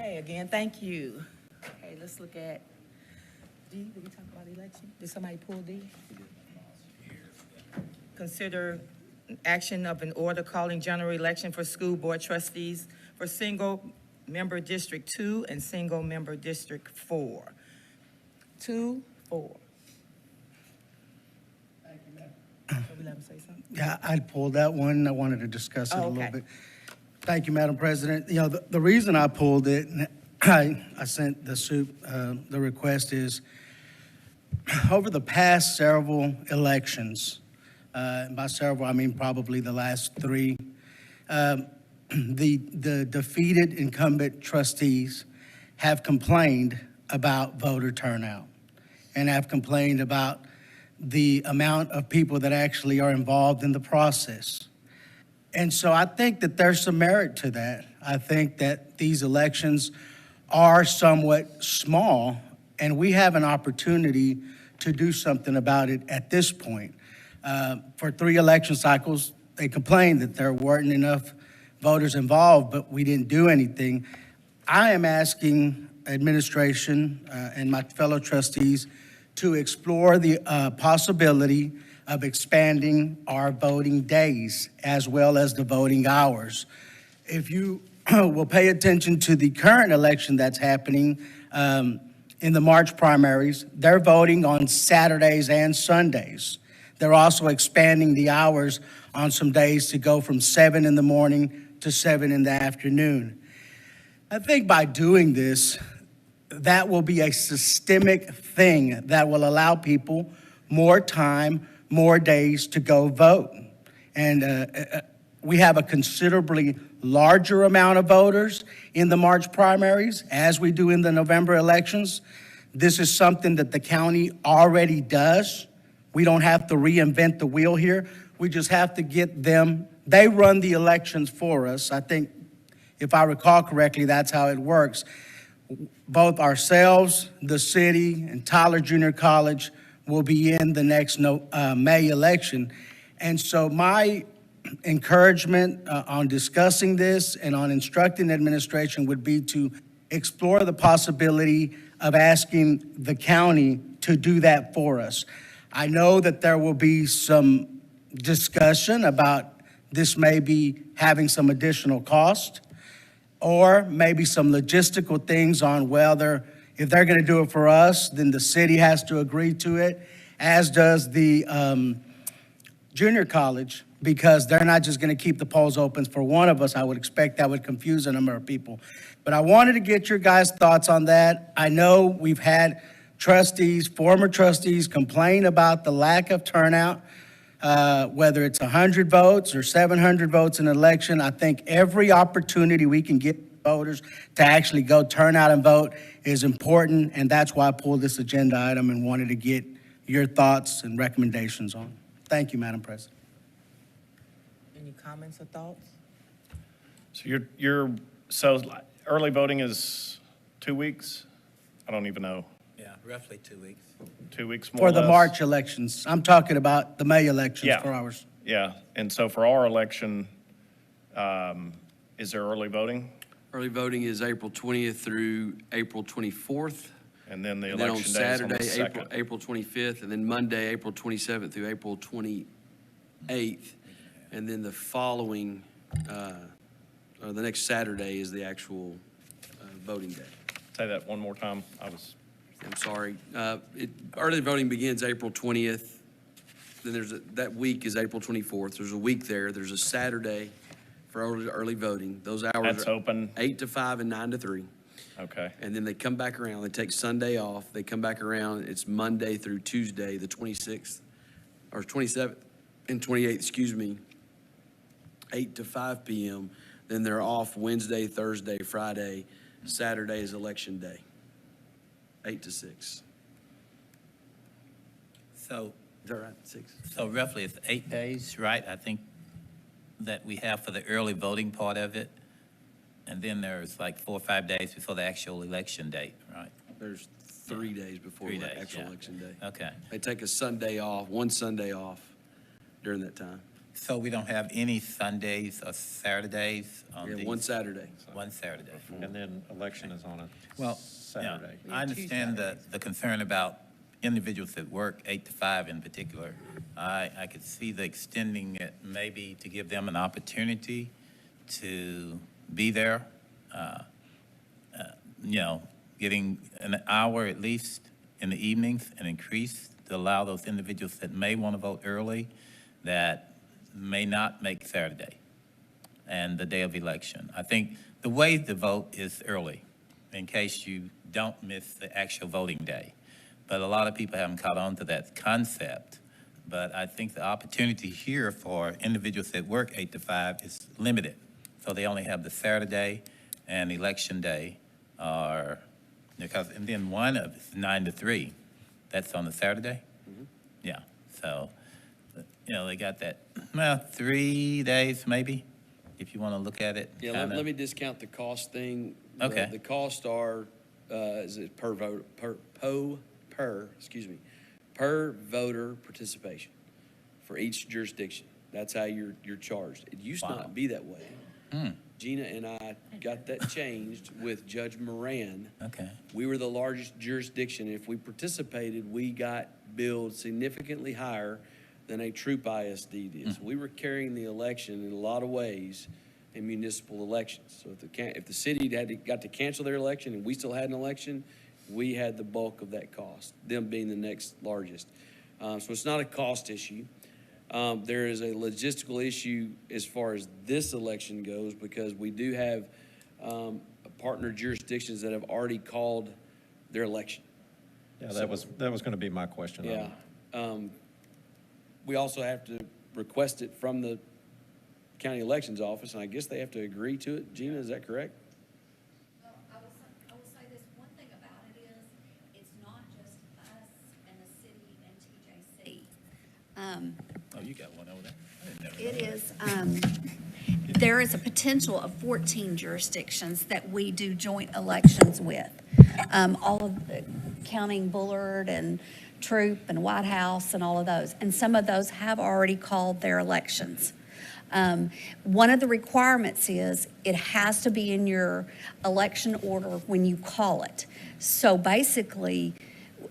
Okay, again, thank you. Okay, let's look at D. Did we talk about election? Did somebody pull D? Consider action of an order calling general election for school board trustees for single-member District 2 and single-member District 4. 2, 4. Thank you, Madam. We let him say something? Yeah, I pulled that one. I wanted to discuss it a Oh, little okay. bit. Thank you, Madam President. You know, the reason I pulled it, and I sent the request is, over the past several elections, and by several, I mean probably the last 3, the defeated incumbent trustees have complained about voter turnout and have complained about the amount of people that actually are involved in the process. And so I think that there's some merit to that. I think that these elections are somewhat small, and we have an opportunity to do something about it at this point. For 3 election cycles, they complained that there weren't enough voters involved, but we didn't do anything. I am asking administration and my fellow trustees to explore the possibility of expanding our voting days as well as the voting hours. If you will pay attention to the current election that's happening in the March primaries, they're voting on Saturdays and Sundays. They're also expanding the hours on some days to go from 7 in the morning to 7 in the afternoon. I think by doing this, that will be a systemic thing that will allow people more time, more days to go vote. And we have a considerably larger amount of voters in the March primaries as we do in the November elections. This is something that the county already does. We don't have to reinvent the wheel here. We just have to get them, they run the elections for us. I think, if I recall correctly, that's how it works. Both ourselves, the city, and Tyler Junior College will be in the next May election. And so my encouragement on discussing this and on instructing administration would be to explore the possibility of asking the county to do that for us. I know that there will be some discussion about this may be having some additional cost, or maybe some logistical things on whether, if they're going to do it for us, then the city has to agree to it, as does the junior college. because they're not just going to keep the polls open for one of us. I would expect that would confuse a number of people. But I wanted to get your guys' thoughts on that. I know we've had trustees, former trustees, complain about the lack of turnout, whether it's 100 votes or 700 votes in an election. I think every opportunity we can get voters to actually go turn out and vote is important, and that's why I pulled this agenda item and wanted to get your thoughts and recommendations on it. Thank you, Madam President. Any comments or thoughts? So early voting is 2 weeks? I don't even know. Yeah, roughly 2 weeks. 2 weeks more For or the less? March elections. I'm talking about the May elections Yeah. for ours. Yeah, and so for our election, is there early voting? Early voting is April 20th through April 24th. And then the And then on election day is on the Saturday, 2nd. April 25th, and then Monday, April 27th through April 28th. And then the following, or the next Saturday is the actual voting day. Say that one more time. I'm sorry. Early voting begins April 20th. Then that week is April 24th. There's a week there. There's a Saturday for early voting. Those hours That's are open. 8 to 5 and 9 to 3. Okay. And then they come back around. They take Sunday off. They come back around. It's Monday through Tuesday, the 26th, or 27th and 28th, excuse me, 8 to 5 p.m. Then they're off Wednesday, Thursday, Friday. Saturday is election day, 8 to 6. So, Is that right? 6? so roughly it's 8 days, right? I think that we have for the early voting part of it. And then there's like 4 or 5 days before the actual election date, right? There's 3 days before 3 the days, actual yeah. election day. Okay. They take a Sunday off, one Sunday off during that time. So we don't have any Sundays or Saturdays on Yeah, these? one Saturday. One Saturday. And then election is on a Well, Saturday. yeah, I understand the concern about individuals that work 8 to 5 in particular. I could see the extending it maybe to give them an opportunity to be there, getting an hour at least in the evenings and increase to allow those individuals that may want to vote early that may not make Saturday and the day of election. I think the way to vote is early in case you don't miss the actual voting day. But a lot of people haven't caught on to that concept. But I think the opportunity here for individuals that work 8 to 5 is limited. So they only have the Saturday and election day, and then one of it's 9 to 3. That's on the Saturday? Mm-hmm. Yeah, so, they got that, 3 days maybe, if you want to look at it. Yeah, let me discount the cost thing. Okay. The costs are, is it per vote, per voter participation for each jurisdiction. That's how you're charged. It used to not be that way. Gina and I got that changed with Judge Moran. Okay. We were the largest jurisdiction. If we participated, we got billed significantly higher than a troop ISD did. So we were carrying the election in a lot of ways in municipal elections. So if the city got to cancel their election and we still had an election, we had the bulk of that cost, them being the next largest. So it's not a cost issue. There is a logistical issue as far as this election goes because we do have partner jurisdictions that have already called their election. Yeah, that was going to be my question. Yeah. We also have to request it from the county elections office, and I guess they have to agree to it. Gina, is that correct? Well, I will say this, one thing about it is, it's not just us and the city and TJC. Oh, you got one over there. I didn't know It is, there is a potential of 14 jurisdictions that we do joint elections with. All of, counting Bullard and Troop and White House and all of those. And some of those have already called their elections. One of the requirements is it has to be in your election order when you call it. So basically,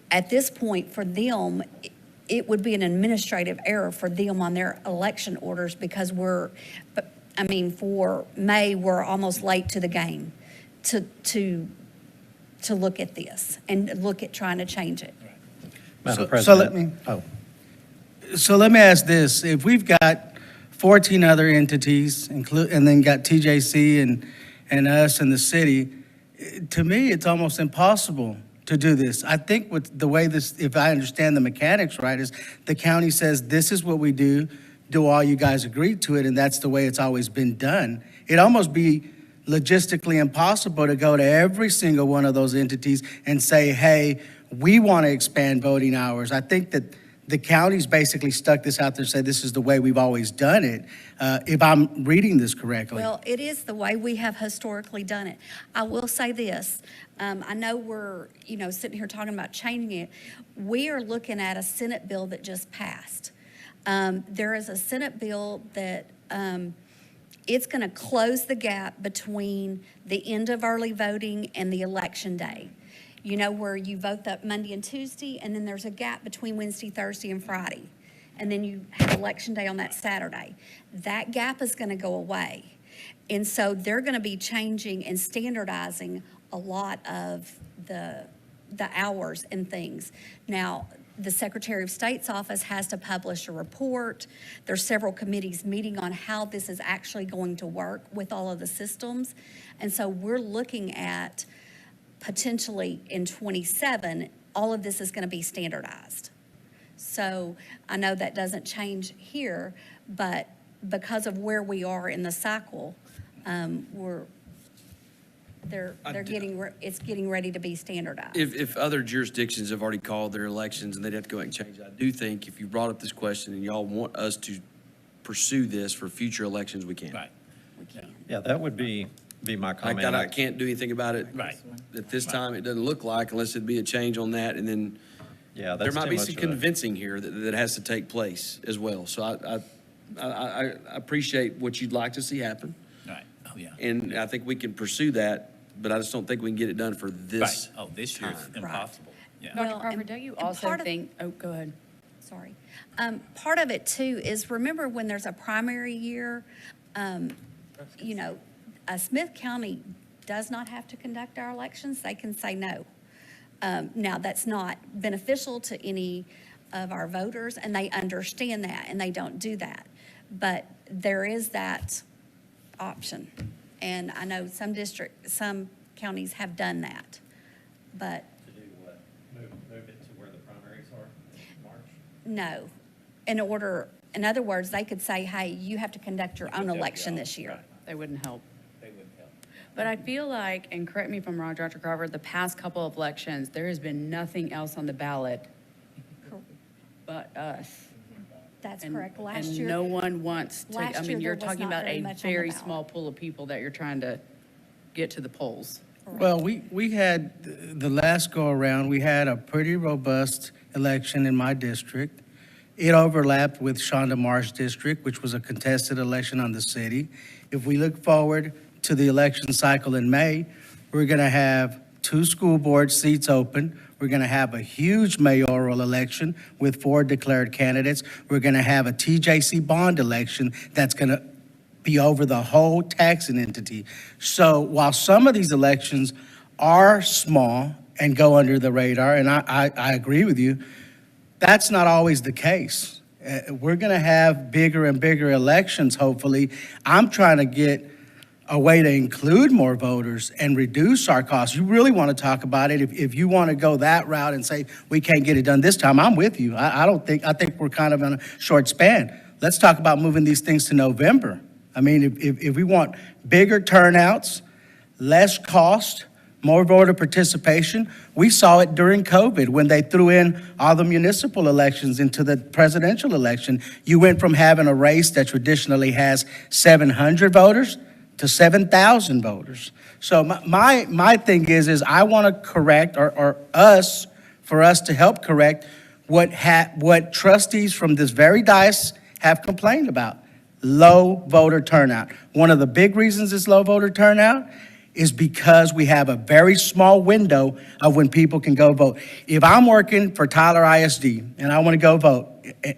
at this point for them, it would be an administrative error for them on their election orders because for May, we're almost late to the game to look at this and look at trying to change it. Madam So let President. me ask this. If we've got 14 other entities, and then got TJC and us and the city. To me, it's almost impossible to do this. I think with the way this, if I understand the mechanics right, is the county says, this is what we do all you guys agree to it, and that's the way it's always been done. It'd almost be logistically impossible to go to every single one of those entities and say, hey, we want to expand voting hours. I think that the county's basically stuck this out there and said this is the way we've always done it, if I'm reading this correctly. Well, it is the way we have historically done it. I will say this, I know we're, sitting here talking about changing it. We are looking at a Senate bill that just passed. There is a Senate bill that it's going to close the gap between the end of early voting and the election day. Where you vote that Monday and Tuesday, and then there's a gap between Wednesday, Thursday, and Friday. And then you have election day on that Saturday. That gap is going to go away. And so they're going to be changing and standardizing a lot of the hours and things. Now, the Secretary of State's office has to publish a report. There's several committees meeting on how this is actually going to work with all of the systems. And so we're looking at potentially in 27, all of this is going to be standardized. So I know that doesn't change here, but because of where we are in the cycle, it's getting ready to be standardized. If other jurisdictions have already called their elections and they'd have to go ahead and change it, I do think if you brought up this question and y'all want us to pursue this for future elections, we can. Right. We can. Yeah, that would be my comment. I can't do anything about it. Right. At this time, it doesn't look like, unless it'd be a change on that, and then Yeah, there that's might too be much some of a- convincing here that has to take place as well. So I appreciate what you'd like to see happen, Right. Oh, yeah. and I think we can pursue that, but I just don't think we can get it done for this. Right. Oh, this year's time. impossible. Yeah. Dr. Well, Crawford, and- don't you and also part of- think, oh, go ahead. Sorry. Part of it too is, remember when there's a primary year, Smith County does not have to conduct our elections. They can say no. Now, that's not beneficial to any of our voters, and they understand that, and they don't do that. But there is that option. And I know some counties have done that, but To do what? Move it to where the primaries are, March? no. In other words, they could say, hey, you have to conduct your own election this year. They wouldn't help. They wouldn't help. But I feel like, and correct me if I'm wrong, Dr. Crawford, the past couple of elections, there has been nothing else on the ballot but us. That's And- correct. Last And year, no one wants to, last I year mean, you're there was talking not about very a much on the very ballot. small pool of people that you're trying to get to the polls. Well, we had, the last go-around, we had a pretty robust election in my district. It overlapped with Shonda Marsh district, which was a contested election on the city. If we look forward to the election cycle in May, we're going to have 2 school board seats open. We're going to have a huge mayoral election with 4 declared candidates. We're going to have a TJC bond election that's going to be over the whole taxing entity. So while some of these elections are small and go under the radar, and I agree with you, that's not always the case. We're going to have bigger and bigger elections, hopefully. I'm trying to get a way to include more voters and reduce our costs. You really want to talk about it. If you want to go that route and say, we can't get it done this time, I'm with you. I think we're kind of in a short span. Let's talk about moving these things to November. I mean, if we want bigger turnouts, less cost, more voter participation, we saw it during COVID when they threw in all the municipal elections into the presidential election. You went from having a race that traditionally has 700 voters to 7,000 voters. So my thing is I want to correct, for us to help correct what trustees from this very dais have complained about. Low voter turnout. One of the big reasons it's low voter turnout is because we have a very small window of when people can go vote. If I'm working for Tyler ISD and I want to go vote,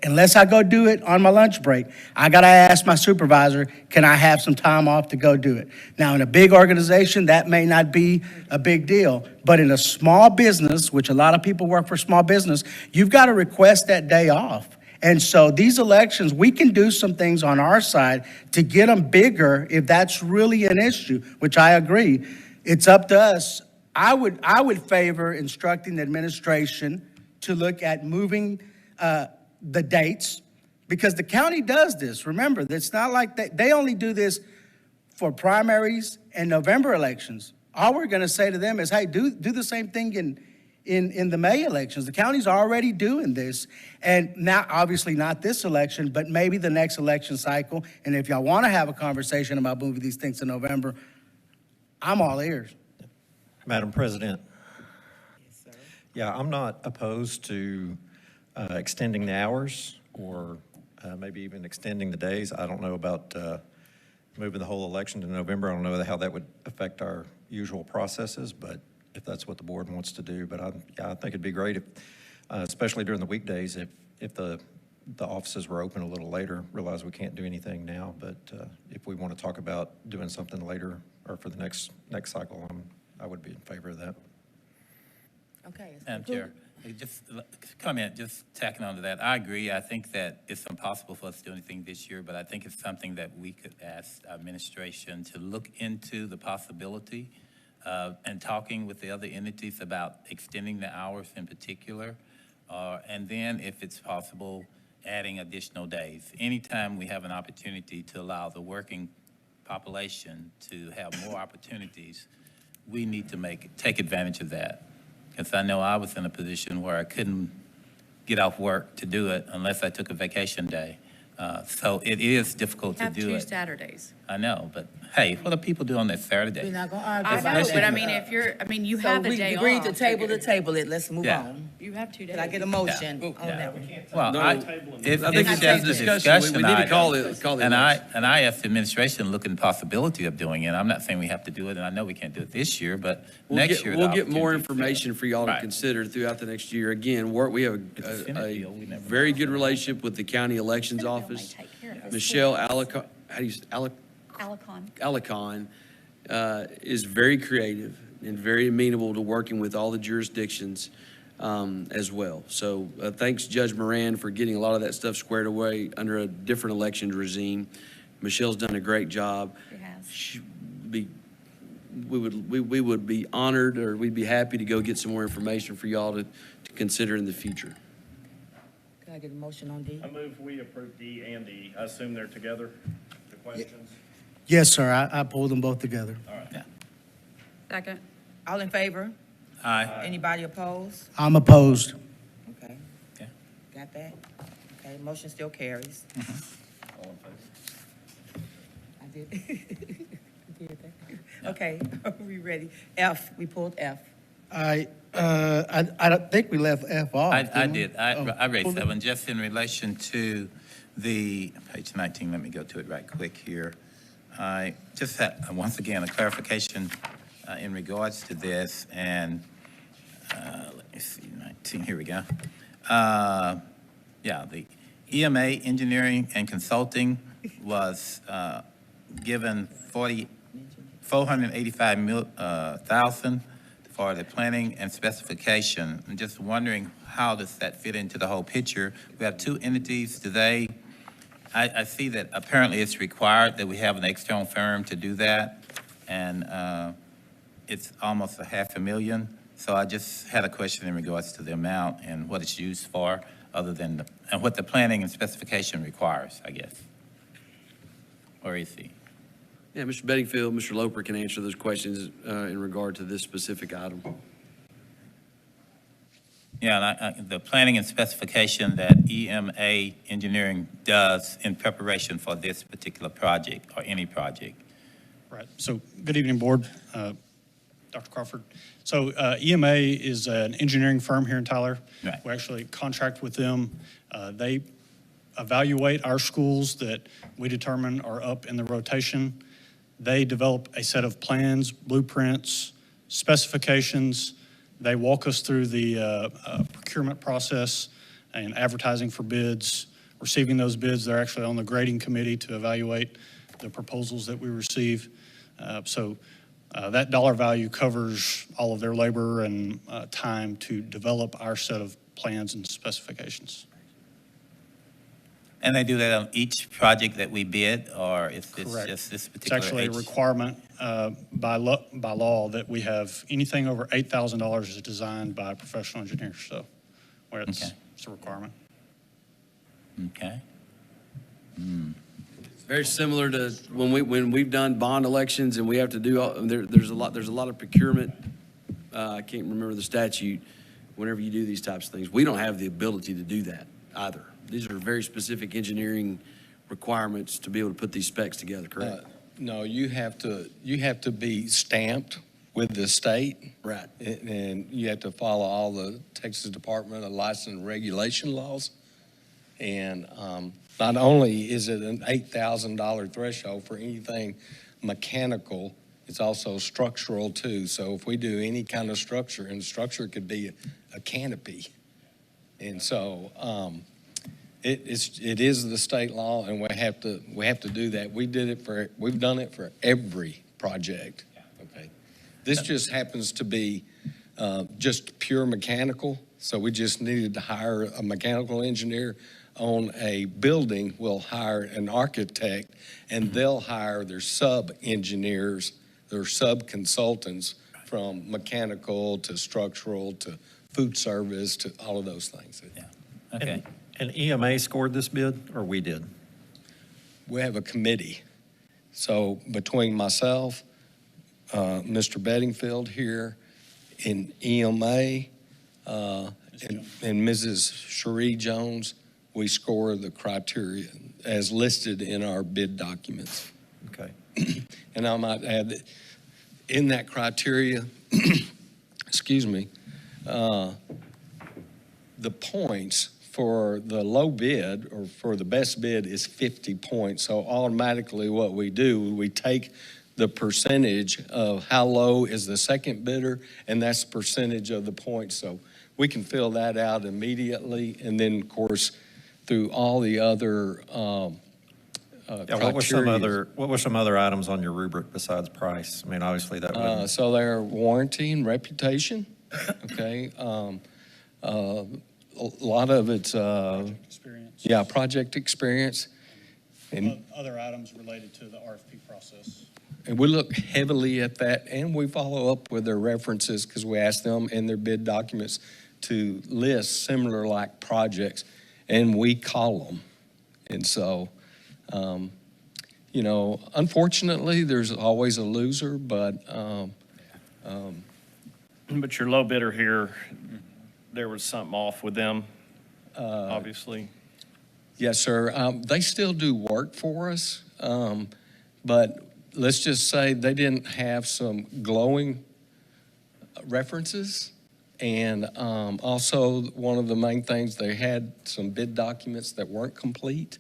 unless I go do it on my lunch break, I got to ask my supervisor, can I have some time off to go do it? Now, in a big organization, that may not be a big deal, but in a small business, which a lot of people work for small business, you've got to request that day off. And so these elections, we can do some things on our side to get them bigger if that's really an issue, which I agree. It's up to us. I would favor instructing the administration to look at moving the dates, because the county does this. Remember, it's not like they only do this for primaries and November elections. All we're going to say to them is, hey, do the same thing in the May elections. The county's already doing this. And now, obviously not this election, but maybe the next election cycle. And if y'all want to have a conversation about moving these things to November, I'm all ears. Madam President. Yes, sir. Yeah, I'm not opposed to extending the hours or maybe even extending the days. I don't know about moving the whole election to November. I don't know how that would affect our usual processes, but if that's what the board wants to do. But I think it'd be great if, especially during the weekdays, if the offices were open a little later. Realize we can't do anything now, but if we want to talk about doing something later or for the next cycle, I would be in favor of that. Okay. Madam Chair, just comment, just tacking on to that. I agree. I think that it's impossible for us to do anything this year, but I think it's something that we could ask our administration to look into the possibility and talking with the other entities about extending the hours in particular, and then if it's possible, adding additional days. Anytime we have an opportunity to allow the working population to have more opportunities, we need to take advantage of that. Because I know I was in a position where I couldn't get off work to do it unless I took a vacation day. So it is difficult to Have do 2 it. Saturdays. I know, but hey, what do people do on their Saturday? We're not going to argue I about know, that. but I mean, you have a day off. We agreed to table it. Let's move Yeah. on. You have 2 days. Can I get a motion on Yeah. that one? Well, No, I I think think it's that's just a discussion. We need to item. call the And election. I asked the administration, look at the possibility of doing it. I'm not saying we have to do it, and I know we can't do it this year, but next year. We'll the get more opportunity's there. information for y'all to Right. consider throughout the next year. Again, we have Senate a deal, we never very good relationship with the county elections Senate bill may office. take care of this. Michelle Alicon, how do you, Alicon is very creative and very amenable to working with all the jurisdictions as well. So thanks, Judge Moran, for getting a lot of that stuff squared away under a different election regime. Michelle's done a great job. She has. We would be honored, or we'd be happy to go get some more information for y'all to consider in the future. Can I get a motion on D? I move we approve D and E. I assume they're together, the questions? Yes, sir. I pulled them both together. All right. Yeah. Second. All in favor? Aye. Anybody opposed? I'm opposed. Okay. Okay. Got that? Okay, motion still carries. All in favor? I did. I did that. Okay, are we ready? F, we pulled F. I don't think we left F off. I we? did. Oh, I raised pulled it. that one just in relation to the, page 19, let me go to it right quick here. I just had, once again, a clarification in regards to this, and let me see, 19, here we go. Yeah, the EMA Engineering and Consulting was given $485,000 for the planning and specification. I'm just wondering, how does that fit into the whole picture? We have two entities. Do they, I see that apparently it's required that we have an external firm to do that, and it's almost $500,000. So I just had a question in regards to the amount and what it's used for, other than, and what the planning and specification requires, I guess. Or is he? Yeah, Mr. Bedingfield, Mr. Loper can answer those questions in regard to this specific item. Yeah, and the planning and specification that EMA Engineering does in preparation for this particular project or any project. Right. So, good evening, Board. Dr. Crawford. So, EMA is an engineering firm here in Tyler. Right. We actually contract with them. They evaluate our schools that we determine are up in the rotation. They develop a set of plans, blueprints, specifications. They walk us through the procurement process and advertising for bids, receiving those bids. They're actually on the grading committee to evaluate the proposals that we receive. So that dollar value covers all of their labor and time to develop our set of plans and specifications. And they do that on each project that we bid, or it's Correct. just this It's particular? actually a requirement by law that we have anything over $8,000 is designed by professional engineers, so where it's a requirement. Okay. Very similar to when we've done bond elections and we have to do, there's a lot of procurement. I can't remember the statute. Whenever you do these types of things, we don't have the ability to do that either. These are very specific engineering requirements to be able to put these specs together, correct? No, you have to be stamped with the state. Right. And you have to follow all the Texas Department of License and Regulation laws. And not only is it an $8,000 threshold for anything mechanical, it's also structural too. So if we do any kind of structure, and structure could be a canopy. And so it is the state law, and we have to do that. We've done it for every project. Okay. This just happens to be just pure mechanical. So we just needed to hire a mechanical engineer. On a building, we'll hire an architect, and they'll hire their sub-engineers, their sub-consultants, from mechanical to structural to food service to all of those things. Yeah. Okay. And EMA scored this bid, or we did? We have a committee. So between myself, Mr. Bedingfield here, and EMA, and Mrs. Cherie Jones, we score the criteria as listed in our bid documents. Okay. And I might add that in that criteria, excuse me, the points for the low bid or for the best bid is 50 points. So automatically what we do, we take the percentage of how low is the second bidder, and that's the percentage of the points. So we can fill that out immediately. And then, of course, through all the other What were some other items on your rubric besides price? I mean, obviously that would. So they're warranty and reputation, okay? A lot of it's, Experience. yeah, project experience. And Other items related to the RFP process. we look heavily at that, and we follow up with their references because we ask them in their bid documents to list similar like projects, and we call them. And so, you know, unfortunately, there's always a loser, but But your low bidder here, there was something off with them, obviously. yes, sir. They still do work for us, but let's just say they didn't have some glowing references. And also, one of the main things, they had some bid documents that weren't complete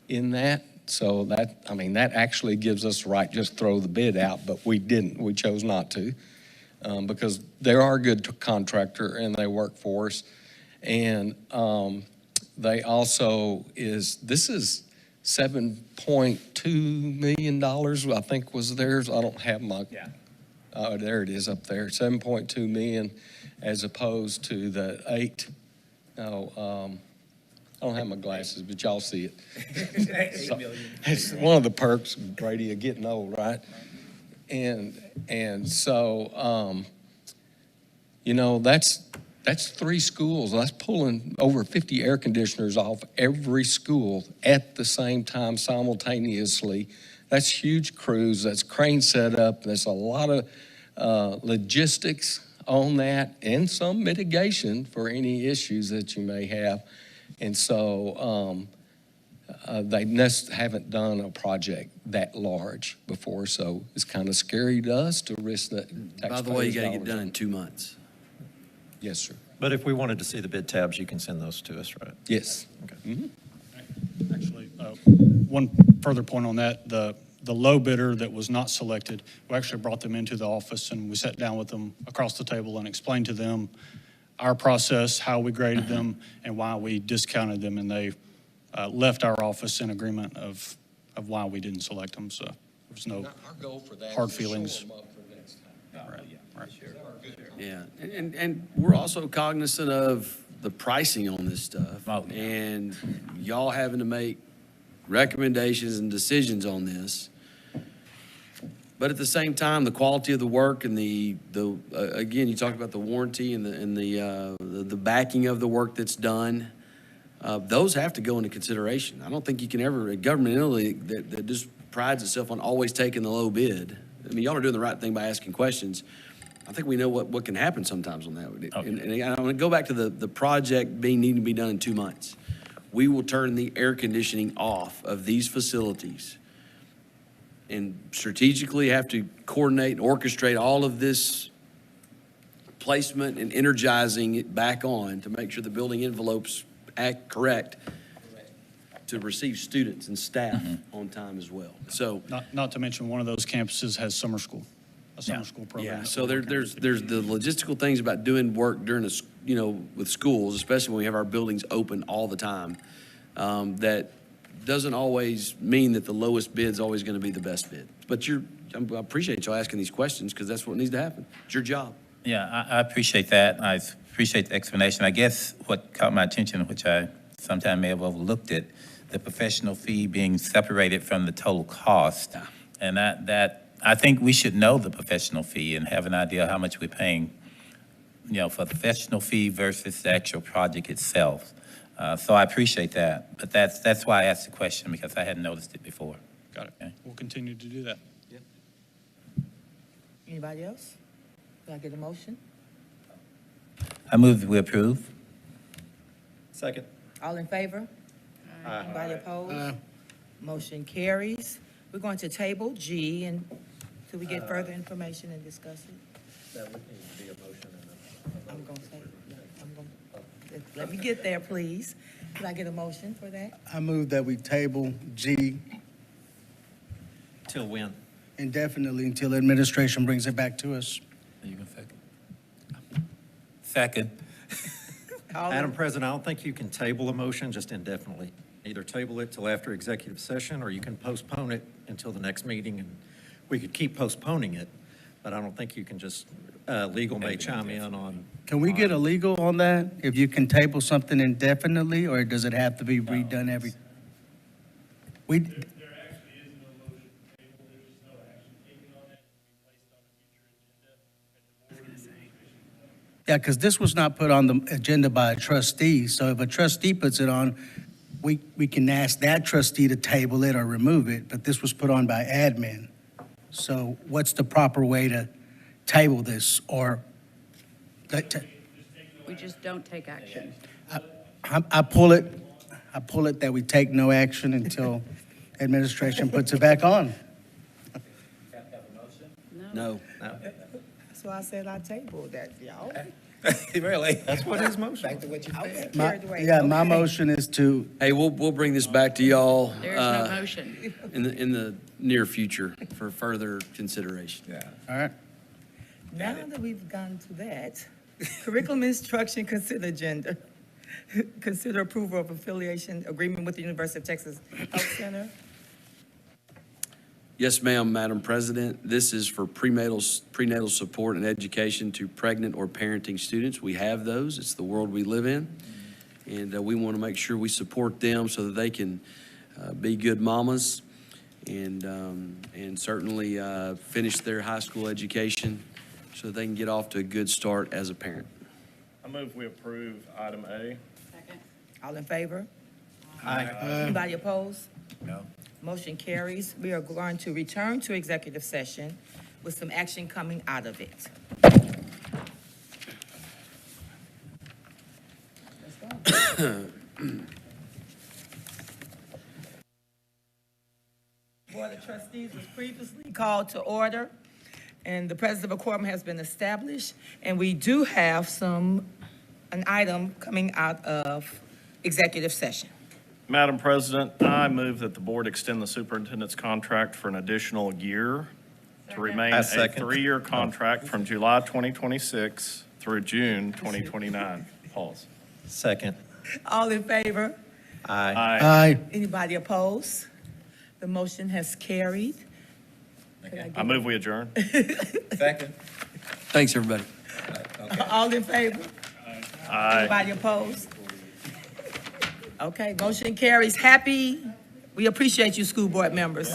in that. So that, I mean, that actually gives us the right just throw the bid out, but we didn't. We chose not to because they are a good contractor and they work for us. And they also this is $7.2 million, I think was theirs. I don't have my, there it is up there, 7.2 million as opposed to the 8. No, I don't have my glasses, but y'all see it. So, it's one of the perks, Brady, of getting old, right? And so, you know, that's 3 schools. That's pulling over 50 air conditioners off every school at the same time simultaneously. That's huge crews. That's crane setup. There's a lot of logistics on that and some mitigation for any issues that you may have. And so they haven't done a project that large before, so it's kind of scary to us to risk that. By the way, you got to get done in 2 months. Yes, sir. But if we wanted to see the bid tabs, you can send those to us, right? Yes. Okay. Mm-hmm. Actually, one further point on that, the low bidder that was not selected, we actually brought them into the office and we sat down with them across the table and explained to them our process, how we graded them, and why we discounted them, and they left our office in agreement of why we didn't select them, so there's no Our goal for that hard is to show feelings. them up for next time. Right. Yeah, and we're also cognizant of the pricing on this stuff. Oh, yeah. And y'all having to make recommendations and decisions on this. But at the same time, the quality of the work and again, you talked about the warranty and the backing of the work that's done. Those have to go into consideration. I don't think you can ever, a government entity that just prides itself on always taking the low bid. I mean, y'all are doing the right thing by asking questions. I think we know what can happen sometimes on that. Okay. And I'm going to go back to the project needing to be done in 2 months. We will turn the air conditioning off of these facilities and strategically have to coordinate and orchestrate all of this placement and energizing it back on to make sure the building envelopes act correct to receive students and staff on time as well. So, Not to mention, one of those campuses has summer school, a summer school program. yeah, so there's the logistical things about doing work during with schools, especially when we have our buildings open all the time, that doesn't always mean that the lowest bid is always going to be the best bid. But I appreciate y'all asking these questions because that's what needs to happen. It's your job. Yeah, I appreciate that. I appreciate the explanation. I guess what caught my attention, which I sometime may have overlooked it, the professional fee being separated from the total cost. And that I think we should know the professional fee and have an idea how much we're paying, for the professional fee versus the actual project itself. So I appreciate that. But that's why I asked the question, because I hadn't noticed it before. Got it. Okay. We'll continue to do that. Anybody else? Can I get a motion? I move that we approve. Second. All in favor? Anybody opposed? Motion carries. We're going to table G until we get further information and discuss it. That would need to be a motion I'm going to say, let me get there, please. Could I get a motion for that? I move that we table G Till when? indefinitely until administration brings it back to us. Are you going to second? Second. Madam President, I don't think you can table a motion just indefinitely. Either table it till after executive session, or you can postpone it until the next meeting, and we could keep postponing it, but I don't think you can just, legal may chime in on. Can we get a legal on that? If you can table something indefinitely, or does it have to be redone every? We, There actually is no motion to table, there's just no action taken on it, it will be placed on a future agenda. yeah, because this was not put on the agenda by a trustee, so if a trustee puts it on, we can ask that trustee to table it or remove it, but this was put on by admin. So what's the proper way to table this, or? We just don't take action. I pull it that we take no action until administration puts it back on. No. That's why I said I tabled that, y'all. Really? That's what his motion. Back to what you said. My motion is to, Hey, we'll bring this back to y'all There's no motion. in the near future for further consideration. Yeah. all right, Now that we've gone to that, curriculum instruction, consider agenda. Consider approval of affiliation agreement with the University of Texas Health Center. Yes, ma'am, Madam President. This is for prenatal support and education to pregnant or parenting students. We have those. It's the world we live in. And we want to make sure we support them so that they can be good mamas and certainly finish their high school education so that they can get off to a good start as a parent. I move we approve item A. Second. All in favor? Aye. Anybody opposed? No. Motion carries. We are going to return to executive session with some action coming out of it. Let's go. Board of Trustees was previously called to order, and the presence of a quorum has been established, and we do have an item coming out of executive session. Madam President, I move that the board extend the superintendent's contract for an additional year to remain I a second. 3-year contract from July 2026 through June 2029. Pause. Second. All in favor? Aye. aye. Anybody opposed? The motion has carried. I move we adjourn. Second. Thanks, everybody. All in favor? Aye. Anybody opposed? Okay, motion carries. We appreciate you, school board members.